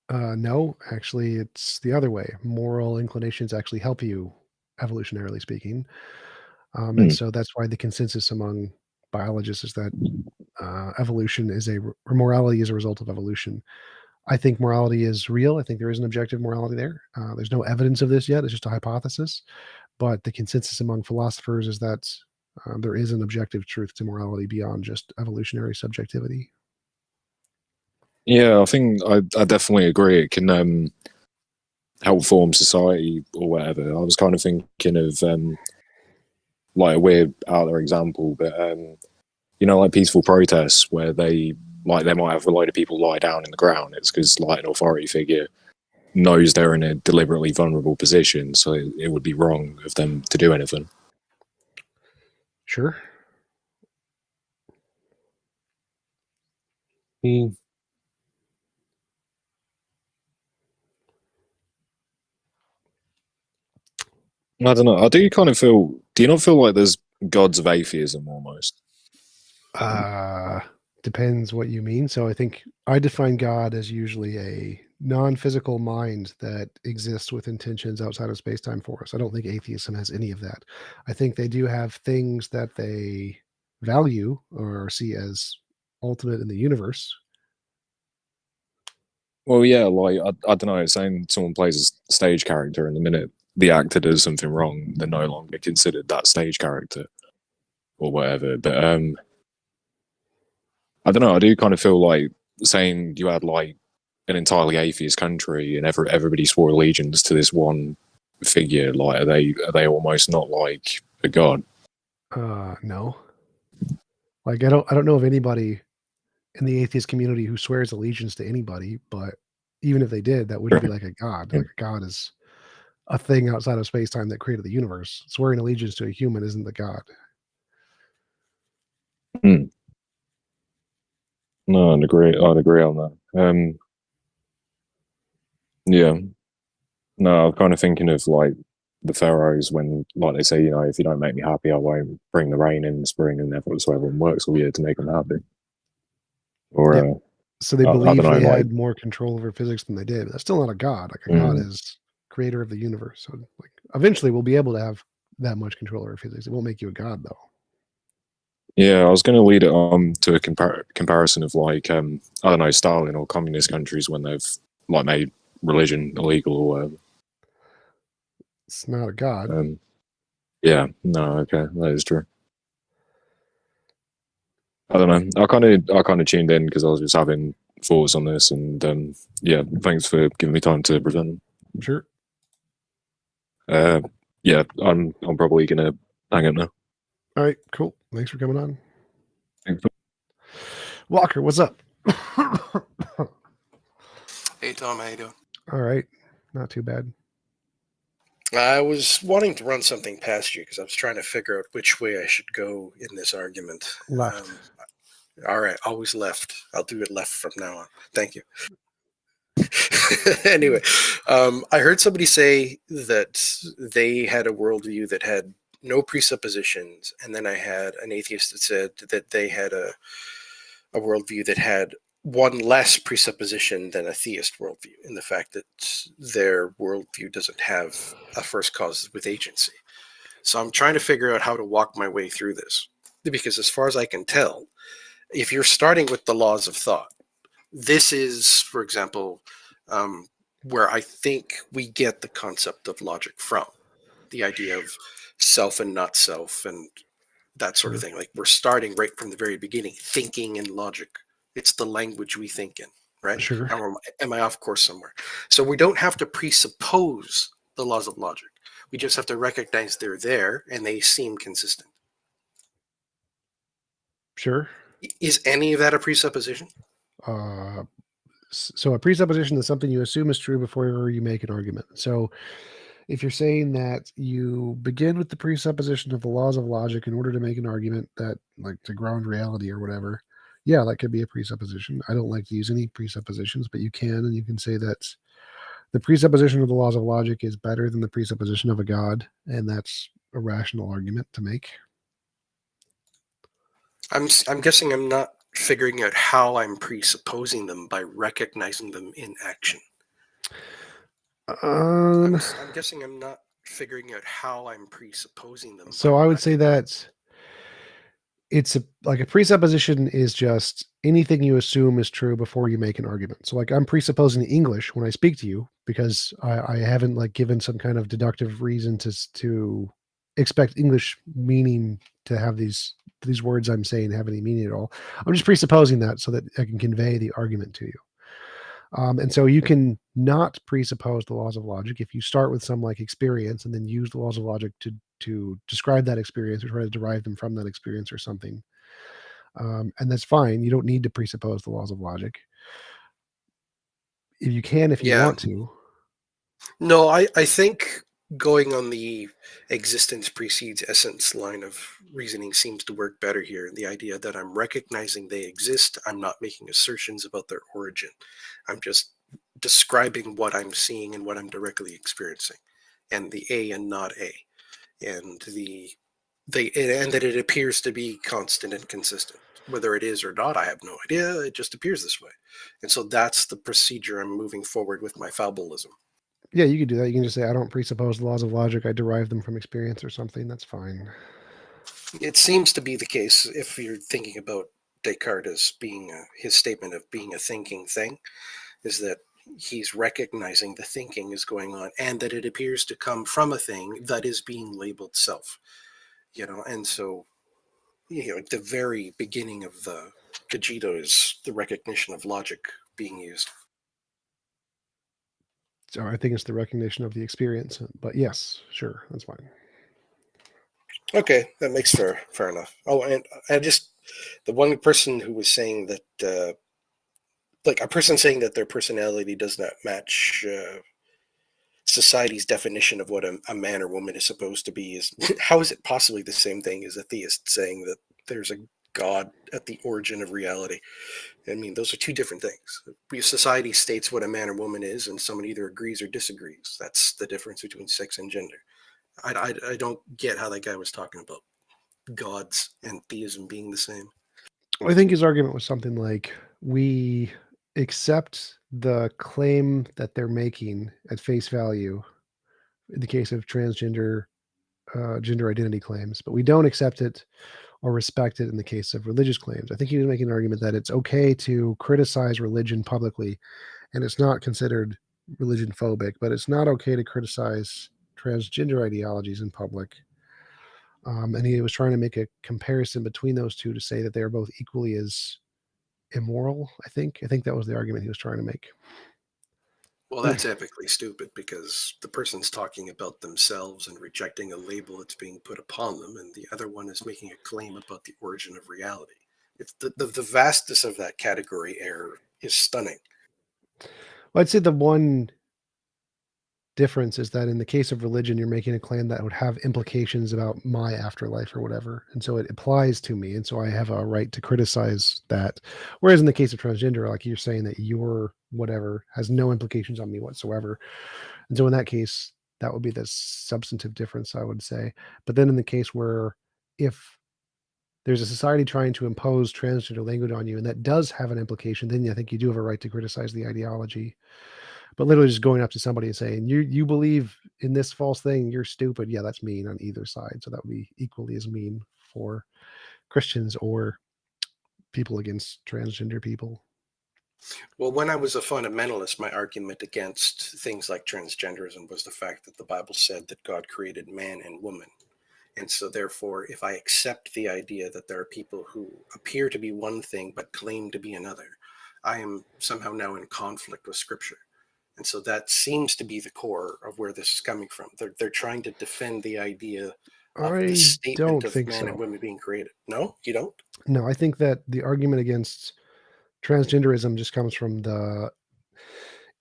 No, actually, it's the other way. Moral inclinations actually help you, evolutionarily speaking. And so that's why the consensus among biologists is that evolution is or morality is a result of evolution. I think morality is real. I think there is an objective morality there. There's no evidence of this yet. It's just a hypothesis. But the consensus among philosophers is that there is an objective truth to morality beyond just evolutionary subjectivity. Yeah, I think I definitely agree. It can help form society or whatever. I was kind of thinking of like a weird out there example, but you know, like peaceful protests where they might have a load of people lie down in the ground. It's because like an authority figure knows they're in a deliberately vulnerable position, so it would be wrong of them to do anything. Sure. I don't know. I do kind of feel. Do you not feel like there's gods of atheism almost? Depends what you mean. So I think I define God as usually a non-physical mind that exists with intentions outside of space-time for us. I don't think atheism has any of that. I think they do have things that they value or see as ultimate in the universe. Well, yeah, like I don't know. Saying someone plays a stage character, and the minute the actor does something wrong, they're no longer considered that stage character or whatever. But I don't know. I do kind of feel like saying you had like an entirely atheist country and everybody swore allegiance to this one figure. Like, are they almost not like a god? No. Like I don't know of anybody in the atheist community who swears allegiance to anybody, but even if they did, that wouldn't be like a god. Like a god is a thing outside of space-time that created the universe. Swearing allegiance to a human isn't the god. No, I'd agree on that. Yeah. No, I'm kind of thinking of like the pharaohs when, like they say, you know, if you don't make me happy, I won't bring the rain in the spring, and therefore so everyone works all year to make them happy. Or Yeah. So they I believe don't know, they like, had more control over physics than they did. That's still not a god. Like a god is creator of the universe. So like eventually we'll be able to have that much control over physics. It won't make you a god though. yeah, I was going to lead it on to a comparison of like I don't know, Stalin or communist countries when they've like made religion illegal or whatever. It's not a god. Yeah, no, okay, that is true. I don't know. I kind of tuned in because I was just having thoughts on this, and yeah, thanks for giving me time to present them. Sure. Yeah, I'm probably gonna hang up now. All right, cool. Thanks for coming on. Thanks. Walker, what's up? Hey, Hey Tom, how you doing? All right, not too bad. I was wanting to run something past you because I was trying to figure out which way I should go in this argument. Left. All right, always left. I'll do it left from now on. Thank you. Anyway, I heard somebody say that they had a worldview that had no presuppositions, and then I had an atheist that said that they had a worldview that had one less presupposition than a theist worldview, in the fact that their worldview doesn't have a first cause with agency. So I'm trying to figure out how to walk my way through this, because as far as I can tell, if you're starting with the laws of thought, this is, for example, where I think we get the concept of logic from, the idea of self and not self and that sort of thing. Like, we're starting right from the very beginning, thinking in logic. It's the language we think in, right? Sure. Or am I off course somewhere? So we don't have to presuppose the laws of logic. We just have to recognize they're there and they seem consistent. Sure. Is any of that a presupposition? So a presupposition is something you assume is true before you make an argument. So if you're saying that you begin with the presupposition of the laws of logic in order to make an argument that, like, to ground reality or whatever, yeah, that could be a presupposition. I don't like to use any presuppositions, but you can, and you can say that the presupposition of the laws of logic is better than the presupposition of a God, and that's a rational argument to make. I'm guessing I'm not figuring out how I'm presupposing them by recognizing them in action. I'm guessing I'm not figuring out how I'm presupposing them. So I would say that it's like a presupposition is just anything you assume is true before you make an argument. So, like, I'm presupposing English when I speak to you because I haven't, like, given some kind of deductive reason to expect English meaning to have these words I'm saying have any meaning at all. I'm just presupposing that so that I can convey the argument to you. And so you can not presuppose the laws of logic if you start with some, like, experience and then use the laws of logic to describe that experience or try to derive them from that experience or something. And that's fine. You don't need to presuppose the laws of logic. If you can, if you want to. No, I think going on the existence precedes essence line of reasoning seems to work better here. The idea that I'm recognizing they exist, I'm not making assertions about their origin. I'm just describing what I'm seeing and what I'm directly experiencing, and the A and not A, and and that it appears to be constant and consistent. Whether it is or not, I have no idea. It just appears this way, and so that's the procedure I'm moving forward with my fabulism. Yeah, you could do that. You can just say, I don't presuppose the laws of logic. I derive them from experience or something. That's fine. It seems to be the case if you're thinking about Descartes as being his statement of being a thinking thing, is that he's recognizing the thinking is going on and that it appears to come from a thing that is being labeled self. And so, at the very beginning of the Cogito is the recognition of logic being used. So I think it's the recognition of the experience. But yes, sure, that's fine. Okay, that makes fair enough. Oh, and I just, the one person who was saying that, like, a person saying that their personality does not match society's definition of what a man or woman is supposed to be is, how is it possibly the same thing as a theist saying that there's a God at the origin of reality? I mean, those are two different things. Society states what a man or woman is, and someone either agrees or disagrees. That's the difference between sex and gender. I don't get how that guy was talking about gods and theism being the same. I think his argument was something like, we accept the claim that they're making at face value in the case of transgender gender identity claims, but we don't accept it or respect it in the case of religious claims. I think he was making an argument that it's okay to criticize religion publicly, and it's not considered religion phobic, but it's not okay to criticize transgender ideologies in public. And he was trying to make a comparison between those two to say that they are both equally as immoral. I think that was the argument he was trying to make. Well, that's epically stupid because the person's talking about themselves and rejecting a label that's being put upon them, and the other one is making a claim about the origin of reality. It's the vastness of that category error is stunning. I'd say the one difference is that in the case of religion, you're making a claim that would have implications about my afterlife or whatever. And so it applies to me. And so I have a right to criticize that. Whereas in the case of transgender, like you're saying that your whatever has no implications on me whatsoever. And so in that case, that would be the substantive difference, I would say. But then in the case where if there's a society trying to impose transgender language on you, and that does have an implication, then I think you do have a right to criticize the ideology. But literally just going up to somebody and saying, you believe in this false thing, you're stupid. Yeah, that's mean on either side. So that would be equally as mean for Christians or people against transgender people. Well, when I was a fundamentalist, my argument against things like transgenderism was the fact that the Bible said that God created man and woman. And so therefore, if I accept the idea that there are people who appear to be one thing but claim to be another, I am somehow now in conflict with Scripture. And so that seems to be the core of where this is coming from. They're trying to defend the idea of the I statement don't of think man and so. women being created. No, you don't? No, I think that the argument against transgenderism just comes from the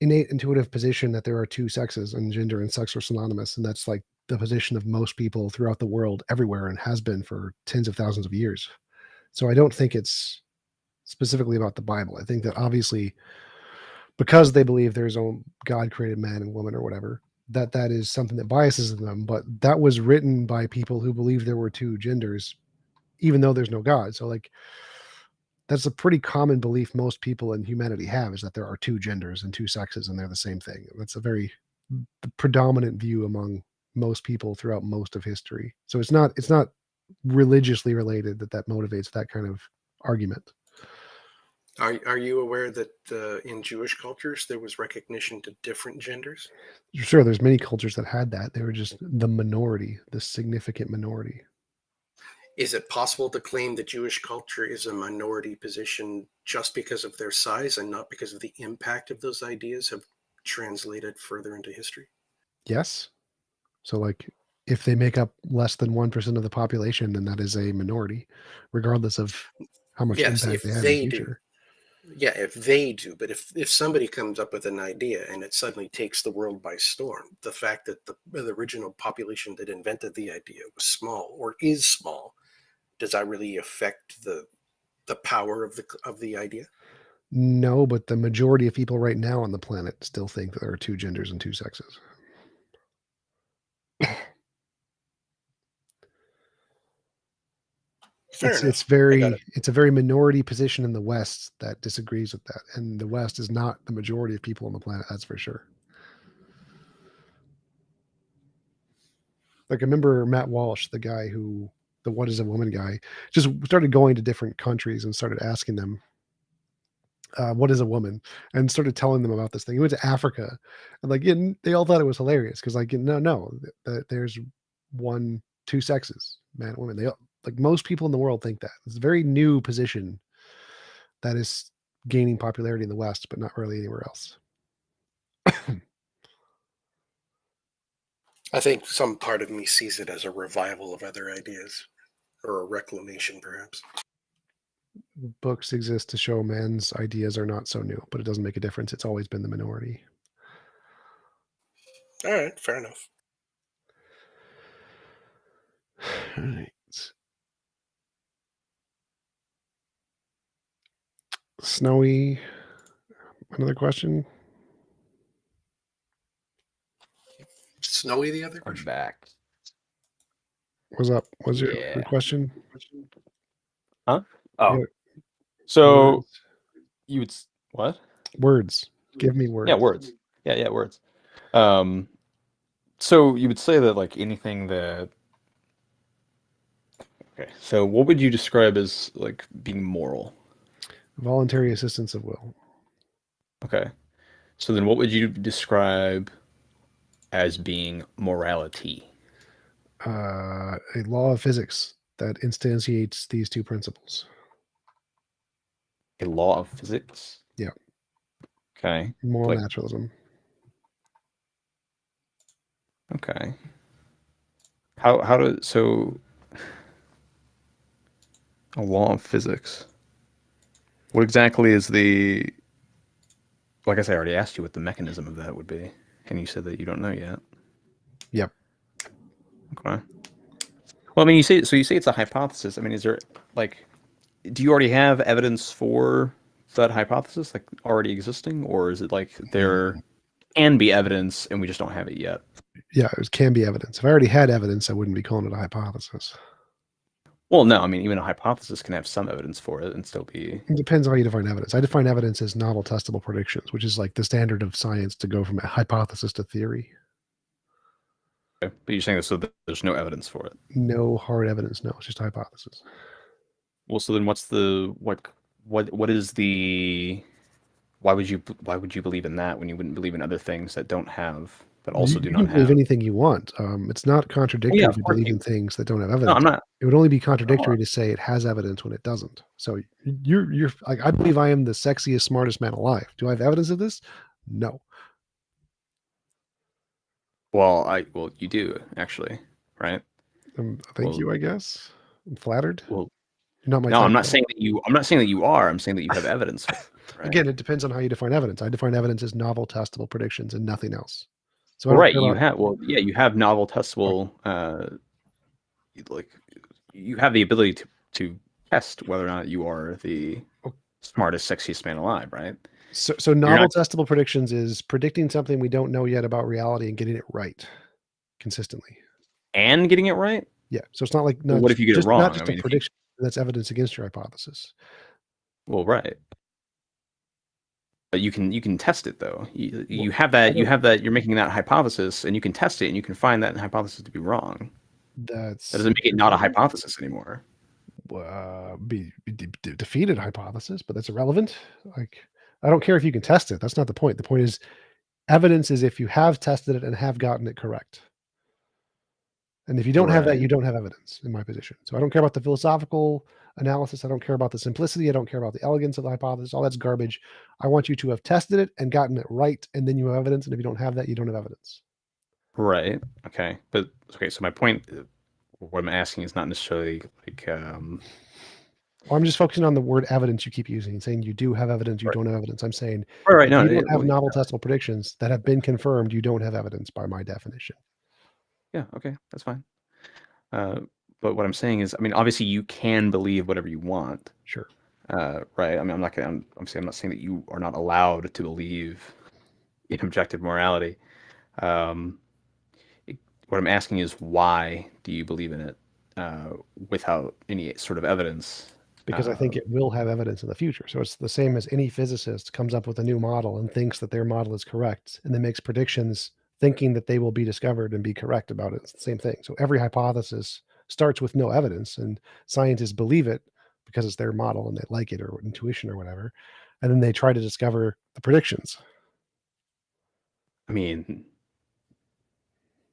innate intuitive position that there are two sexes and gender and sex are synonymous. And that's like the position of most people throughout the world, everywhere, and has been for tens of thousands of years. So I don't think it's specifically about the Bible. I think that obviously, because they believe there's a God created man and woman or whatever, that is something that biases them. But that was written by people who believe there were two genders, even though there's no God. So like that's a pretty common belief most people in humanity have, is that there are two genders and two sexes and they're the same thing. That's a very predominant view among most people throughout most of history. So it's not religiously related that motivates that kind of argument. Are you aware that in Jewish cultures there was recognition to different genders? Sure, there's many cultures that had that. They were just the minority, the significant minority. Is it possible to claim that Jewish culture is a minority position just because of their size and not because of the impact of those ideas have translated further into history? Yes. So like if they make up less than 1% of the population, then that is a minority, regardless of how much Yes, impact if they have in the they do. future. Yeah, if they do. But if somebody comes up with an idea and it suddenly takes the world by storm, the fact that the original population that invented the idea was small or is small, does that really affect the power of the idea? No, but the majority of people right now on the planet still think that there are two genders and two sexes. Fair enough. It's I got it. a very minority position in the West that disagrees with that, and the West is not the majority of people on the planet. That's for sure. Like I remember Matt Walsh, the guy who the "What Is a Woman" guy, just started going to different countries and started asking them, "What is a woman?" and started telling them about this thing. He went to Africa, and like they all thought it was hilarious because like no, there's two sexes, man and woman. They all, like most people in the world think that it's a very new position that is gaining popularity in the West, but not really anywhere else. I think some part of me sees it as a revival of other ideas, or a reclamation, perhaps. Books exist to show man's ideas are not so new, but it doesn't make a difference. It's always been the minority. All right, fair enough. All right. Snowy, another question? Snowy, the other I'm question? back. What's up? What's your Yeah. question? Huh? Oh. Yeah. So Words. you would what? Words. Give me words. Yeah, words. Yeah, words. So you would say that like anything that okay. So what would you describe as like being moral? Voluntary assistance of will. Okay. So then what would you describe as being morality? A law of physics that instantiates these two principles. A law of physics? Yeah. Okay. Moral Like naturalism. okay. How do so a law of physics? What exactly is the Like I said, I already asked you what the mechanism of that would be, and you said that you don't know yet. Yep. Okay. Well, I mean, you say it's a hypothesis. I mean, is there like, do you already have evidence for that hypothesis, like already existing, or is it like there can be evidence and we just don't have it yet? Yeah, it can be evidence. If I already had evidence, I wouldn't be calling it a hypothesis. Well, no, I mean, even a hypothesis can have some evidence for it and still be. It depends on how you define evidence. I define evidence as novel testable predictions, which is like the standard of science to go from a hypothesis to theory. Okay. But you're saying that so there's no evidence for it. No hard evidence. No, it's just a hypothesis. Well, so then what's the what is the why would you believe in that when you wouldn't believe in other things that don't have that also You do can not believe have? anything you want. It's not contradictory of to course believe you- in things that don't have No, evidence. I'm not. It would only be contradictory to say it has evidence when it doesn't. So you're like, I believe I am the sexiest, smartest man alive. Do I have evidence of this? No. Well, you do actually, right? Thank Well- you, I guess. I'm flattered. Well, You're not my no, type. I'm not saying that you. I'm not saying that you are. I'm saying that you have evidence. For it, right? Again, it depends on how you define evidence. I define evidence as novel, testable predictions and nothing else. So I Well, don't right, care you about- have. Well, yeah, you have novel testable. Like you have the ability to test whether or not you are the smartest, sexiest man alive, right? So novel not- testable predictions is predicting something we don't know yet about reality and getting it right consistently. And getting it right. Yeah. So it's not like Well, what if you get it just, wrong? Not just I mean, a if you- prediction. That's evidence against your hypothesis. Well, right. But you can test it though. You have that. You're making that hypothesis, and you can test it, and you can find that hypothesis to be wrong. That doesn't make it not a hypothesis anymore. Be defeated hypothesis, but that's irrelevant. Like, I don't care if you can test it. That's not the point. The point is evidence is if you have tested it and have gotten it correct. And if you don't have that, Right. you don't have evidence in my position. So I don't care about the philosophical analysis. I don't care about the simplicity. I don't care about the elegance of the hypothesis. All that's garbage. I want you to have tested it and gotten it right, and then you have evidence. And if you don't have that, you don't have evidence. Right. Okay. But okay. So my point, what I'm asking is not necessarily like. Well, I'm just focusing on the word evidence you keep using and saying you do have evidence, you don't have evidence. I'm saying Right. if No. you don't have novel testable predictions that have been confirmed, you don't have evidence by my definition. Yeah. Okay. That's fine. But what I'm saying is, I mean, obviously you can believe whatever you want. Sure. Right. I mean, I'm not not saying that you are not allowed to believe in objective morality. What I'm asking is, why do you believe in it without any sort of evidence? Because I think it will have evidence in the future. So it's the same as any physicist comes up with a new model and thinks that their model is correct and then makes predictions thinking that they will be discovered and be correct about it. It's the same thing. So every hypothesis starts with no evidence, and scientists believe it because it's their model and they like it, or intuition or whatever. And then they try to discover the predictions. I mean,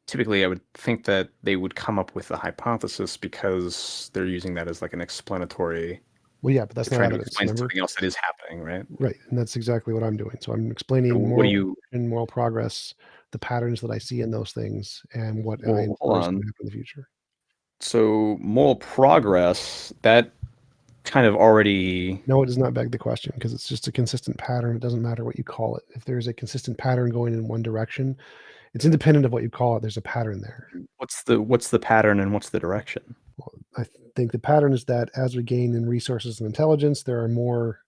typically I would think that they would come up with a hypothesis because they're using that as like an explanatory. Well, yeah, but that's not trying to evidence. explain Remember? something else that is happening, right? Right. And that's exactly what I'm doing. So I'm explaining So what moral, do you- and moral progress, the patterns that I see in those things, and what Well, I hold infer is on. going to happen in the future. So moral progress, that kind of already. No, it does not beg the question because it's just a consistent pattern. It doesn't matter what you call it. If there's a consistent pattern going in one direction, it's independent of what you call it. There's a pattern there. What's the pattern and what's the direction? Well, I think the pattern is that as we gain in resources and intelligence, there are more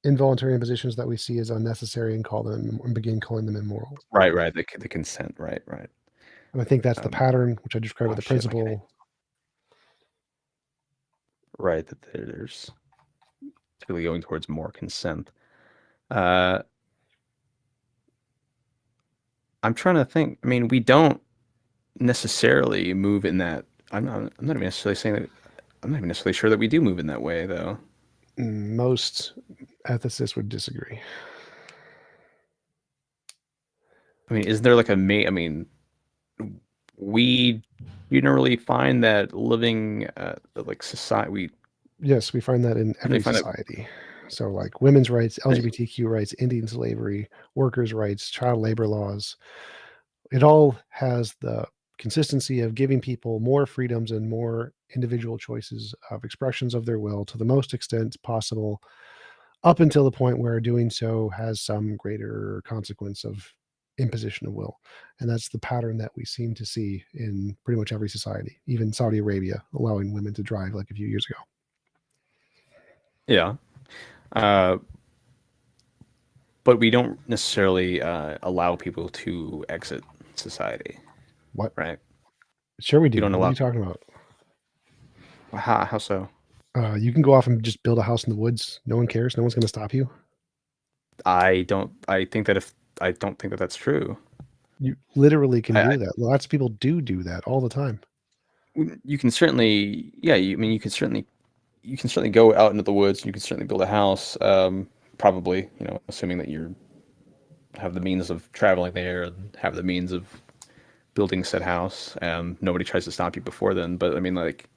involuntary impositions that we see as unnecessary and begin calling them immoral. Right. The consent. Right. And I think that's the pattern, which I describe as the principle. Right, that there's typically going towards more consent. I'm trying to think. I mean, we don't necessarily move in that. I'm not even necessarily saying that. I'm not even necessarily sure that we do move in that way, though. Most ethicists would disagree. I mean, isn't there like I mean, we generally find that living like society. Yes, we find that in every society. So like women's rights, LGBTQ rights, Indian slavery, workers' rights, child labor laws. It all has the consistency of giving people more freedoms and more individual choices of expressions of their will to the most extent possible up until the point where doing so has some greater consequence of imposition of will. And that's the pattern that we seem to see in pretty much every society, even Saudi Arabia allowing women to drive like a few years ago. Yeah. But we don't necessarily allow people to exit society. What? Right. Sure we do. You don't What allow. are you talking about? How so? You can go off and just build a house in the woods. No one cares. No one's going to stop you. I don't think that that's true. You literally can do that. Lots of people do that all the time. You can certainly, yeah. You can certainly go out into the woods. And you can certainly build a house. Probably, assuming that you have the means of traveling there and have the means of building said house, and nobody tries to stop you before then. But I mean, like,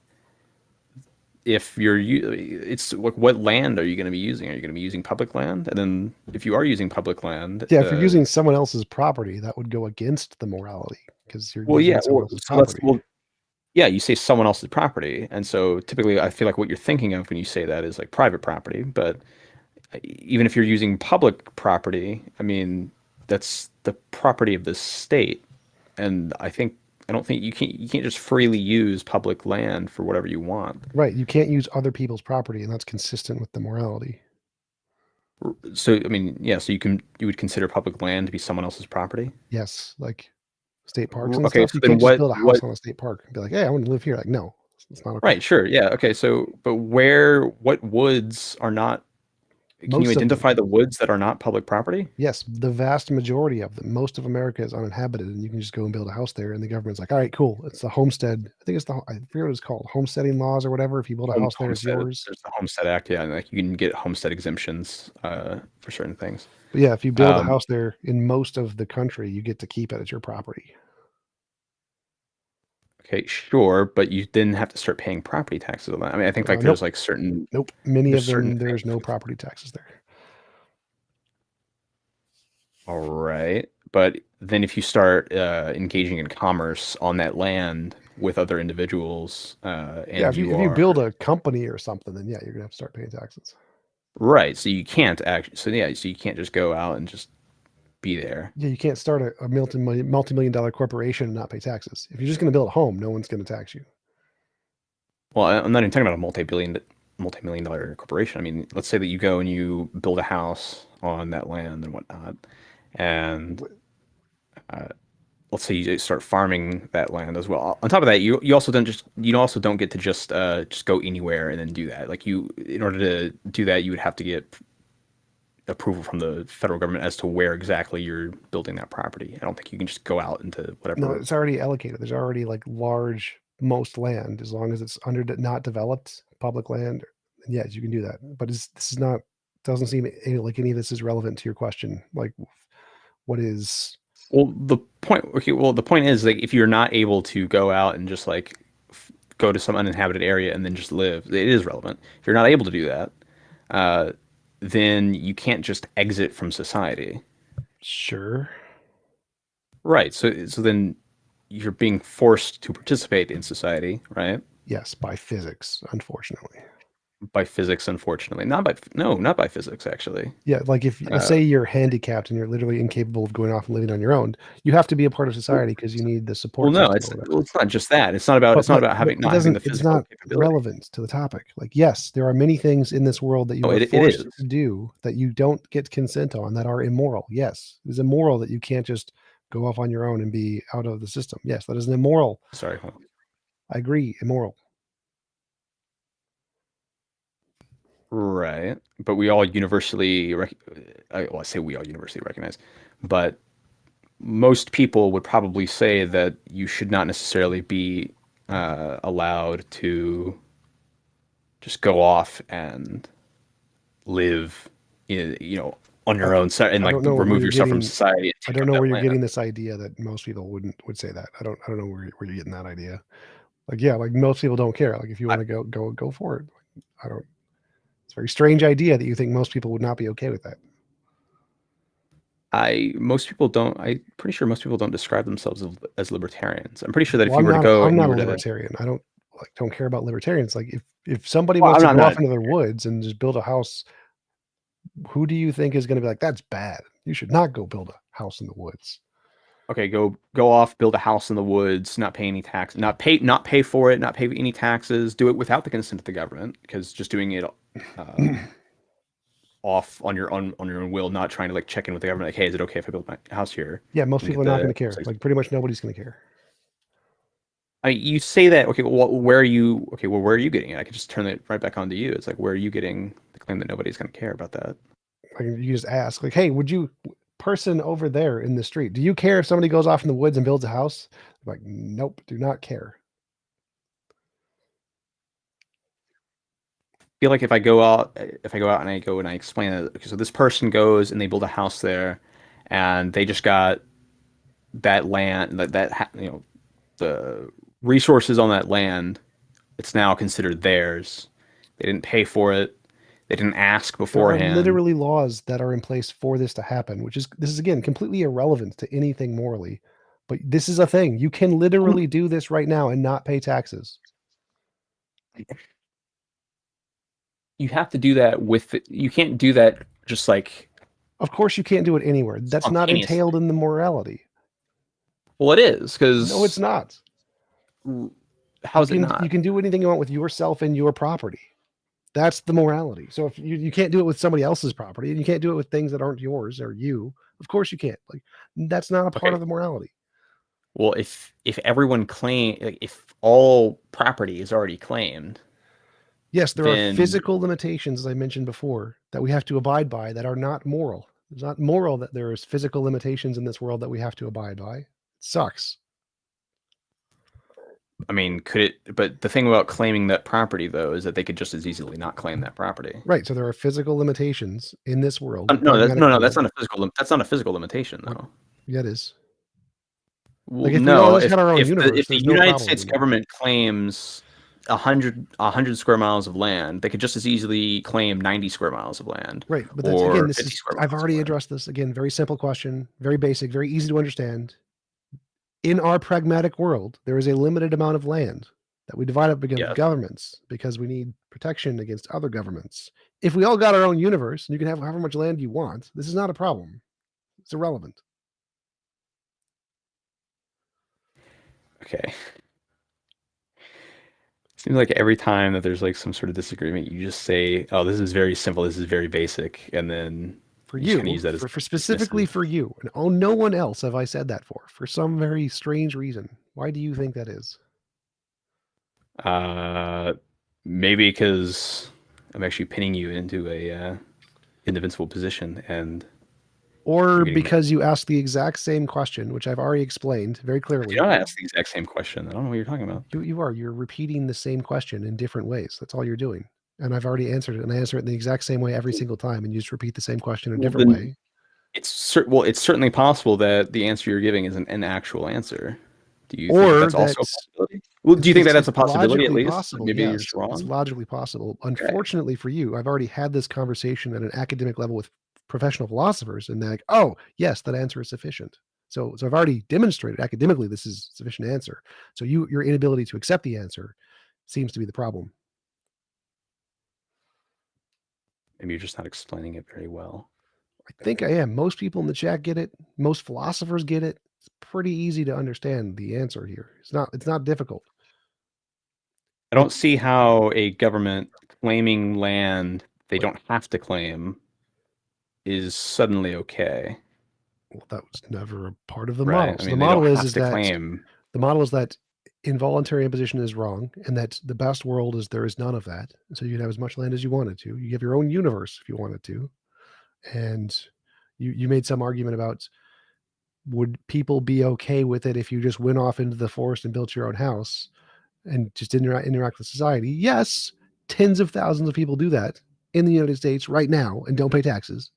if it's like, what land are you going to be using? Are you going to be using public land? And then if you are using public land, yeah, if you're using someone else's property, that would go against the morality because you're using someone else's property. Yeah, you say someone else's property, and so typically I feel like what you're thinking of when you say that is like private property. But even if you're using public property, I mean, that's the property of the state, and I don't think you can't just freely use public land for whatever you want. Right, you can't use other people's property, and that's consistent with the morality. So I mean, yeah, so you would consider public land to be someone else's property? Yes, like state parks and Okay, stuff. so You then can't just build a house on a state park and be like, hey, I want to live here. Like, no, it's not okay. Right, sure, yeah, okay. So, but what woods are not? Can you identify the woods that are not public property? Yes, the vast majority of them. Most of America is uninhabited, and you can just go and build a house there. And the government's like, all right, cool. It's the homestead. I think I forget what it's called, homesteading laws or whatever. If you build a house there, it's yours. There's the Homestead Act, yeah, and like you can get homestead exemptions for certain things. But yeah, if you build a house there in most of the country, you get to keep it as your property. Okay, sure, but you then have to start paying property taxes on that. I mean, I think like there's like certain. Nope, many of them there's no property taxes there. All right, but then if you start engaging in commerce on that land with other individuals, and if you build a company or something, then yeah, you're gonna have to start paying taxes. Right, so you can't actually. So you can't just go out and just be there. Yeah, you can't start a multi-million-dollar corporation and not pay taxes. If you're just going to build a home, no one's going to tax you. Well, I'm not even talking about a multi-million-dollar corporation. I mean, let's say that you go and you build a house on that land and whatnot, and let's say you start farming that land as well. On top of that, you also don't get to just go anywhere and then do that. Like in order to do that, you would have to get approval from the federal government as to where exactly you're building that property. I don't think you can just go out into whatever. No, it's already allocated. There's already like most land, as long as it's not developed public land. Yes, you can do that. But doesn't seem like any of this is relevant to your question. Like, what is? Well, the point is, like, if you're not able to go out and just like go to some uninhabited area and then just live, it is relevant. If you're not able to do that, then you can't just exit from society. Sure. Right. So then you're being forced to participate in society, right? Yes, by physics, unfortunately. By physics, unfortunately. Not by physics, actually. Yeah, like if say you're handicapped and you're literally incapable of going off and living on your own, you have to be a part of society because you need the support. Well, no, it's not just that. It's not about having the physical It's not relevant to the topic. Like, yes, there are many things in this world that you are forced to do that you don't get consent on that are immoral. Yes, it is immoral that you can't just go off on your own and be out of the system. Yes, that is an immoral. Sorry. I agree, immoral. Right, but we all universally I say we all universally recognize, but most people would probably say that you should not necessarily be allowed to just go off and live on your own and like remove yourself from society. I don't know where you're getting this idea that most people would say that. I don't know where you're getting that idea. Like, yeah, like most people don't care. Like, if you want to go for it. It's a very strange idea that you think most people would not be okay with that. I'm pretty sure most people don't describe themselves as libertarians. I'm pretty sure that if you were to go, I'm not a libertarian. I don't care about libertarians. Like, if somebody wants to go off into the woods and just build a house Who do you think is going to be like, that's bad? You should not go build a house in the woods. Okay, go off, build a house in the woods, not pay any tax, not pay for it, not pay any taxes. Do it without the consent of the government, because just doing it off on your own will, not trying to like check in with the government, like, hey, is it okay if I build my house here? Yeah, most And people are get not the- going to care. Like pretty much nobody's going to care. I mean, you say that, okay, well, where are you? Okay, well, where are you getting it? I could just turn it right back onto you. It's like, where are you getting the claim that nobody's going to care about that? Like you just ask, like, hey, would you, person over there in the street, do you care if somebody goes off in the woods and builds a house? Like, nope, do not care. I feel like if I go out and I explain it, okay, so this person goes and they build a house there, and they just got that land, the resources on that land, it's now considered theirs. They didn't pay for it. They didn't ask beforehand. There are literally laws that are in place for this to happen, this is again completely irrelevant to anything morally. But this is a thing. You can literally do this right now and not pay taxes. You have to do that you can't do that just like. Of course you can't do it anywhere. That's not Spontaneously. entailed in the morality. Well, it is, because. No, it's not. How's it not? You can do anything you want with yourself and your property. That's the morality. So if you can't do it with somebody else's property, and you can't do it with things that aren't yours or you, of course you can't. Like that's not a part of the morality. Well, if everyone if all property is already claimed. Yes, there are physical limitations, as I mentioned before, that we have to abide by that are not moral. It's not moral that there is physical limitations in this world that we have to abide by. It sucks. I mean, but the thing about claiming that property, though, is that they could just as easily not claim that property. Right. So there are physical limitations in this world. No, that's not a physical limitation, though. Yeah, it is. Well, Like if no, we all just had our own universe, if the there's no United problem States anymore. government claims 100 square miles of land, they could just as easily claim 90 square miles of land. Right. But that's, or again, 50 square miles I've already addressed this. Again, very simple question, very basic, very easy to understand. In our pragmatic world, there is a limited amount of land that we divide up against governments because we need protection against other governments. If we all got our own universe and you can have however much land you want, this is not a problem. It's irrelevant. Okay. Seems like every time that there's like some sort of disagreement, you just say, "Oh, this is very simple. This is very basic," and then for you you, use that as for specifically for you, and no one else have I said that for some very strange reason. Why do you think that is? Maybe because I'm actually pinning you into a indefensible position, or because you asked the exact same question, which I've already explained very clearly. You don't ask the exact same question. I don't know what you're talking about. You're repeating the same question in different ways. That's all you're doing. And I've already answered it, and I answer it in the exact same way every single time, and you just repeat the same question in a different way. It's certainly possible that the answer you're giving isn't an actual answer. Do you think that's also a possibility? Well, do you think that that's a possibility at least? Possible, Maybe yes, you're just wrong. It's logically possible. Unfortunately for you, I've already had this conversation at an academic level with professional philosophers, and they're like, "Oh, yes, that answer is sufficient." So I've already demonstrated academically this is sufficient answer. So your inability to accept the answer seems to be the problem. Maybe you're just not explaining it very well. I think I am. Most people in the chat get it. Most philosophers get it. It's pretty easy to understand the answer here. It's not difficult. I don't see how a government claiming land they don't have to claim is suddenly okay. Well, that was never a part of the Right. model. I So mean, the they model don't is have to that claim. the model is that involuntary imposition is wrong, and that the best world is there is none of that. So you can have as much land as you wanted to. You have your own universe if you wanted to. And you made some argument about, would people be okay with it if you just went off into the forest and built your own house and just didn't interact with society? Yes, tens of thousands of people do that in the United States right now and don't pay taxes.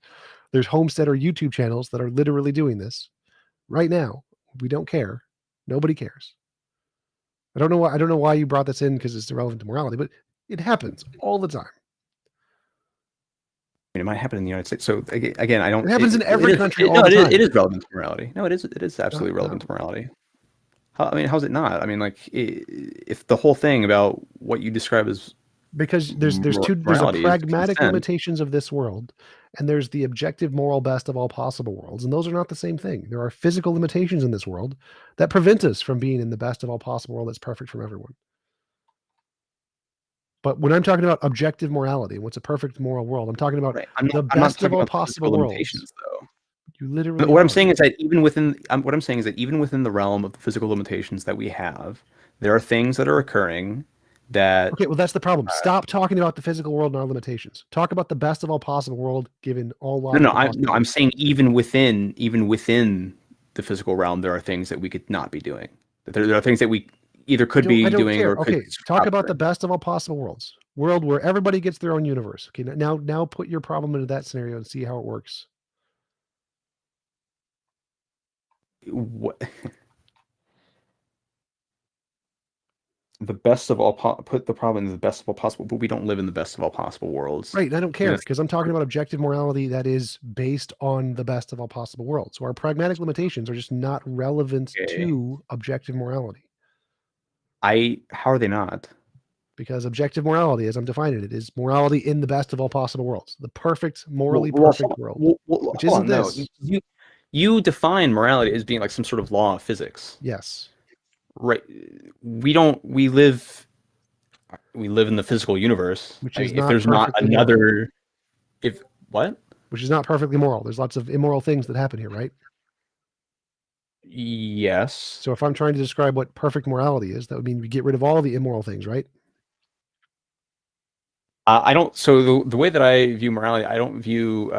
There's homesteader YouTube channels that are literally doing this right now. We don't care. Nobody cares. I don't know why you brought this in, because it's irrelevant to morality, but it happens all the time. I mean, it might happen in the United States. So again, I don't. It happens in every country all no, the time. It is relevant to morality. No, it is absolutely relevant to morality. How's it not? I mean, like, if the whole thing about what you describe as Because there's a morality is pragmatic consent. limitations of this world, and there's the objective moral best of all possible worlds, and those are not the same thing. There are physical limitations in this world that prevent us from being in the best of all possible world that's perfect from everyone. But when I'm talking about objective morality, what's a perfect moral world, I'm talking about Right. the I'm not best of talking all about the possible physical worlds. limitations, though. You literally What I'm are. saying is that even within the realm of the physical limitations that we have, there are things that are occurring that Okay, well, that's the problem. Stop talking about the physical world and our limitations. Talk about the best of all possible world, given all logical possibilities. I'm saying even within the physical realm, there are things that we could not be doing. There are things that we either could be doing care. or could Okay, talk about the doing. best of all possible worlds. World where everybody gets their own universe. Okay, now put your problem into that scenario and see how it works. What the best of all put the problem in the best of all possible, but we don't live in the best of all possible worlds. Right, and I don't care because I'm talking about objective morality that is based on the best of all possible worlds. So our pragmatic limitations are just not relevant to objective morality. How are they not? Because objective morality, as I'm defining it, is morality in the best of all possible worlds, the perfect, morally perfect world, which isn't this. You define morality as being like some sort of law of physics. Yes. Right. We live in the physical universe. Which is if not there's not perfectly another moral. What? Which is not perfectly moral. There's lots of immoral things that happen here, right? Yes. So if I'm trying to describe what perfect morality is, that would mean we get rid of all the immoral things, right? I don't. So the way that I view morality, I don't view.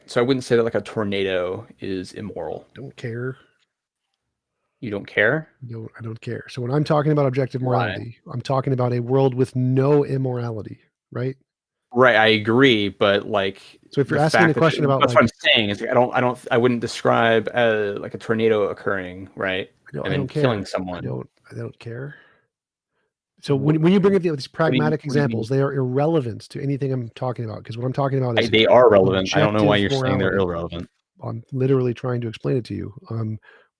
So I wouldn't say that like a tornado is immoral. Don't care. You don't care? No, I don't care. So when I'm talking about objective morality, I'm talking about a world with no immorality, right? Right, I agree, but like, so if you're asking a question about, that's like, what I'm saying is I wouldn't describe like a tornado occurring, right? I don't care. Killing someone. I don't care. So when you bring up these pragmatic examples, they are irrelevant to anything I'm talking about, because what I'm talking about is they are relevant. I don't know why you're saying they're irrelevant. I'm literally trying to explain it to you.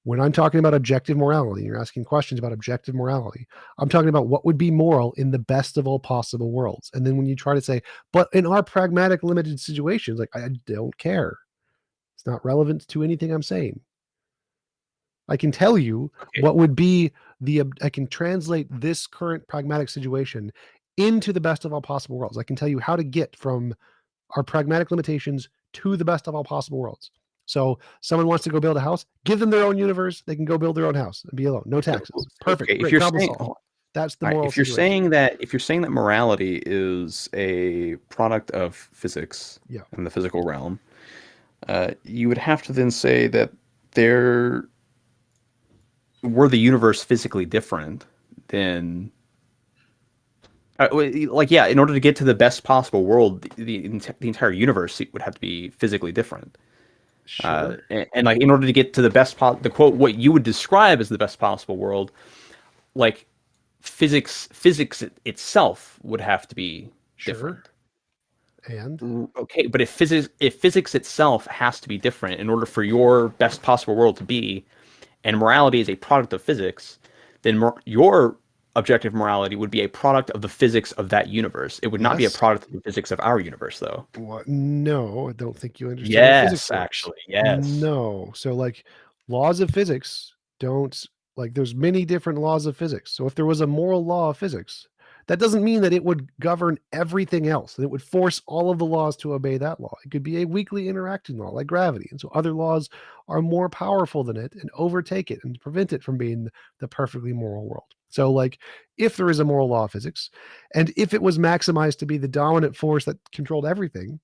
When I'm talking about objective morality, you're asking questions about objective morality, I'm talking about what would be moral in the best of all possible worlds. And then when you try to say, but in our pragmatic limited situations, like, I don't care. It's not relevant to anything I'm saying. I can tell you what would be I can translate this current pragmatic situation into the best of all possible worlds. I can tell you how to get from our pragmatic limitations to the best of all possible worlds. So someone wants to go build a house, give them their own universe. They can go build their own house and be alone. No taxes. Perfect. Okay, Great. That's the moral if you're situation. saying that morality is a product of physics in the physical realm, you would have to then say that were the universe physically different, then in order to get to the best possible world, the entire universe would have to be physically different. Sure. And like, in order to get to the best the quote, what you would describe as the best possible world, like physics itself would have to be different. And okay, but if physics itself has to be different in order for your best possible world to be, and morality is a product of physics, then your objective morality would be a product of the physics of that universe. It would not be a product of the physics of our universe, though. What? No, I don't think you understand. Yes, actually, yes. No. So, like, laws of physics don't, like, there's many different laws of physics. So if there was a moral law of physics, that doesn't mean that it would govern everything else. It would force all of the laws to obey that law. It could be a weakly interacting law, like gravity. And so other laws are more powerful than it and overtake it and prevent it from being the perfectly moral world. So, like, if there is a moral law of physics, and if it was maximized to be the dominant force that controlled everything,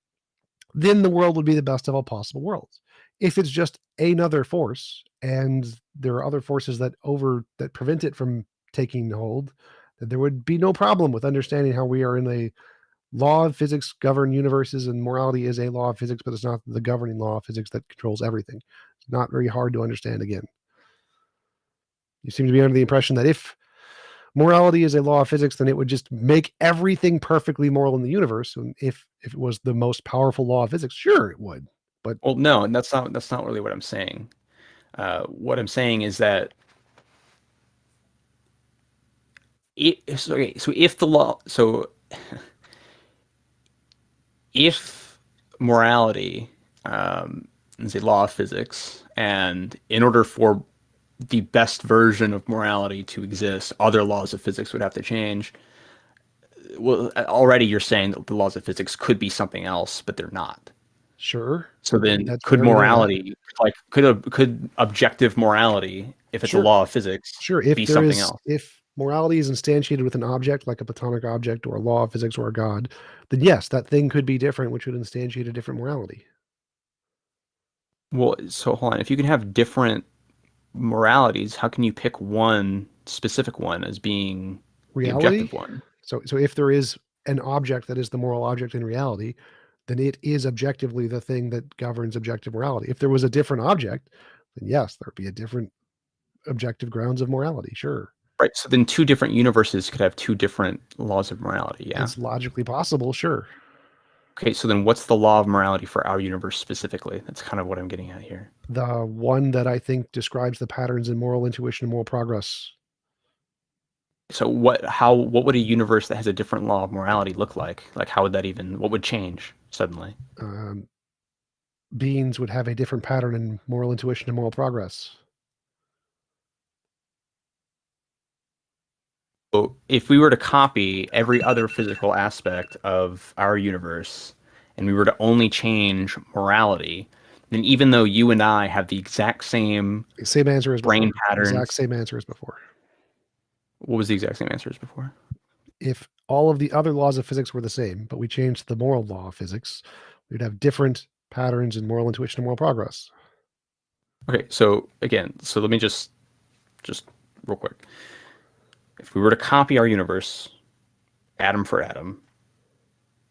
then the world would be the best of all possible worlds. If it's just another force, and there are other forces that prevent it from taking hold, then there would be no problem with understanding how we are in a law of physics governed universes, and morality is a law of physics, but it's not the governing law of physics that controls everything. It's not very hard to understand again. You seem to be under the impression that if morality is a law of physics, then it would just make everything perfectly moral in the universe. And if it was the most powerful law of physics, sure, it would. But well, no, and that's not really what I'm saying. What I'm saying is that so if the law, so if morality is a law of physics, and in order for the best version of morality to exist, other laws of physics would have to change. Well, already you're saying that the laws of physics could be something else, but they're not. Sure. So then, That's, could we already know that. morality, like, could objective morality, if it's Sure. a law of physics, Sure, if be there something is, else? if morality is instantiated with an object like a platonic object or a law of physics or a god, then yes, that thing could be different, which would instantiate a different morality. Well, so hold on. If you can have different moralities, how can you pick one specific one as being the Reality. objective one? So if there is an object that is the moral object in reality, then it is objectively the thing that governs objective morality. If there was a different object, then yes, there would be a different objective grounds of morality. Sure. Right. So then two different universes could have two different laws of morality. Yeah. It's logically possible. Sure. Okay. So then what's the law of morality for our universe specifically? That's kind of what I'm getting at here. The one that I think describes the patterns in moral intuition and moral progress. So what would a universe that has a different law of morality look like? Like, how would that even, what would change suddenly? Beings would have a different pattern in moral intuition and moral progress. So if we were to copy every other physical aspect of our universe and we were to only change morality, then even though you and I have the exact same answer as brain before. patterns. Exact same answer as before. What was the exact same answer as before? If all of the other laws of physics were the same, but we changed the moral law of physics, we'd have different patterns in moral intuition and moral progress. Okay, so again, so let me just real quick. If we were to copy our universe, atom for atom,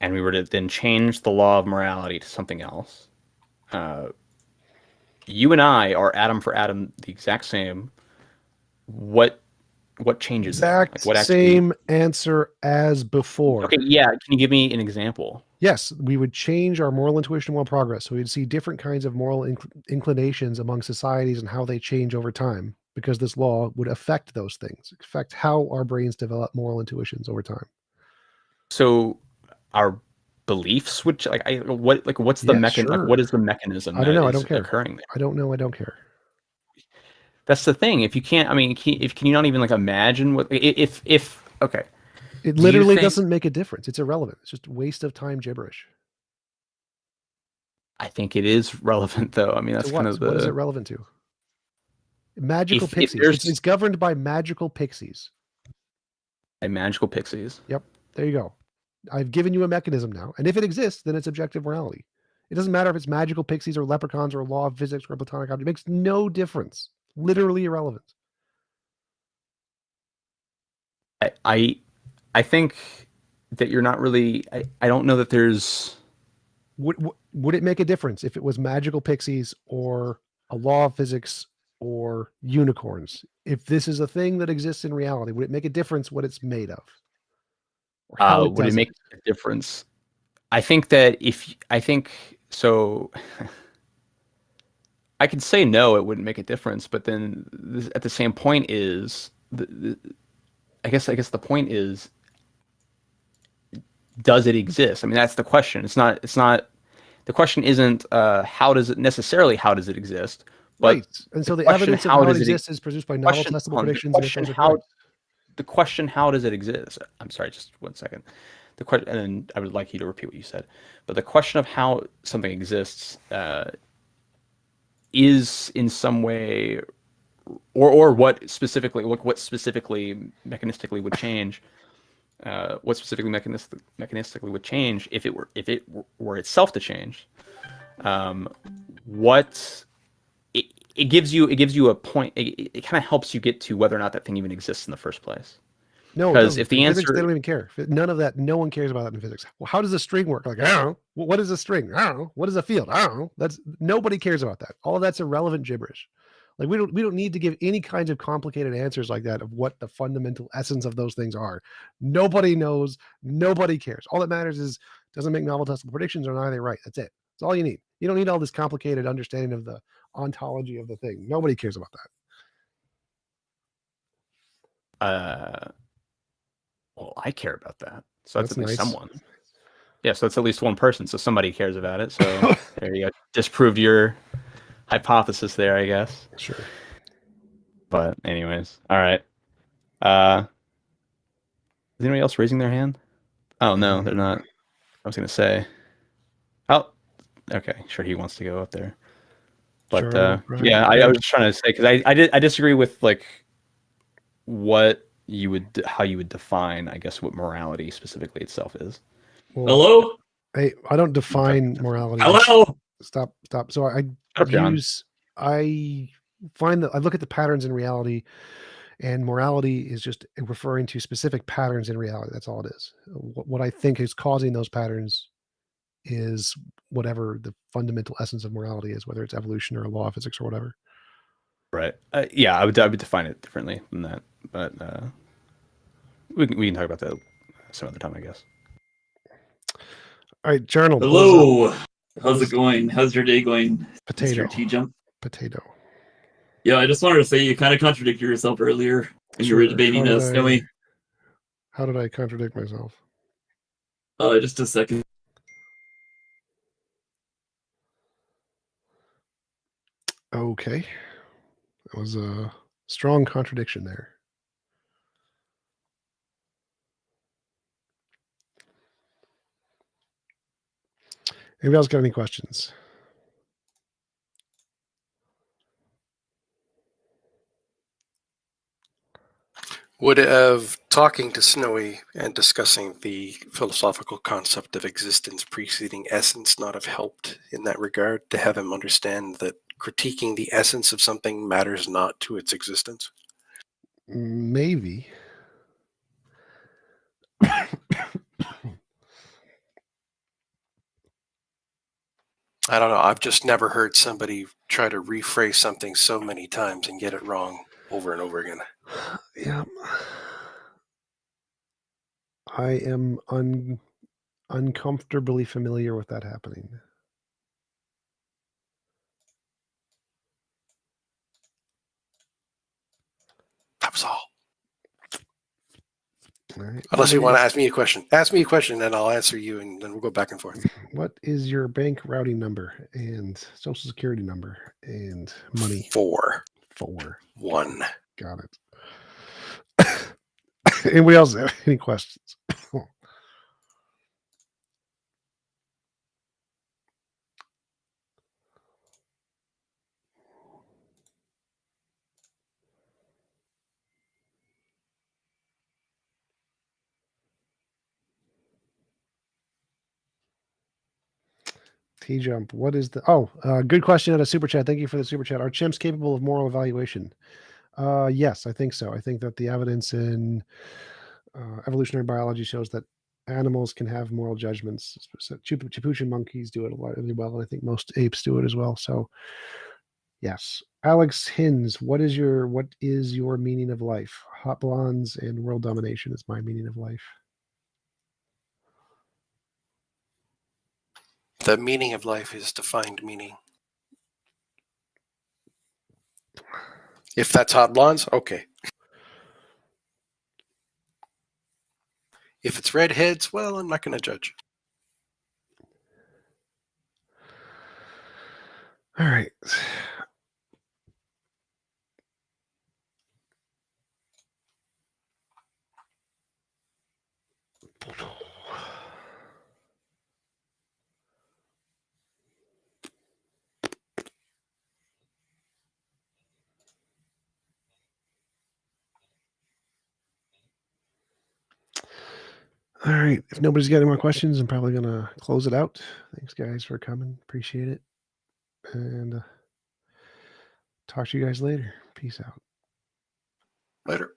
and we were to then change the law of morality to something else, you and I are atom for atom the exact same. What changes? Exact like what same answer as before. Okay, yeah. Can you give me an example? Yes, we would change our moral intuition and moral progress. So we'd see different kinds of moral inclinations among societies and how they change over time, because this law would affect those things, affect how our brains develop moral intuitions over time. So our beliefs would what's the mechanism? Like, what is the mechanism? I don't know. I is don't care. Occurring there? I don't know. I don't care. That's the thing. If you can't, I mean, can you not even like imagine what if okay? It literally doesn't make a difference. It's irrelevant. It's just a waste of time gibberish. I think it is relevant, though. I mean, that's kind of the. What is it relevant to? Magical pixies. It's governed by magical pixies. By magical pixies. Yep. There you go. I've given you a mechanism now. And if it exists, then it's objective morality. It doesn't matter if it's magical pixies or leprechauns or a law of physics or a platonic object. It makes no difference. Literally irrelevant. I think that you're not really. I don't know that there's. Would it make a difference if it was magical pixies or a law of physics or unicorns? If this is a thing that exists in reality, would it make a difference what it's made of? Or how Would it make a difference? I think that so. I could say no, it wouldn't make a difference, but then at the same point is I guess the point is, does it exist? I mean, that's the question. It's not the question isn't how does it exist? But right. And so the evidence of how it exists is produced by novel testable predictions. The question, how does it exist? I'm sorry, just 1 second. The question, and then I would like you to repeat what you said. But the question of how something exists is in some way, or what specifically mechanistically would change. What specifically mechanistically would change if it were itself to change? It gives you a point. It kind of helps you get to whether or not that thing even exists in the first place. No, because if the answer, they don't even care. None of that. No one cares about that in physics. Well, how does a string work? Like, I don't know. What is a string? I don't know. What is a field? I don't know. That's nobody cares about that. All of that's irrelevant gibberish. Like we don't need to give any kinds of complicated answers like that of what the fundamental essence of those things are. Nobody knows. Nobody cares. All that matters is doesn't make novel testable predictions or are they right? That's it. That's all you need. You don't need all this complicated understanding of the ontology of the thing. Nobody cares about that. Well, I care about that. So that's That's at least nice. someone. Yeah, so that's at least one person. So somebody cares about it. So there you go. Disproved your hypothesis there, I guess. Sure. But anyways, all right. Is anybody else raising their hand? Oh no, they're not. I was gonna say. Oh, okay. Sure, he wants to go up there. But yeah, I was just trying to say because I disagree with like how you would define, I guess, what morality specifically itself is. Well, Hello? I don't define morality. Hello? Stop. So I John. find that I look at the patterns in reality, and morality is just referring to specific patterns in reality. That's all it is. What I think is causing those patterns is whatever the fundamental essence of morality is, whether it's evolution or a law of physics or whatever. Right. Yeah, I would define it differently than that, but we can talk about that some other time, I guess. All right, journal. Hello. How's it going? How's your day going, Potato. Mr. TJump? Potato. Yeah, I just wanted to say you kind of contradicted yourself earlier when you were debating Snowy. How did I contradict myself? Just a second. Okay. That was a strong contradiction there. Anybody else got any questions? Would talking to Snowy and discussing the philosophical concept of existence preceding essence not have helped in that regard, to have him understand that critiquing the essence of something matters not to its existence? Maybe. I don't know. I've just never heard somebody try to rephrase something so many times and get it wrong over and over again. Yeah. I am uncomfortably familiar with that happening. That was all. Right. Unless you want to ask me a question. Ask me a question and I'll answer you, and then we'll go back and forth. What is your bank routing number and social security number and money? 4. 1. Got it. Anybody else have any questions? TJump, what is the good question at a super chat. Thank you for the super chat. Are chimps capable of moral evaluation? Yes, I think so. I think that the evidence in evolutionary biology shows that animals can have moral judgments. Capuchin monkeys do it a lot really well, and I think most apes do it as well. So yes. Alex Hins, what is your meaning of life? Hot blondes and world domination is my meaning of life. The meaning of life is to find meaning. If that's hot blondes, okay. If it's redheads, well, I'm not going to judge. All right. All right. If nobody's got any more questions, I'm probably going to close it out. Thanks, guys, for coming. Appreciate it. And talk to you guys later. Peace out. Later.